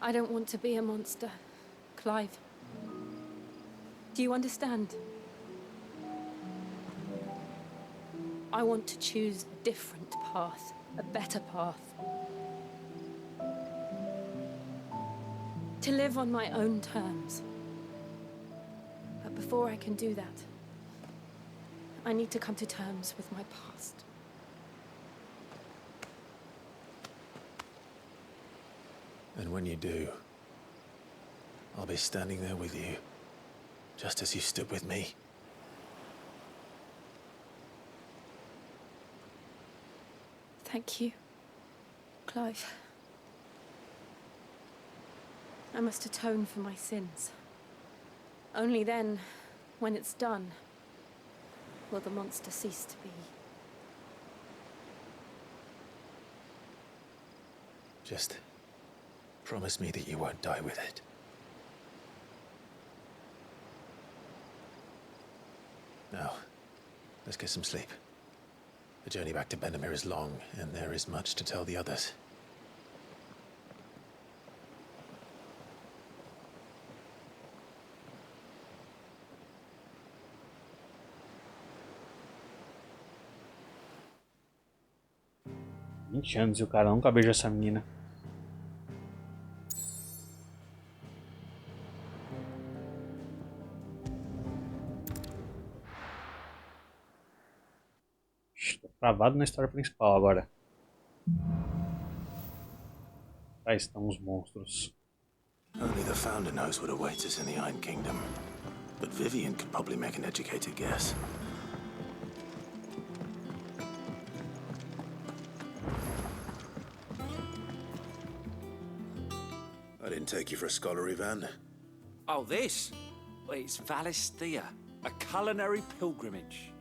I don't want to be a monster, Clive. Do you understand? I want to choose a different path, a better path. To live on my own terms. But before I can do that, I need to come to terms with my past. And when you do, I'll be standing there with you, just as you stood with me. Thank you, Clive. I must atone for my sins. Only then, when it's done, will the monster cease to be. Just promise me that you won't die with it. Now, let's get some sleep. The journey back to Benamir is long, and there is much to tell the others. Anos e o cara nunca beija essa menina. Estou travado na história principal agora. Aí estão os monstros. Only the Founder knows what awaits us in the Iron Kingdom. But Vivian could probably make an educated guess. I didn't take you for a scholar, Ivan. Oh, this? Well, it's Valisthea, a culinary pilgrimage.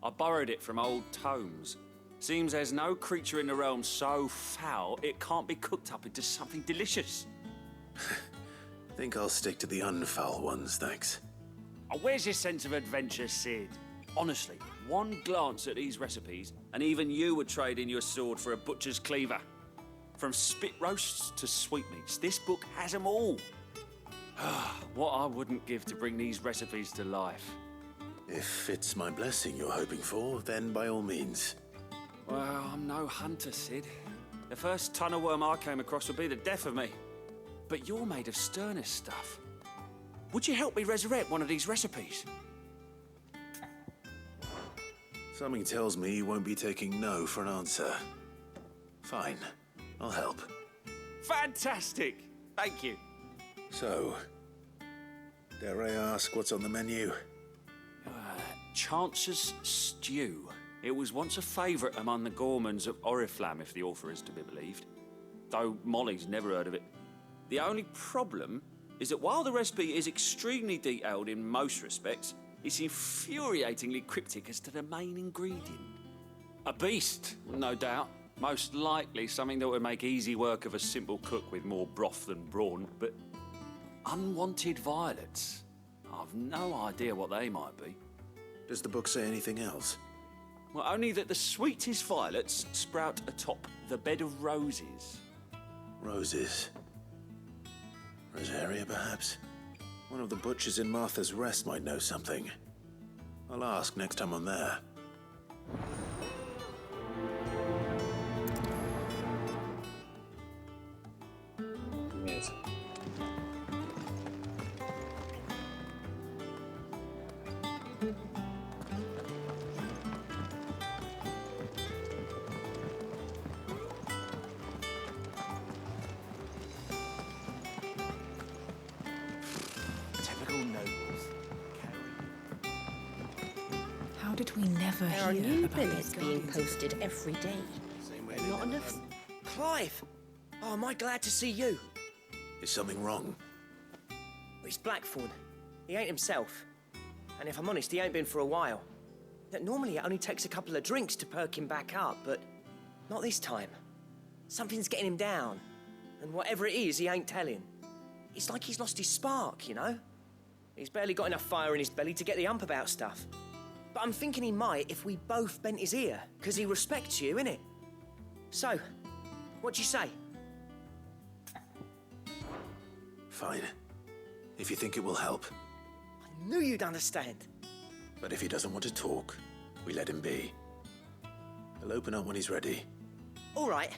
I borrowed it from old tomes. Seems there's no creature in the realm so foul it can't be cooked up into something delicious. Think I'll stick to the unfoul ones, thanks. Oh, where's your sense of adventure, Sid? Honestly, one glance at these recipes, and even you would trade in your sword for a butcher's cleaver. From spit roasts to sweetmeats, this book has them all. What I wouldn't give to bring these recipes to life. If it's my blessing you're hoping for, then by all means. Well, I'm no hunter, Sid. The first tunnel worm I came across would be the death of me. But you're made of sterner stuff. Would you help me resurrect one of these recipes? Something tells me you won't be taking no for an answer. Fine, I'll help. Fantastic! Thank you. So, dare I ask what's on the menu? Chance's Stew. It was once a favourite among the gourmands of Oriflamme, if the author is to be believed. Though Molly's never heard of it. The only problem is that while the recipe is extremely detailed in most respects, it's infuriatingly cryptic as to the main ingredient. A beast, no doubt. Most likely something that would make easy work of a simple cook with more broth than brawn, but unwanted violets. I've no idea what they might be. Does the book say anything else? Well, only that the sweetest violets sprout atop the bed of roses. Roses. Rosaria, perhaps? One of the butchers in Martha's Rest might know something. I'll ask next time I'm there. Beleza. Typical nobles. How did we never There are hear new about billets these being guardians? posted every day. Not enough. Clive! Oh, am I glad to see you? Is something wrong? It's Blackthorn. He ain't himself. And if I'm honest, he ain't been for a while. Normally it only takes a couple of drinks to perk him back up, but not this time. Something's getting him down. And whatever it is, he ain't telling. It's like he's lost his spark, you know? He's barely got enough fire in his belly to get the ump about stuff. But I'm thinking he might if we both bent his ear, because he respects you, innit? So, what do you say? Fine. If you think it will help. I knew you'd understand. But if he doesn't want to talk, we let him be. He'll open up when he's ready. All right.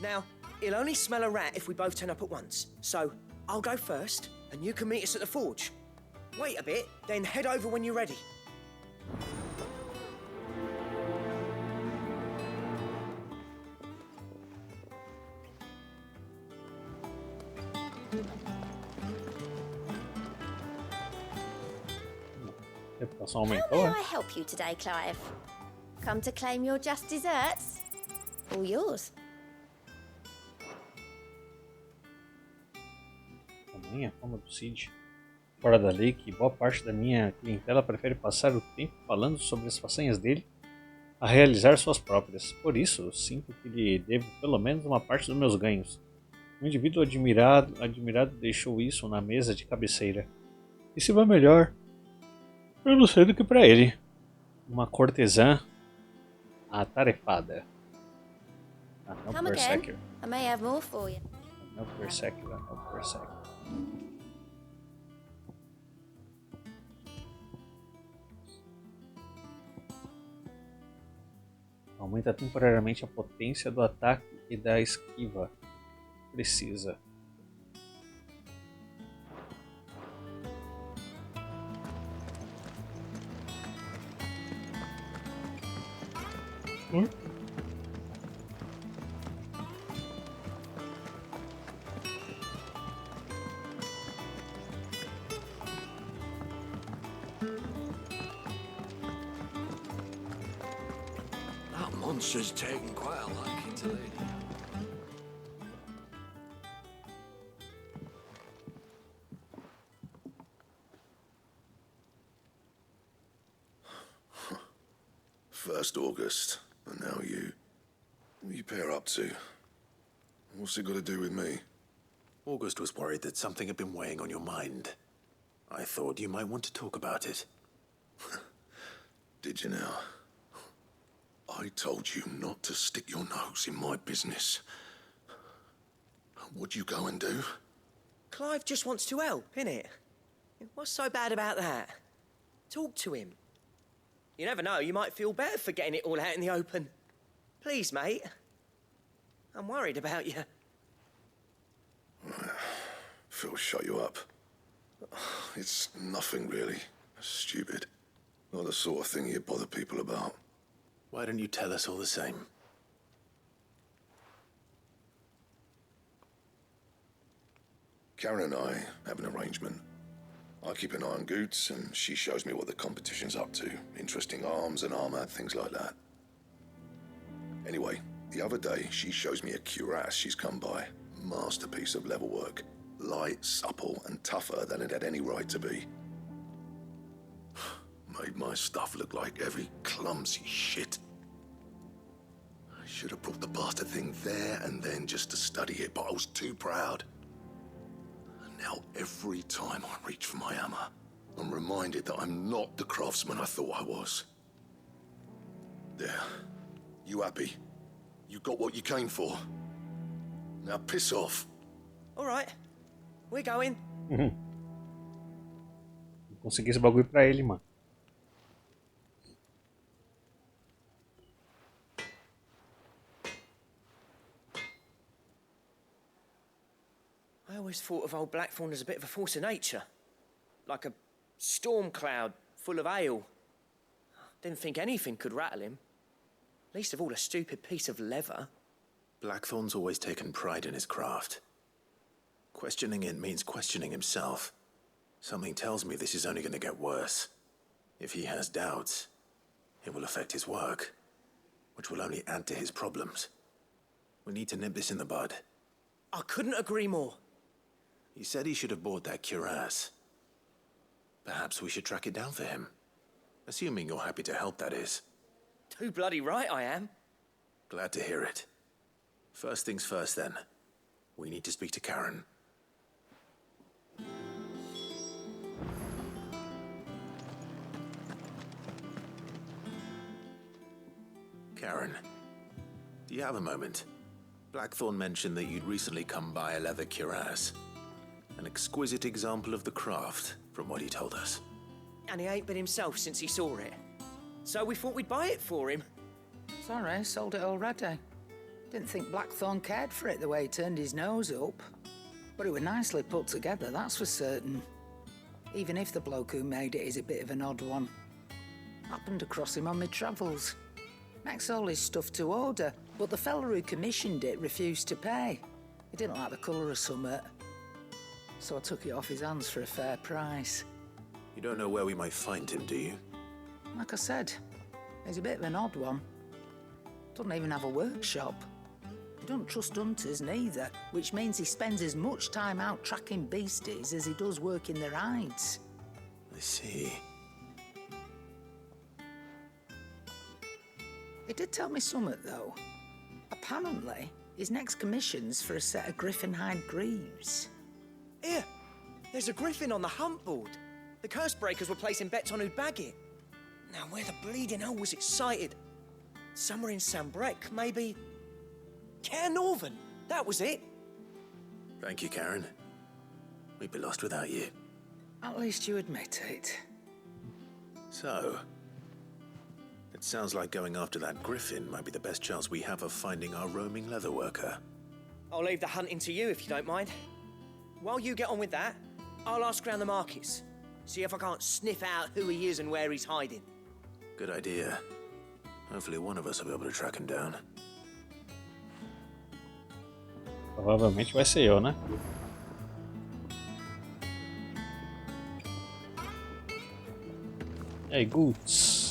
Now, he'll only smell a rat if we both turn up at once. So, I'll go first, and you can meet us at the forge. Wait a bit, then head over when you're ready. Reputação How aumentou, may é? I help you today, Clive? Come to claim your just desserts? All yours. Também a fama do Cid. Fora da lei que boa parte da minha clientela prefere passar o tempo falando sobre as façanhas dele a realizar suas próprias. Por isso, sinto que lhe devo pelo menos uma parte dos meus ganhos. Um indivíduo admirado deixou isso na mesa de cabeceira. E se vai melhor para você do que para ele. Uma cortesã atarefada. No Come Berserker. again. I may have more for you. No Berserker, no Berserker. Aumenta temporariamente a potência do ataque e da esquiva. Precisa. That monster's taken quite a liking to Lady. First August, and now you. What are you pair up to? What's it got to do with me? August was worried that something had been weighing on your mind. I thought you might want to talk about it. Did you now? I told you not to stick your nose in my business. What'd you go and do? Clive just wants to help, innit? What's so bad about that? Talk to him. You never know, you might feel better for getting it all out in the open. Please, mate. I'm worried about you. Phil shut you up. It's nothing really. Stupid. Not the sort of thing you bother people about. Why don't you tell us all the same? Karen and I have an arrangement. I keep an eye on Goots, and she shows me what the competition's up to. Interesting arms and armor, things like that. Anyway, the other day, she shows me a cuirass she's come by. Masterpiece of level work. Light, supple, and tougher than it had any right to be. Made my stuff look like heavy, clumsy shit. I should have brought the bastard thing there and then just to study it, but I was too proud. Now, every time I reach for my hammer, I'm reminded that I'm not the craftsman I thought I was. There. You happy? You got what you came for. Now piss off. All right. We're going. Consegui esse bagulho pra ele, mano. I always thought of old Blackthorn as a bit of a force of nature. Like a storm cloud full of ale. Didn't think anything could rattle him. Least of all a stupid piece of leather. Blackthorn's always taken pride in his craft. Questioning it means questioning himself. Something tells me this is only going to get worse. If he has doubts, it will affect his work, which will only add to his problems. We need to nip this in the bud. I couldn't agree more. He said he should have bought that cuirass. Perhaps we should track it down for him. Assuming you're happy to help, that is. Too bloody right I am. Glad to hear it. First things first, then. We need to speak to Karen. Karen, do you have a moment? Blackthorn mentioned that you'd recently come by a leather cuirass. An exquisite example of the craft, from what he told us. And he ain't been himself since he saw it. So we thought we'd buy it for him. Sorry, sold it already. Didn't think Blackthorn cared for it the way he turned his nose up. But it was nicely put together, that's for certain. Even if the bloke who made it is a bit of an odd one. Happened across him on my travels. Makes all his stuff to order, but the fella who commissioned it refused to pay. He didn't like the colour of summit. So I took it off his hands for a fair price. You don't know where we might find him, do you? Like I said, he's a bit of an odd one. Doesn't even have a workshop. He don't trust hunters neither, which means he spends as much time out tracking beasties as he does working their hides. I see. He did tell me something, though. Apparently, his next commission's for a set of griffin hide greaves. Here, there's a griffin on the hunt board. The curse breakers were placing bets on who'd bag it. Now, where the bleeding hell was it sighted? Somewhere in Sambrec, maybe... Care Northern, that was it. Thank you, Karen. We'd be lost without you. At least you admit it. So, it sounds like going after that griffin might be the best chance we have of finding our roaming leatherworker. I'll leave the hunting to you if you don't mind. While you get on with that, I'll ask around the markets. See if I can't sniff out who he is and where he's hiding. Good idea. Hopefully one of us will be able to track him down. Provavelmente vai ser eu, né? E aí, Goots?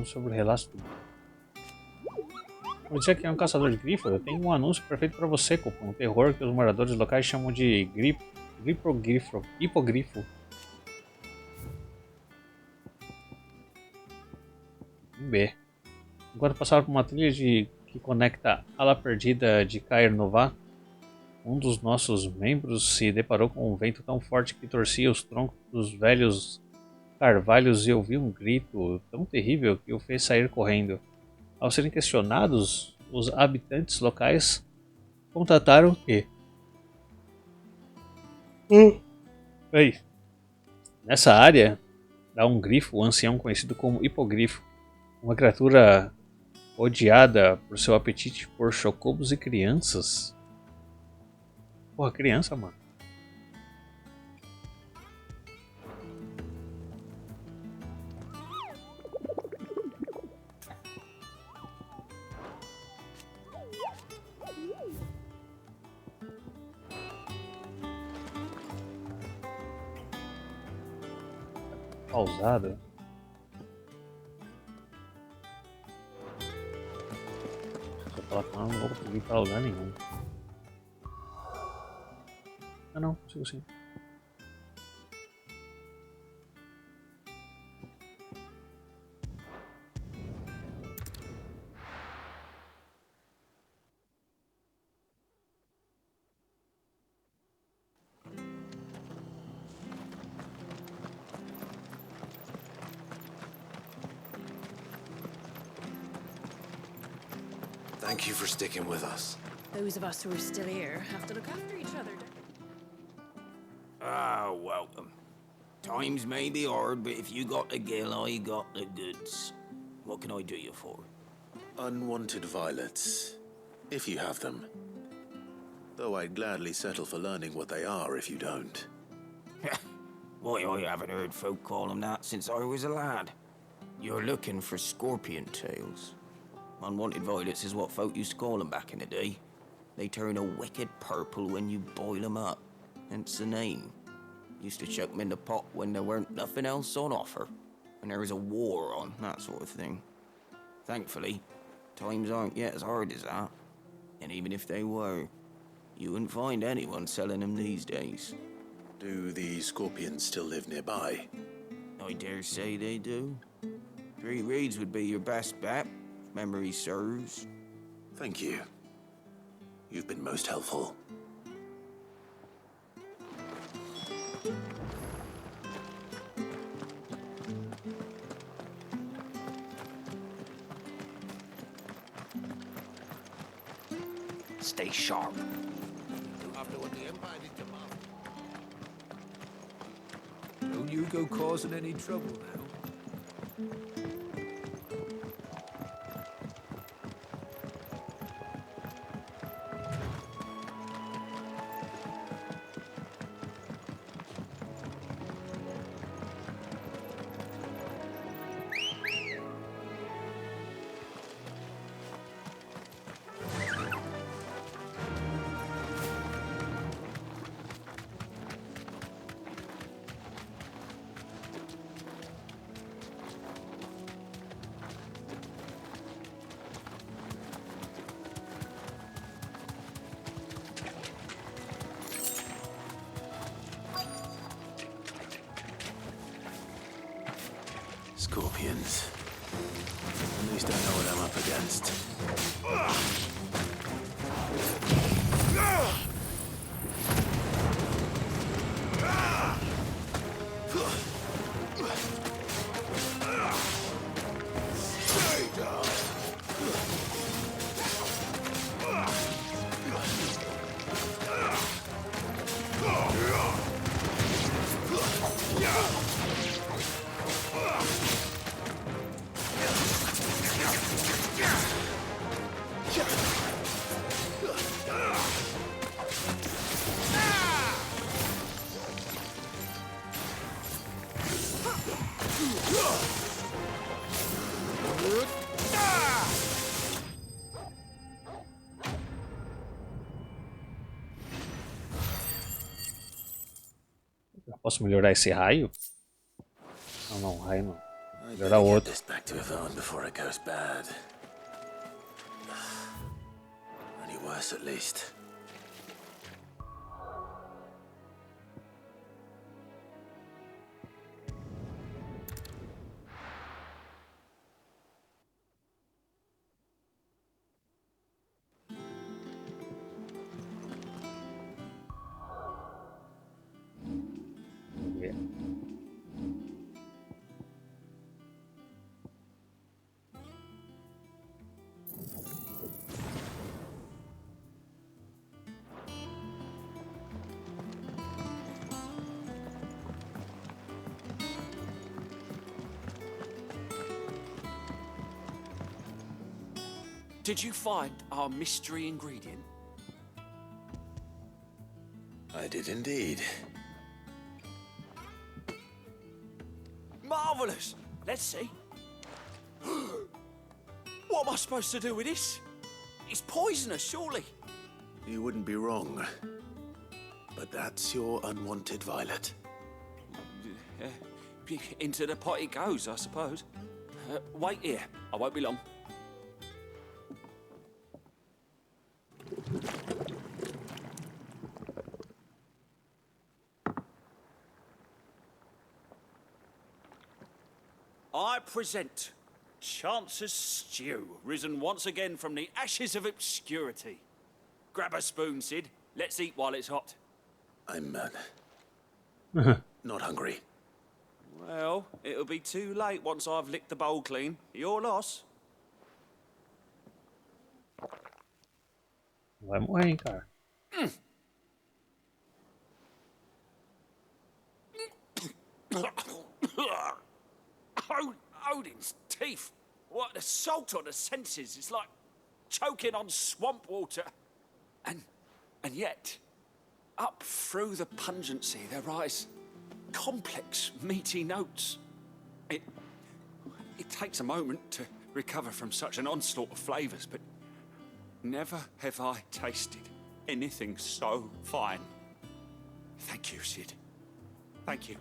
Sobre o relato. Vou dizer que é um caçador de grifo. Eu tenho um anúncio perfeito para você, Cupom. Um terror que os moradores locais chamam de hipogrifo. B. Enquanto passava por uma trilha que conecta a La Perdida de Cair Nova, um dos nossos membros se deparou com um vento tão forte que torcia os troncos dos velhos carvalhos e ouviu um grito tão terrível que o fez sair correndo. Ao serem questionados, os habitantes locais contataram que nessa área há um grifo, um ancião conhecido como hipogrifo, uma criatura odiada por seu apetite por chocobos e crianças. Porra, criança, mano. Pausada. Se eu falar com ela, não vou conseguir ir pra lugar nenhum. Ah não, consigo sim. Thank you for sticking with us. Those of us who are still here have to look after each other. Ah, welcome. Times may be hard, but if you got the gill, I got the goods. What can I do you for? Unwanted violets, if you have them. Though I'd gladly settle for learning what they are if you don't. Why, I haven't heard folk call them that since I was a lad. You're looking for scorpion tails. Unwanted violets is what folk used to call them back in the day. They turn a wicked purple when you boil them up. Hence the name. Used to chuck them in the pot when there weren't nothing else on offer. When there was a war on, that sort of thing. Thankfully, times aren't yet as hard as that. And even if they were, you wouldn't find anyone selling them these days. Do the scorpions still live nearby? I dare say they do. 3 Reeds would be your best bet, if memory serves. Thank you. You've been most helpful. Stay sharp. After what the Empire did to Marvel. Don't you go causing any trouble now. Scorpions. At least I know what I'm up against. Posso melhorar esse raio? Não, não, raio não. I Melhorar o better get outro. this back to Yvonne before it goes bad. Any worse, at least. Vamos ver. Did you find our mystery ingredient? I did indeed. Marvellous! Let's see. What am I supposed to do with this? It's poisonous, surely. You wouldn't be wrong. But that's your unwanted violet. Into the pot it goes, I suppose. Wait here. I won't be long. I present Chance's Stew, risen once again from the ashes of obscurity. Grab a spoon, Sid. Let's eat while it's hot. I'm not hungry. Well, it'll be too late once I've licked the bowl clean. Your loss. Vai morrer, hein, cara. Odin's teeth. What, the salt on the senses. It's like choking on swamp water. And yet, up through the pungency, there rise complex, meaty notes. It takes a moment to recover from such an onslaught of flavours, but never have I tasted anything so fine. Thank you, Sid. Thank you.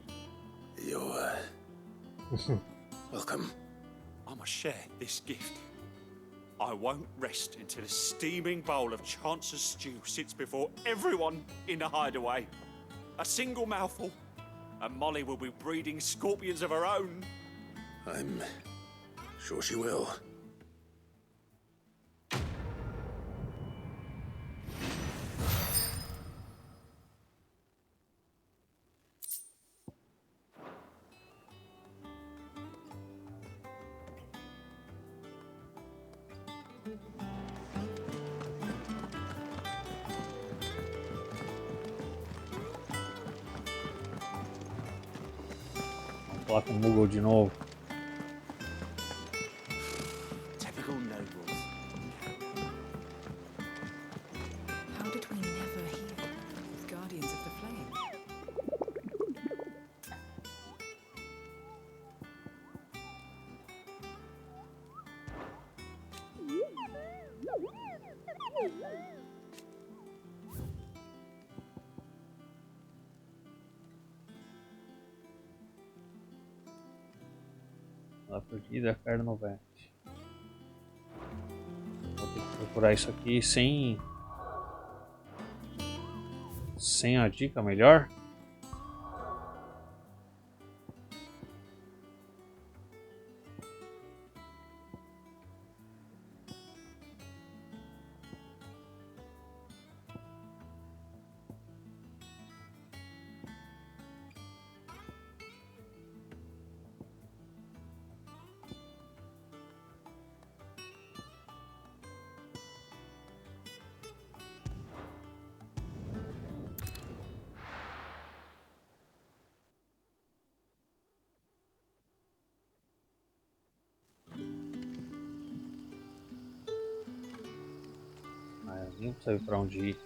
You're welcome. I must share this gift. I won't rest until a steaming bowl of Chance's Stew sits before everyone in the hideaway. A single mouthful, and Molly will be breeding scorpions of her own. I'm sure she will. Vamos falar com o Moogle de novo. Typical nobles. How did we never hear those guardians of the flame? A partida, carne no vente. Vou ter que procurar isso aqui sem a dica melhor. Nem sabe pra onde ir.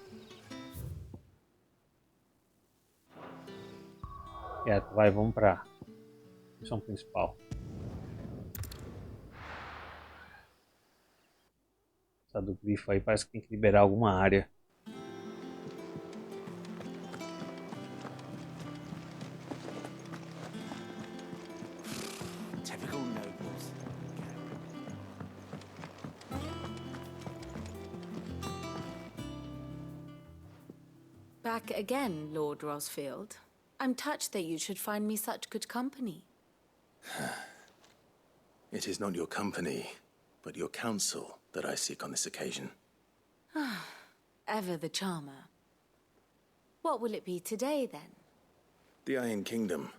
Vai, vamos pra missão principal. Essa do grifo aí parece que tem que liberar alguma área. Typical nobles. Back again, Lord Rosfield. I'm touched that you should find me such good company. It is not your company, but your counsel that I seek on this occasion. Ever the charmer. What will it be today, then? The Iron Kingdom.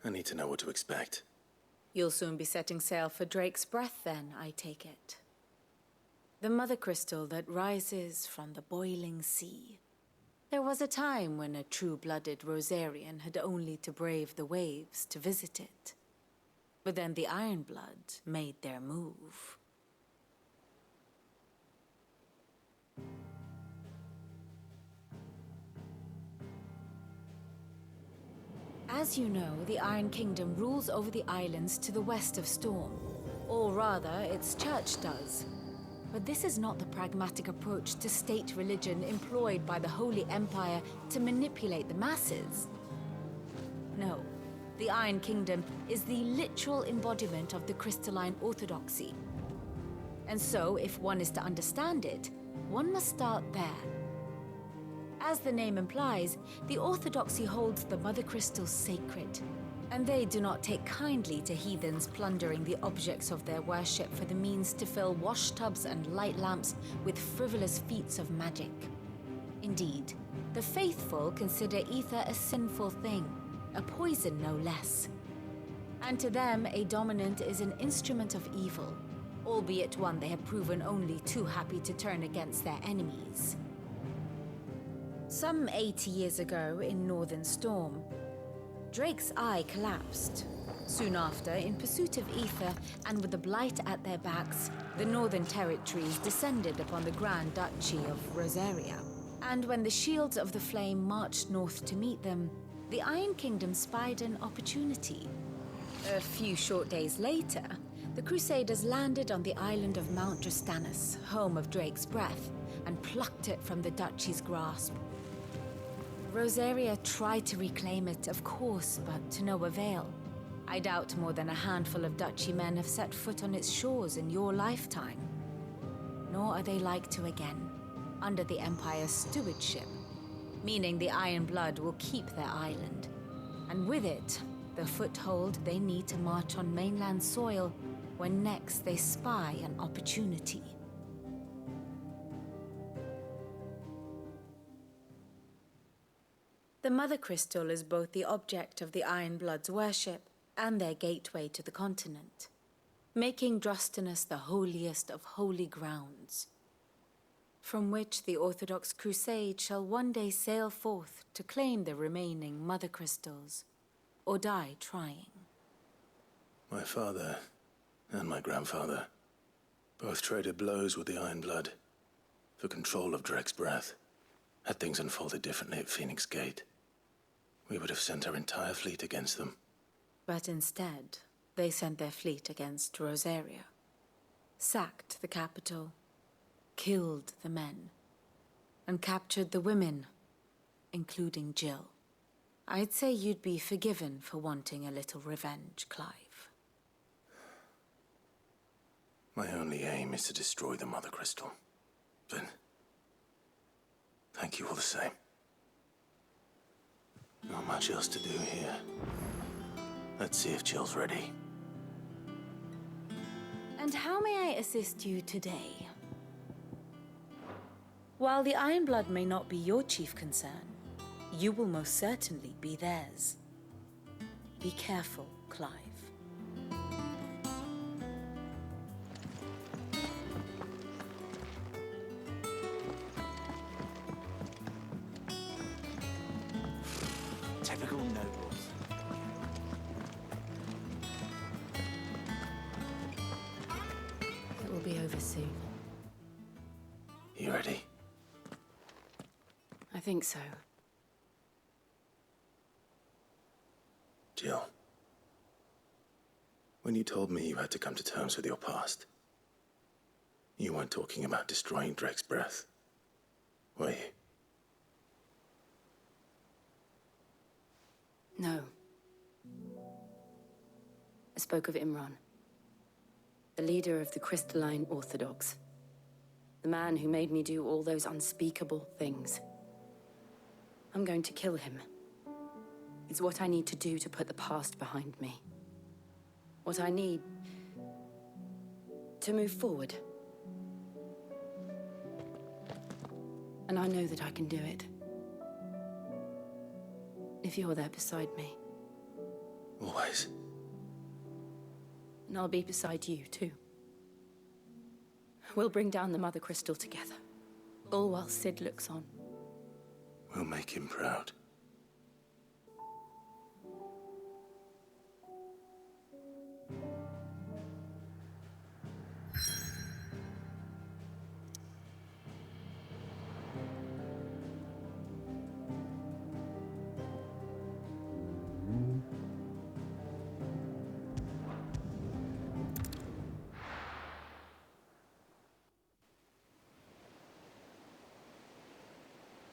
I need to know what to expect. You'll soon be setting sail for Drake's Breath, then, I take it. The mother crystal that rises from the boiling sea. There was a time when a true-blooded Rosarian had only to brave the waves to visit it. But then the Ironblood made their move. As you know, the Iron Kingdom rules over the islands to the west of Storm. Or rather, its church does. But this is not the pragmatic approach to state religion employed by the Holy Empire to manipulate the masses. No, the Iron Kingdom is the literal embodiment of the crystalline orthodoxy. And so, if one is to understand it, one must start there. As the name implies, the orthodoxy holds the Mother Crystals sacred, and they do not take kindly to heathens plundering the objects of their worship for the means to fill washtubs and light lamps with frivolous feats of magic. Indeed, the faithful consider ether a sinful thing, a poison no less. And to them, a dominant is an instrument of evil, albeit one they have proven only too happy to turn against their enemies. Some 80 years ago in Northern Storm, Drake's eye collapsed. Soon after, in pursuit of ether and with the blight at their backs, the Northern Territories descended upon the Grand Duchy of Rosaria. And when the Shields of the Flame marched north to meet them, the Iron Kingdom spied an opportunity. A few short days later, the Crusaders landed on the island of Mount Drastanus, home of Drake's Breath, and plucked it from the Duchy's grasp. Rosaria tried to reclaim it, of course, but to no avail. I doubt more than a handful of Duchy men have set foot on its shores in your lifetime. Nor are they like to again, under the Empire's stewardship, meaning the Iron Blood will keep their island, and with it, the foothold they need to march on mainland soil when next they spy an opportunity. The Mother Crystal is both the object of the Iron Blood's worship and their gateway to the continent, making Drastanus the holiest of holy grounds, from which the Orthodox Crusade shall one day sail forth to claim the remaining Mother Crystals, or die trying. My father and my grandfather both traded blows with the Iron Blood for control of Drake's Breath. Had things unfolded differently at Phoenix Gate, we would have sent our entire fleet against them. But instead, they sent their fleet against Rosaria, sacked the capital, killed the men, and captured the women, including Jill. I'd say you'd be forgiven for wanting a little revenge, Clive. My only aim is to destroy the Mother Crystal. But thank you all the same. Not much else to do here. Let's see if Jill's ready. And how may I assist you today? While the Iron Blood may not be your chief concern, you will most certainly be theirs. Be careful, Clive. Typical nobles. It will be over soon. You ready? I think so. Jill. When you told me you had to come to terms with your past, you weren't talking about destroying Drake's breath, were you? No. I spoke of Imran, the leader of the Crystalline Orthodox. The man who made me do all those unspeakable things. I'm going to kill him. It's what I need to do to put the past behind me. What I need to move forward. And I know that I can do it. If you're there beside me. Always. And I'll be beside you, too. We'll bring down the Mother Crystal together. All while Sid looks on. We'll make him proud.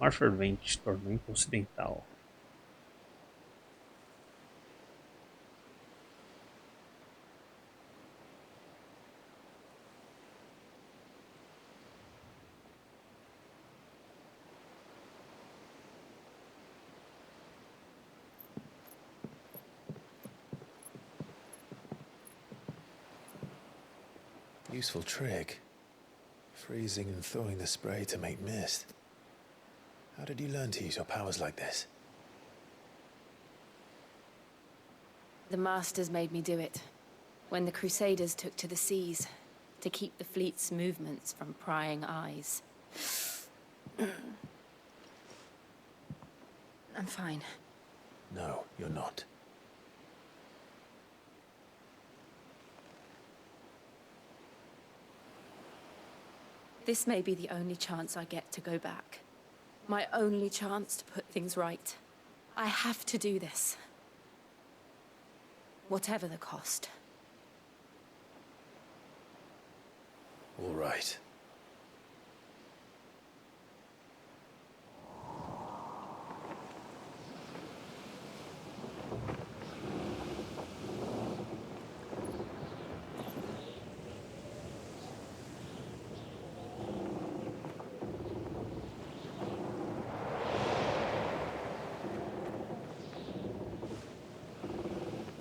Mar Fervente, Tormenta Ocidental. Useful trick. Freezing and thawing the spray to make mist. How did you learn to use your powers like this? The Masters made me do it. When the Crusaders took to the seas, to keep the fleet's movements from prying eyes. I'm fine. No, you're not. This may be the only chance I get to go back. My only chance to put things right. I have to do this. Whatever the cost. All right.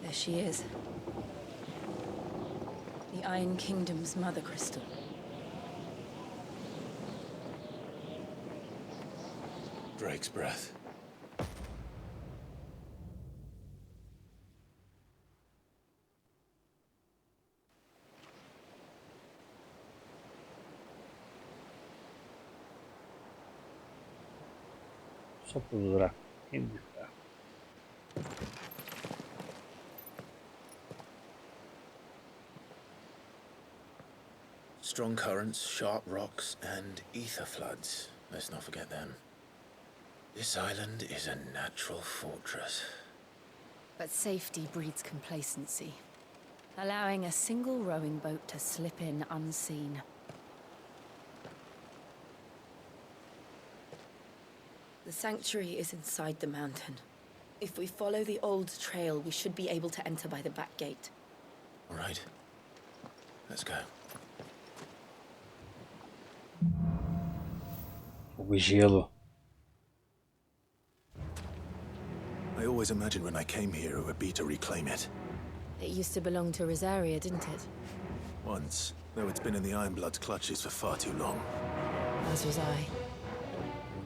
There she is. The Iron Kingdom's Mother Crystal. Drake's breath. Sopro do Draco. Indica. Strong currents, sharp rocks, and ether floods. Let's not forget them. This island is a natural fortress. But safety breeds complacency. Allowing a single rowing boat to slip in unseen. The sanctuary is inside the mountain. If we follow the old trail, we should be able to enter by the back gate. All right. Let's go. Fogo e gelo. I always imagined when I came here it would be to reclaim it. It used to belong to Rosaria, didn't it? Once, though it's been in the Ironblood's clutches for far too long. As was I.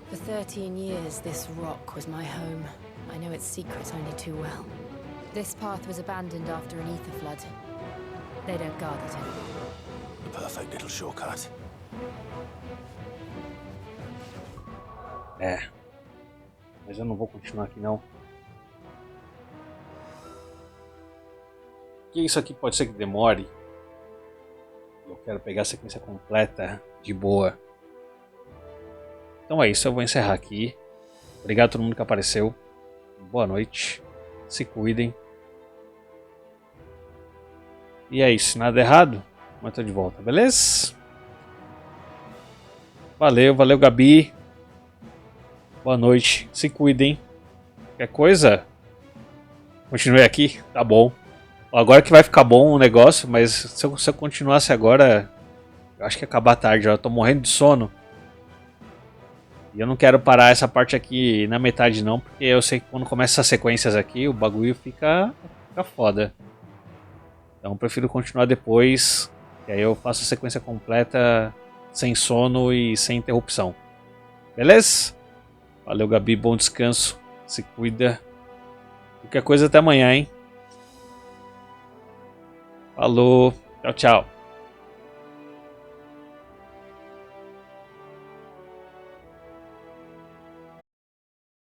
For 13 years, this rock was my home. I know its secrets only too well. This path was abandoned after an ether flood. They don't guard it anymore. The perfect little shortcut. É. Mas eu não vou continuar aqui não. Que isso aqui pode ser que demore. Eu quero pegar a sequência completa de boa. Então é isso, eu vou encerrar aqui. Obrigado a todo mundo que apareceu. Boa noite. Se cuidem. E é isso, nada errado. Mas tô de volta, beleza? Valeu, valeu, Gabi. Boa noite, se cuidem. Qualquer coisa, continue aqui, tá bom. Agora que vai ficar bom o negócio, mas se eu continuasse agora, eu acho que ia acabar tarde, já. Eu tô morrendo de sono. E eu não quero parar essa parte aqui na metade não, porque eu sei que quando começa essas sequências aqui, o bagulho fica foda. Então eu prefiro continuar depois, que aí eu faço a sequência completa, sem sono e sem interrupção. Beleza? Valeu, Gabi, bom descanso, se cuida. Qualquer coisa até amanhã, hein? Falou, tchau, tchau.